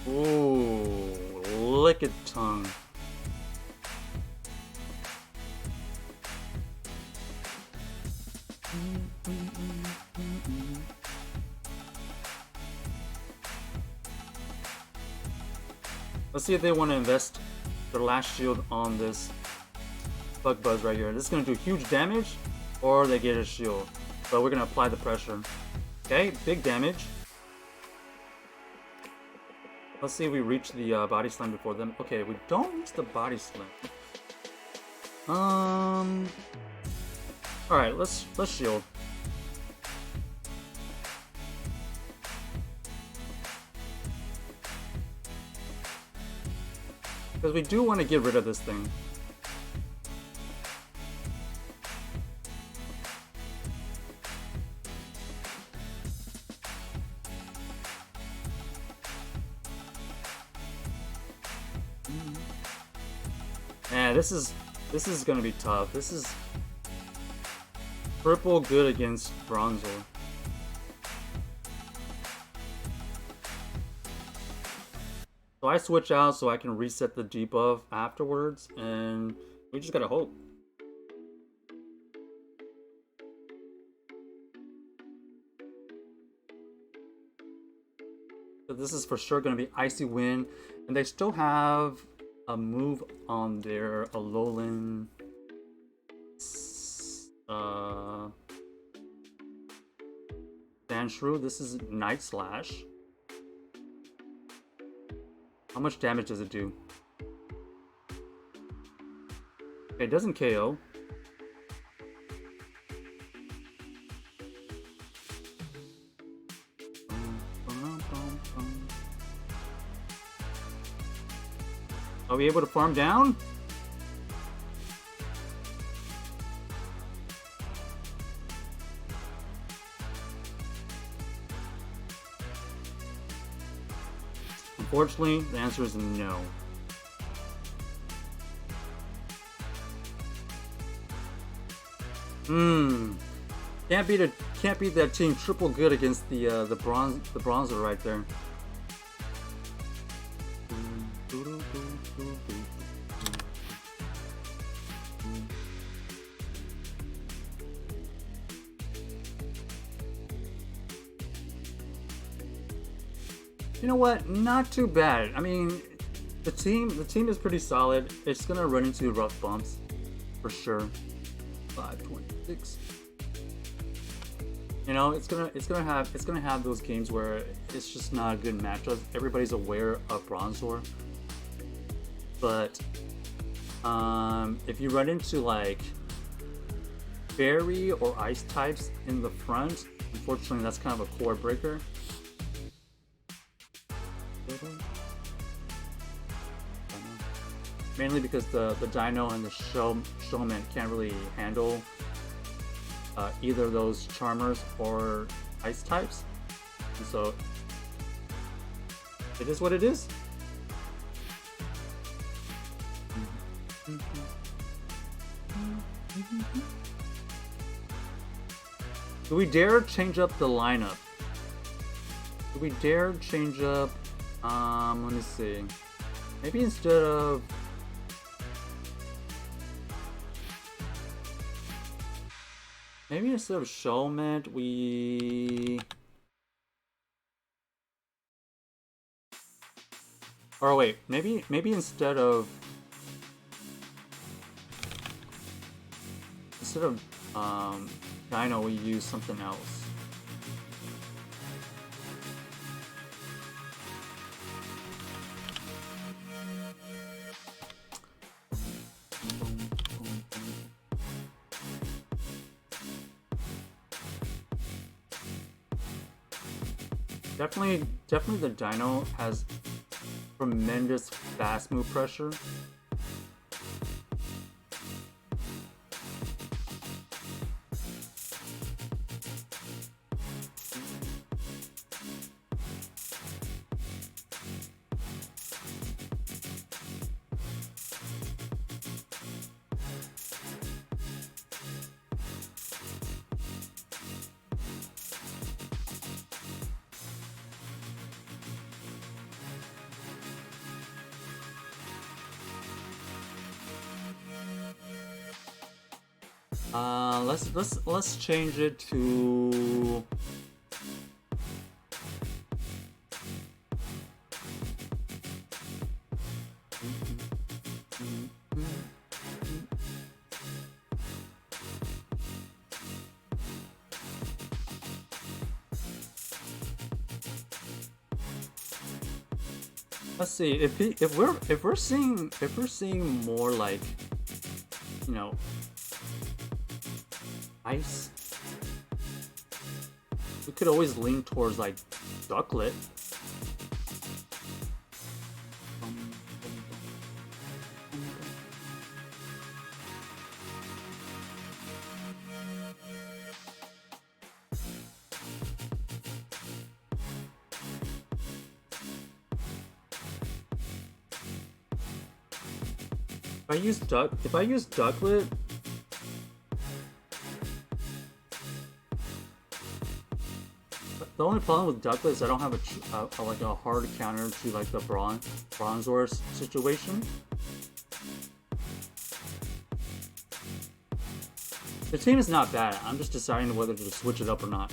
Ooh, lick it tongue. Let's see if they want to invest their last shield on this Bug Buzz right here. This is going to do huge damage, or they get a shield. But we're going to apply the pressure. Okay, big damage. Let's see if we reach the body slam before them. Okay, we don't reach the body slam. Alright, let's shield. Because we do want to get rid of this thing. Man, this is gonna be tough. This is purple good against Bronzor. So I switch out so I can reset the debuff afterwards, and we just gotta hope. So this is for sure gonna be Icy Wind, and they still have a move on their Alolan Sandshrew. This is Night Slash. How much damage does it do? Okay, it doesn't KO. Are we able to farm down? Unfortunately, the answer is no. Can't beat that team triple good against the bronzer right there. You know what? Not too bad. I mean, the team is pretty solid. It's gonna run into rough bumps, for sure. 526. You know, it's gonna have those games where it's just not a good matchup. Everybody's aware of Bronzor, but if you run into like Fairy or Ice types in the front, unfortunately, that's kind of a core breaker. Mainly because the Dino and the Showman can't really handle either of those Charmers or Ice types, and so it is what it is. Do we dare change up the lineup? Do we dare change up? Let me see. Maybe instead of Showman, we... Or wait, maybe instead of Dino, we use something else. Definitely the Dino has tremendous fast move pressure. Let's change it to let's see if we're seeing more like, you know, Ice. We could always lean towards like Ducklet. If I use Ducklet, the only problem with Ducklet is I don't have like a hard counter to like the Bronzor situation. The team is not bad. I'm just deciding whether to switch it up or not.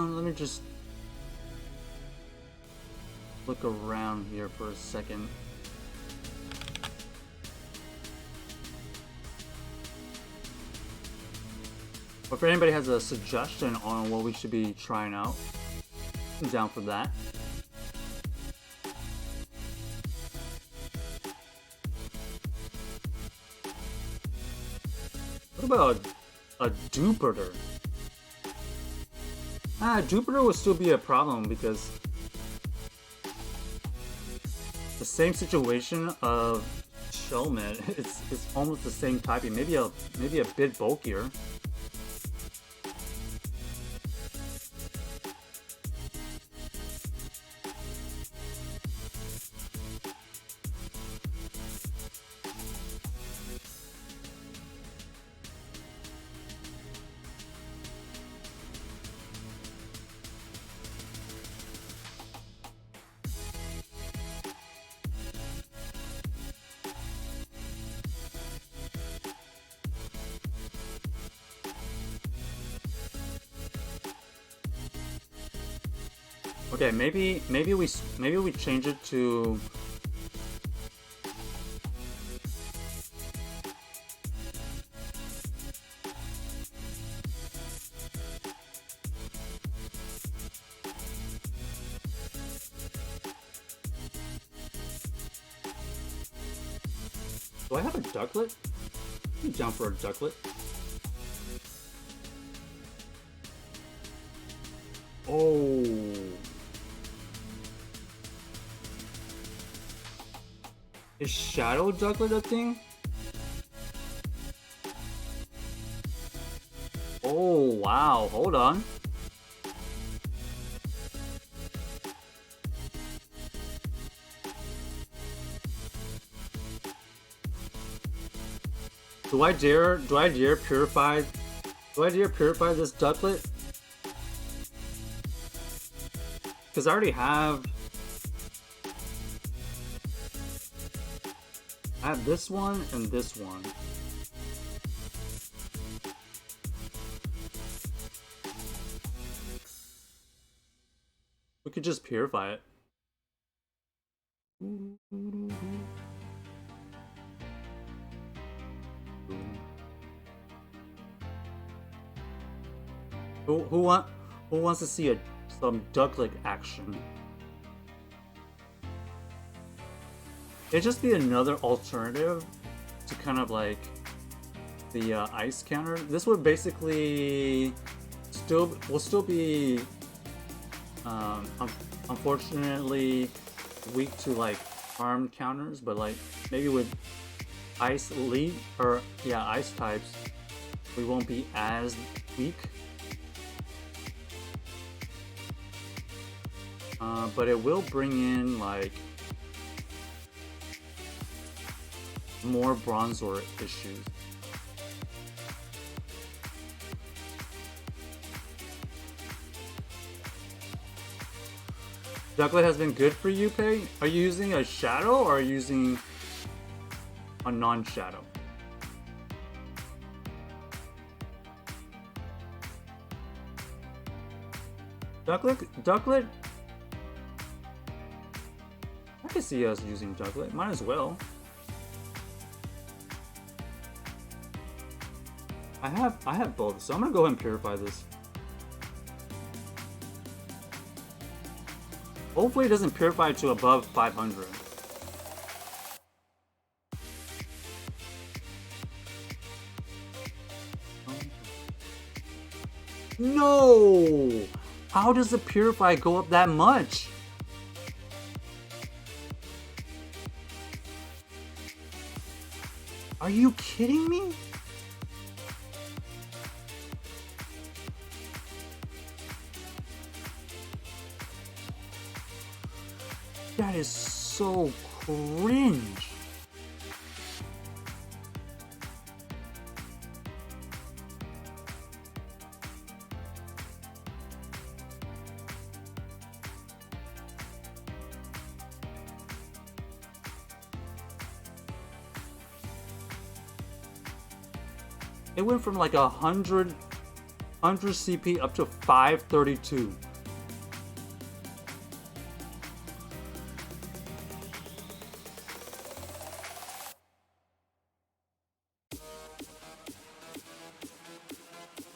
Let me just look around here for a second. But if anybody has a suggestion on what we should be trying out, I'm down for that. What about a Duperter? Jupiter would still be a problem because the same situation of Shellmet, it's almost the same typing, maybe a bit bulkier. Okay, maybe we change it to Do I have a ducklet? I'm down for a ducklet. Oh. Is Shadow Ducklet a thing? Oh, wow. Hold on. Do I dare purify this ducklet? Because I already have this one and this one. We could just purify it. Who wants to see some ducklet action? It'd just be another alternative to kind of like the ice counter. This would basically will still be unfortunately weak to like armed counters, but like maybe with ice ice types we won't be as weak. But it will bring in like more bronzor issues. Ducklet has been good for you, Pei? Are you using a shadow or are you using a non-shadow? Ducklet? I can see us using Ducklet. Might as well. I have both, so I'm gonna go ahead and purify this. Hopefully it doesn't purify to above 500. No! How does the purify go up that much? Are you kidding me? That is so cringe. It went from like 100 CP up to 532.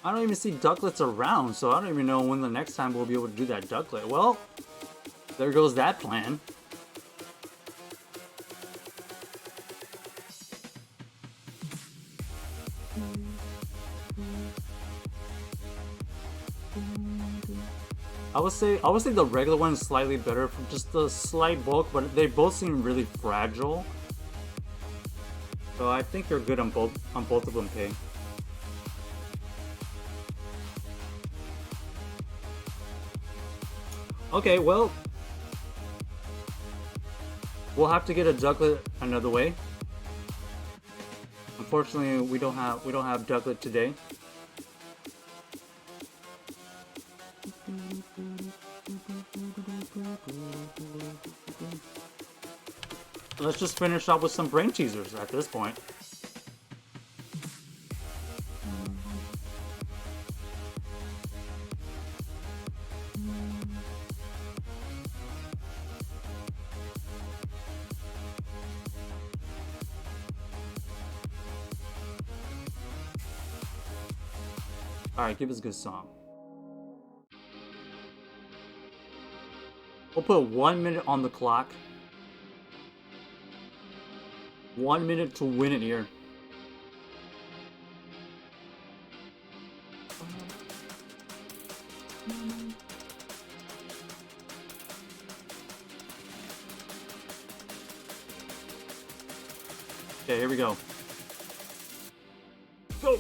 I don't even see ducklets around, so I don't even know when the next time we'll be able to do that ducklet. Well, there goes that plan. I would say the regular one is slightly better for just the slight bulk, but they both seem really fragile. So I think you're good on both of them, Kay. Okay, well, we'll have to get a ducklet another way. Unfortunately, we don't have ducklet today. Let's just finish up with some brain teasers at this point. Alright, give us a good song. We'll put 1 minute on the clock. 1 minute to win it here. Okay, here we go. Go!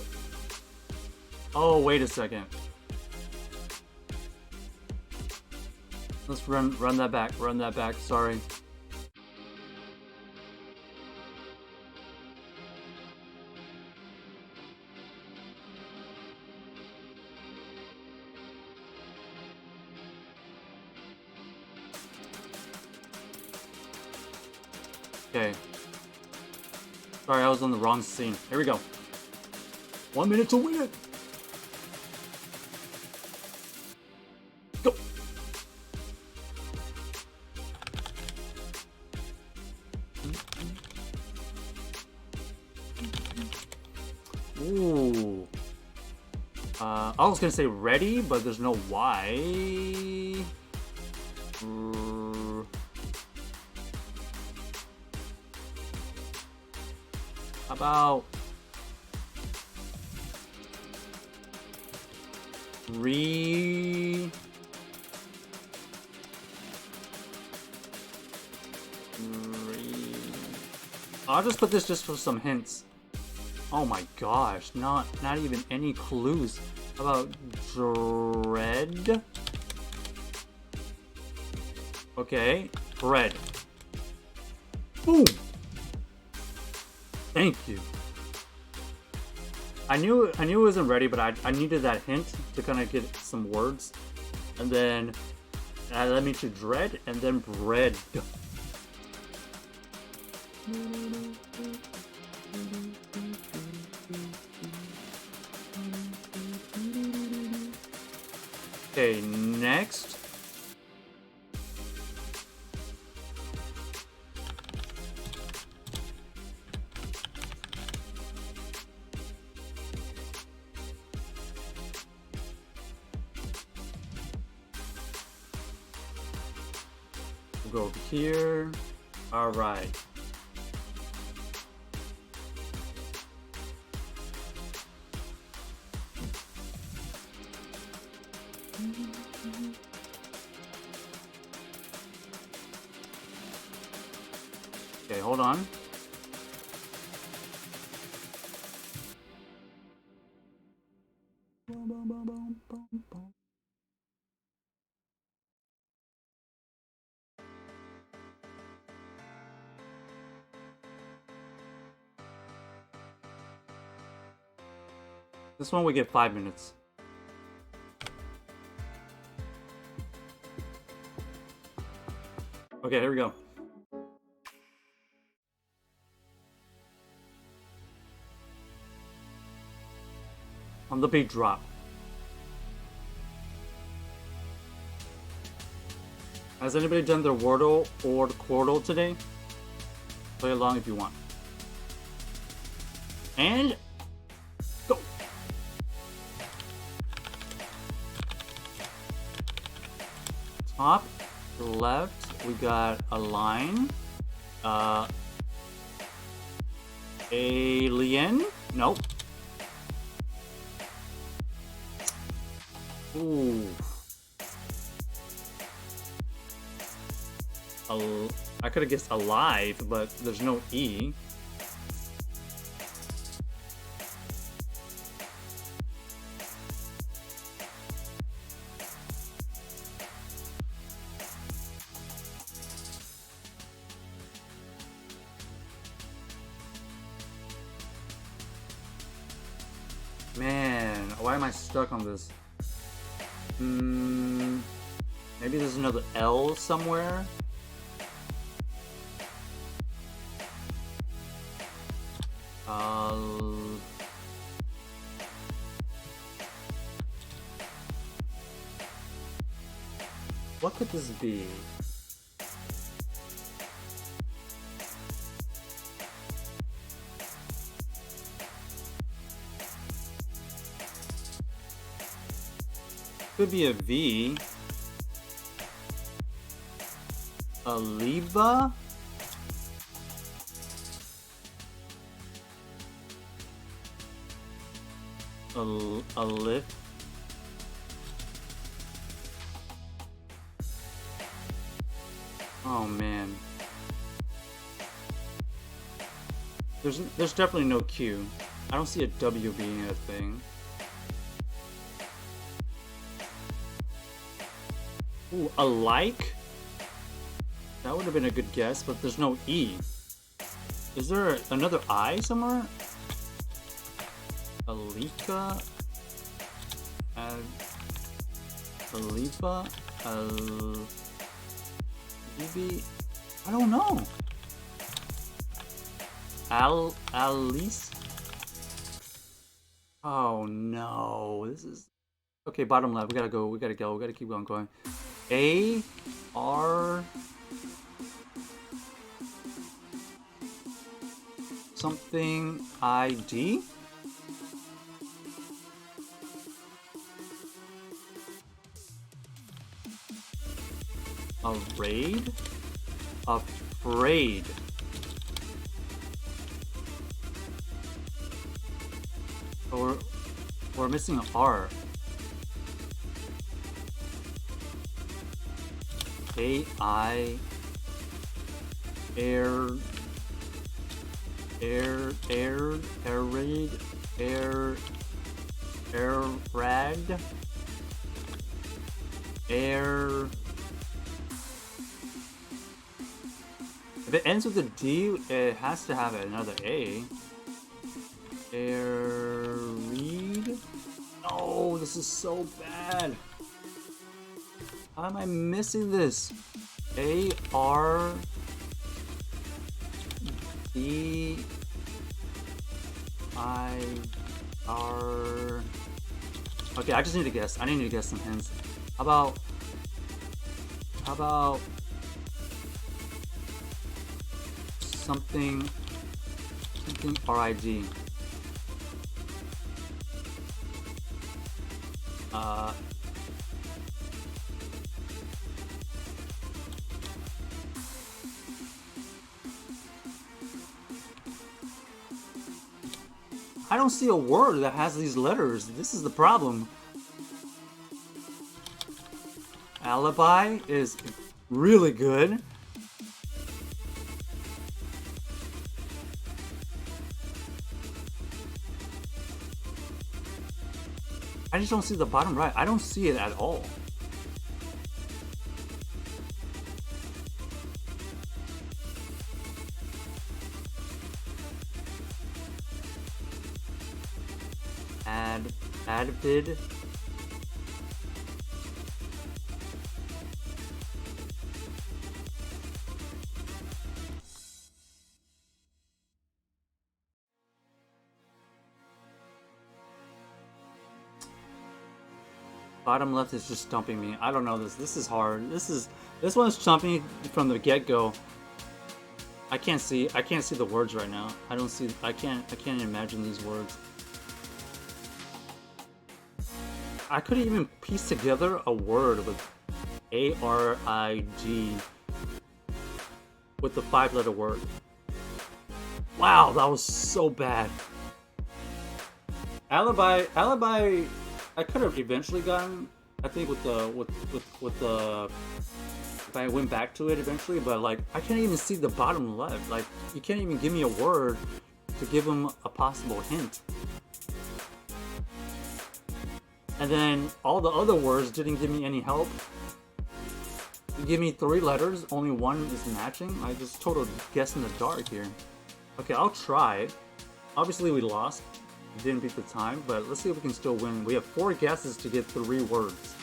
Oh, wait a second. Let's run that back. Run that back. Sorry. Okay. Sorry, I was on the wrong scene. Here we go. 1 minute to win it. Go. Ooh. I was gonna say ready, but there's no why. How about I'll just put this just for some hints. Oh my gosh, not even any clues. How about dread? Okay, bread. Boom! Thank you. I knew it wasn't ready, but I needed that hint to kind of get some words. And then that led me to dread and then bread. Okay, next. We'll go over here. All right. Okay, hold on. This one we get 5 minutes. Okay, here we go. On the beat drop. Has anybody done their wordle or the quordle today? Play along if you want. And go. Top left, we got a line. Alien? Nope. Ooh. I could have guessed alive, but there's no E. Man, why am I stuck on this? Maybe there's another L somewhere? What could this be? Could be a V. A Liba? A lift? Oh man. There's definitely no Q. I don't see a W being a thing. Ooh, a like? That would have been a good guess, but there's no E. Is there another I somewhere? Alika? Alifa? Maybe? I don't know. Alice? Oh no, this is... Okay, bottom left, we gotta go, we gotta keep going. A, R... Something ID? A raid? Afraid. Oh, we're missing an R. AI air raid air rag air. If it ends with a D, it has to have another A. Air read. No, this is so bad. How am I missing this? A R D I R. Okay, I just need to guess. I need to guess some hints. How about something RID? I don't see a word that has these letters. This is the problem. Alibi is really good. I just don't see the bottom right. I don't see it at all. Advid. Bottom left is just stumping me. I don't know this. This is hard. This one's stumping from the get-go. I can't see the words right now. I can't imagine these words. I couldn't even piece together a word with A-R-I-G with the 5-letter word. Wow, that was so bad. Alibi, I could have eventually gotten I think with the if I went back to it eventually, but like I can't even see the bottom left. Like you can't even give me a word to give them a possible hint. And then all the other words didn't give me any help. You give me 3 letters, only one is matching. I just total guess in the dark here. Okay, I'll try. Obviously we lost. We didn't beat the time, but let's see if we can still win. We have 4 guesses to get 3 words.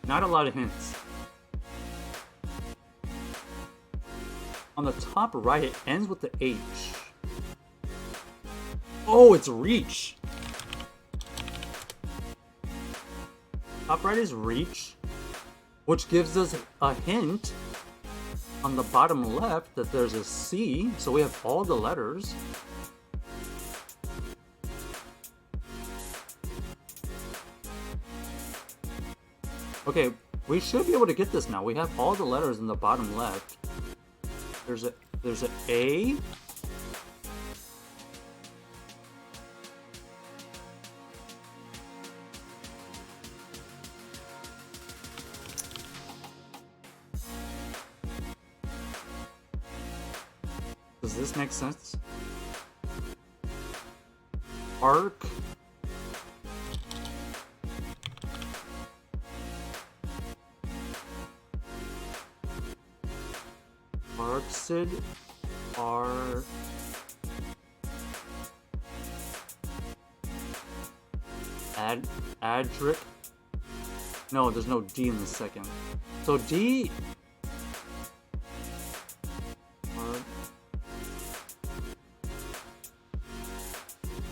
Not a lot of hints. On the top right, it ends with the H. Oh, it's reach. Top right is reach, which gives us a hint on the bottom left that there's a C, so we have all the letters. Okay, we should be able to get this now. We have all the letters in the bottom left. There's a A. Does this make sense? Arc. Arcsid. Adric. No, there's no D in the second. So D.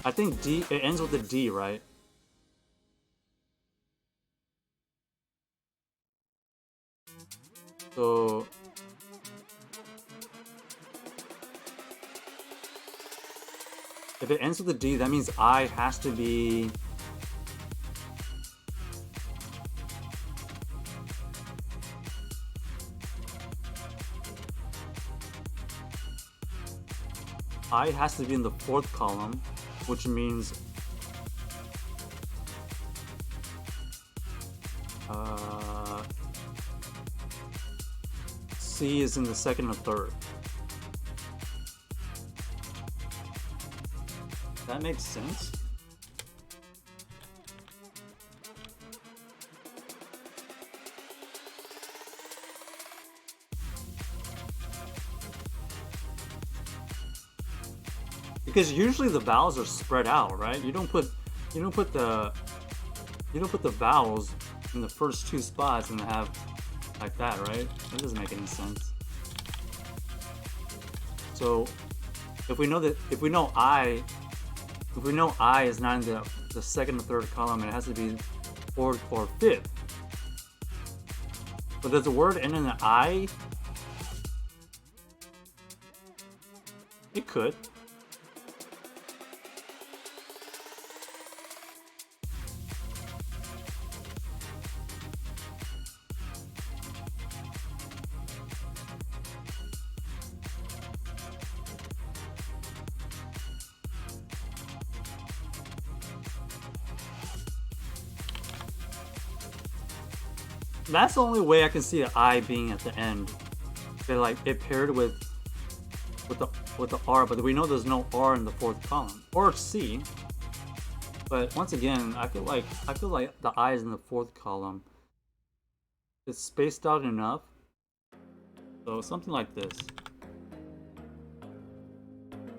I think D, it ends with a D, right? So if it ends with a D, that means I has to be in the 4th column, which means C is in the 2nd or 3rd. That makes sense. Because usually the vowels are spread out, right? You don't put the vowels in the first 2 spots and have like that, right? That doesn't make any sense. So if we know I is not in the 2nd or 3rd column, and it has to be 4th or 5th. But does the word end in an I? It could. That's the only way I can see an I being at the end. It paired with the R, but we know there's no R in the 4th column or C. But once again, I feel like the I is in the 4th column. It's spaced out enough. So something like this.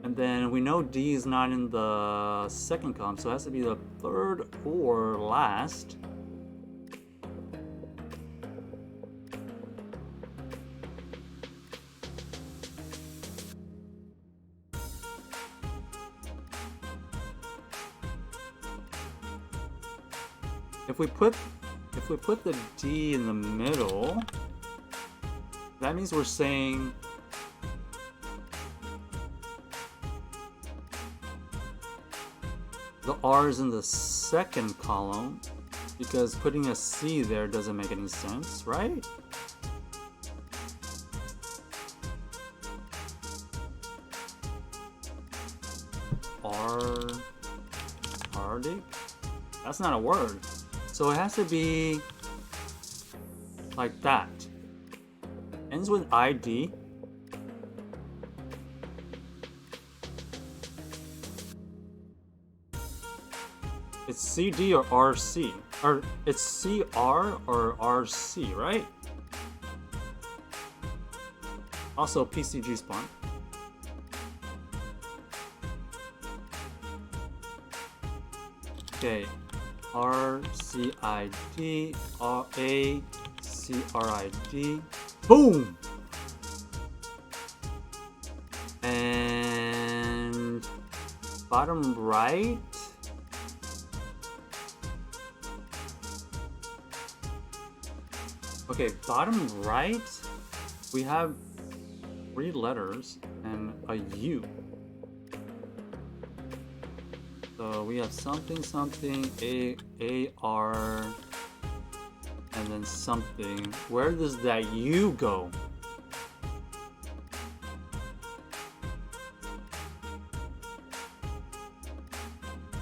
And then we know D is not in the 2nd column, so it has to be the 3rd or last. If we put the D in the middle, that means we're saying the R is in the 2nd column, because putting a C there doesn't make any sense, right? Arctic? That's not a word. So it has to be like that. Ends with ID. It's CD or RC. Or it's CR or RC, right? Also PCG spawn. Okay. RCID, RACRID. Boom! And bottom right. Okay, bottom right, we have 3 letters and a U. So we have something, something, AR, and then something. Where does that U go?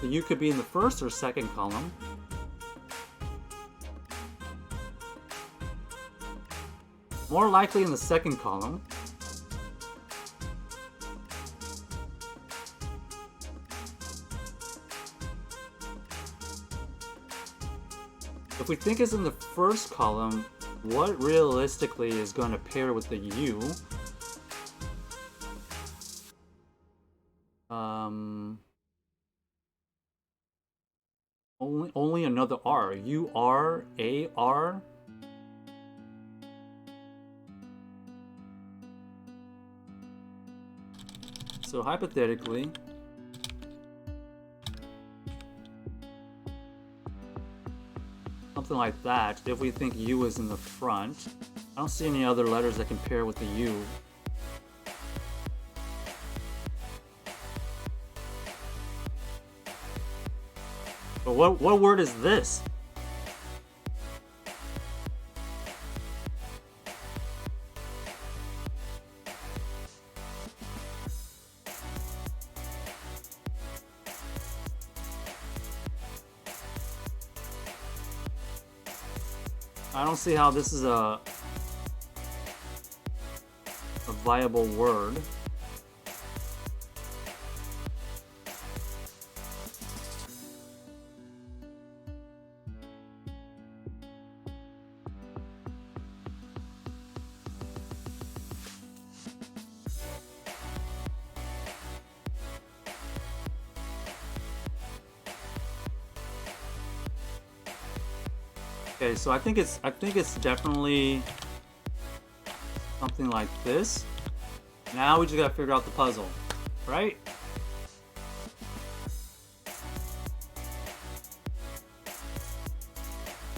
The U could be in the first or second column. More likely in the second column. If we think it's in the first column, what realistically is going to pair with the U? Only another R. U-R, A-R. So hypothetically, something like that, if we think U is in the front. I don't see any other letters that can pair with the U. But what word is this? I don't see how this is a viable word. Okay, so I think it's definitely something like this. Now we just gotta figure out the puzzle, right?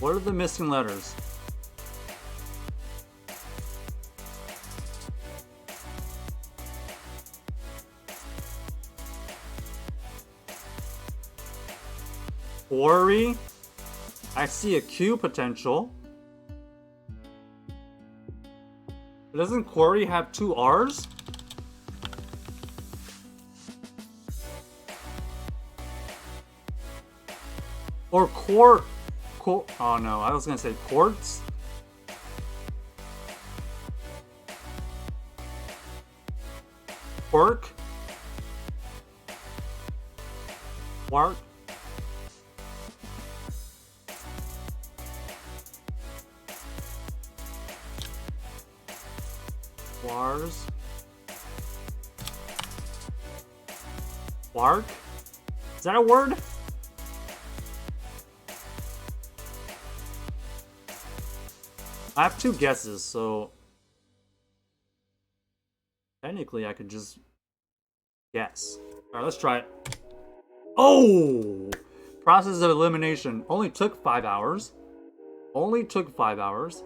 What are the missing letters? Quarry? I see a Q potential. Doesn't quarry have 2 R's? Or oh no, I was gonna say quartz? Quark? Quark? Wars. Quark? Is that a word? I have 2 guesses, so technically I could just guess. Alright, let's try it. Oh! Process of elimination only took 5 hours. Only took 5 hours.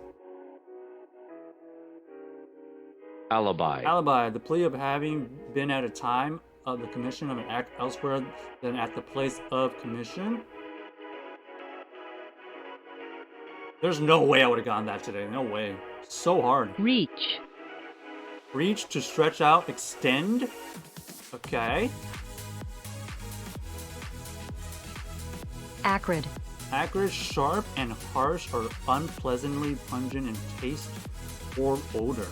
Alibi. Alibi, the plea of having been at a time of the commission of an act elsewhere than at the place of commission. There's no way I would have gotten that today. No way. So hard. Reach. Reach, to stretch out, extend. Okay. Acrid. acrid, sharp, and harsh, or unpleasantly pungent in taste or odor.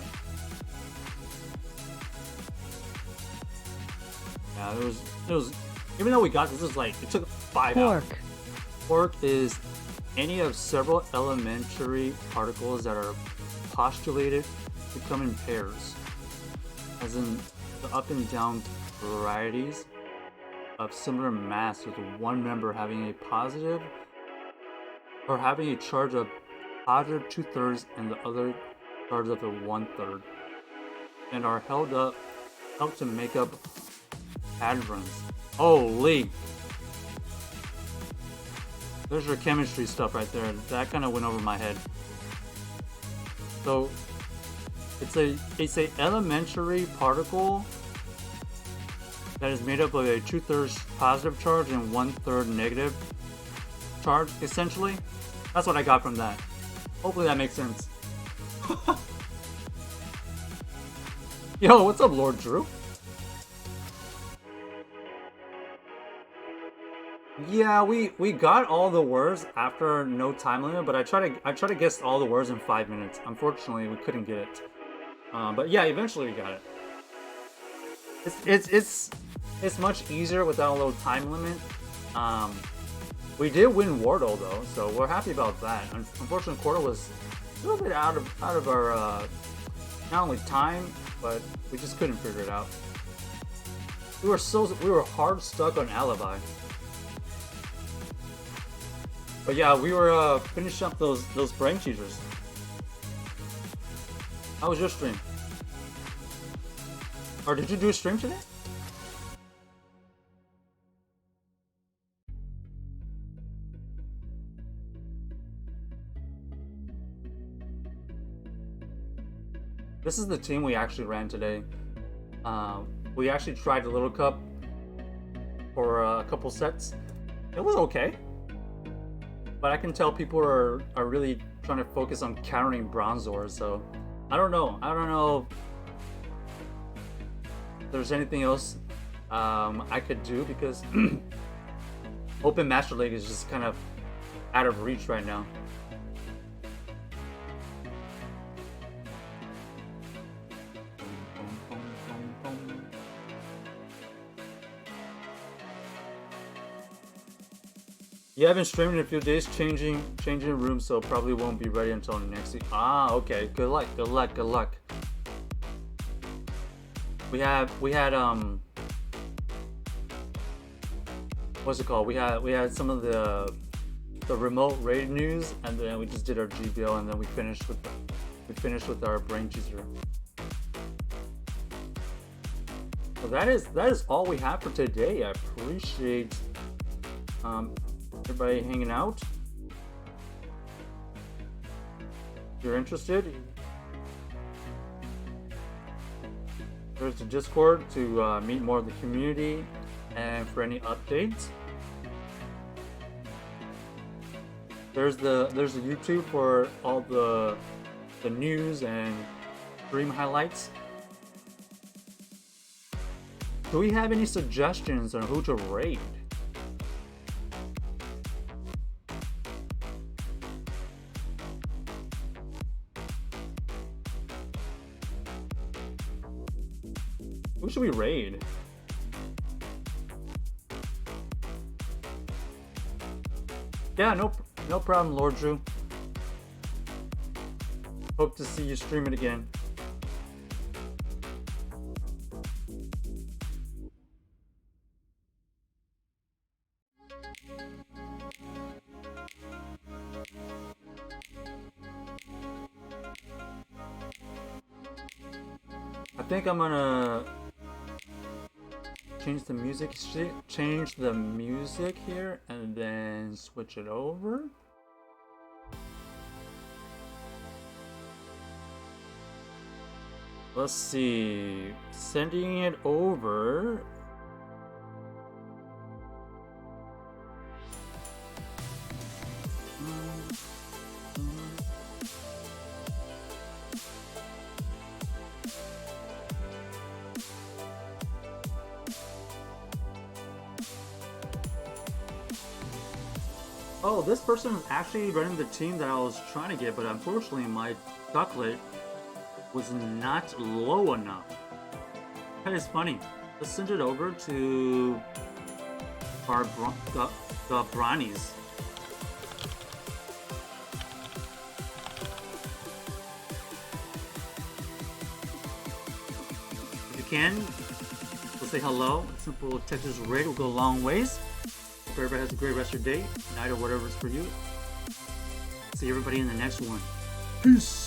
Yeah, it was. Even though we got this, was like it took 5 hours. Quark is any of several elementary particles that are postulated to come in pairs, as in the up and down varieties of similar mass, with one member having a positive or having a charge of positive 2/3 and the other charge of a 1/3, and are helped to make up hadrons. Holy! There's your chemistry stuff right there. That kind of went over my head. So it's a elementary particle that is made up of a 2/3 positive charge and 1/3 negative charge, essentially. That's what I got from that. Hopefully that makes sense. Yo, what's up, Lord Drew? Yeah, we got all the words after no time limit, but I try to guess all the words in 5 minutes. Unfortunately, we couldn't get it. But yeah, eventually we got it. It's much easier without a little time limit. We did win Wordle though, so we're happy about that. Unfortunately, Quordle was a little bit out of our not only time, but we just couldn't figure it out. We were hard stuck on Alibi. But yeah, we were finishing up those brain teasers. How was your stream? Or did you do a stream today? This is the team we actually ran today. We actually tried the Little Cup for a couple sets. It was okay. But I can tell people are really trying to focus on countering Bronzor, so I don't know if there's anything else I could do, because Open Master League is just kind of out of reach right now. Yeah, I've been streaming in a few days, changing rooms, so probably won't be ready until next week. Ah, okay. Good luck. We had what's it called? We had some of the remote raid news, and then we just did our GBO, and then we finished with our brain teaser. So that is all we have for today. I appreciate everybody hanging out. If you're interested, there's the Discord to meet more of the community and for any updates. There's the YouTube for all the news and stream highlights. Do we have any suggestions on who to raid? Who should we raid? Yeah, no problem, Lord Drew. Hope to see you stream it again. I think I'm gonna change the music here and then switch it over. Let's see, sending it over. Oh, this person was actually running the team that I was trying to get, but unfortunately my chocolate was not low enough. That is funny. Let's send it over to our brownies. If you can, we'll say hello. A simple Texas raid will go a long ways. Hope everybody has a great rest of your day, night, or whatever it's for you. See everybody in the next one. Peace!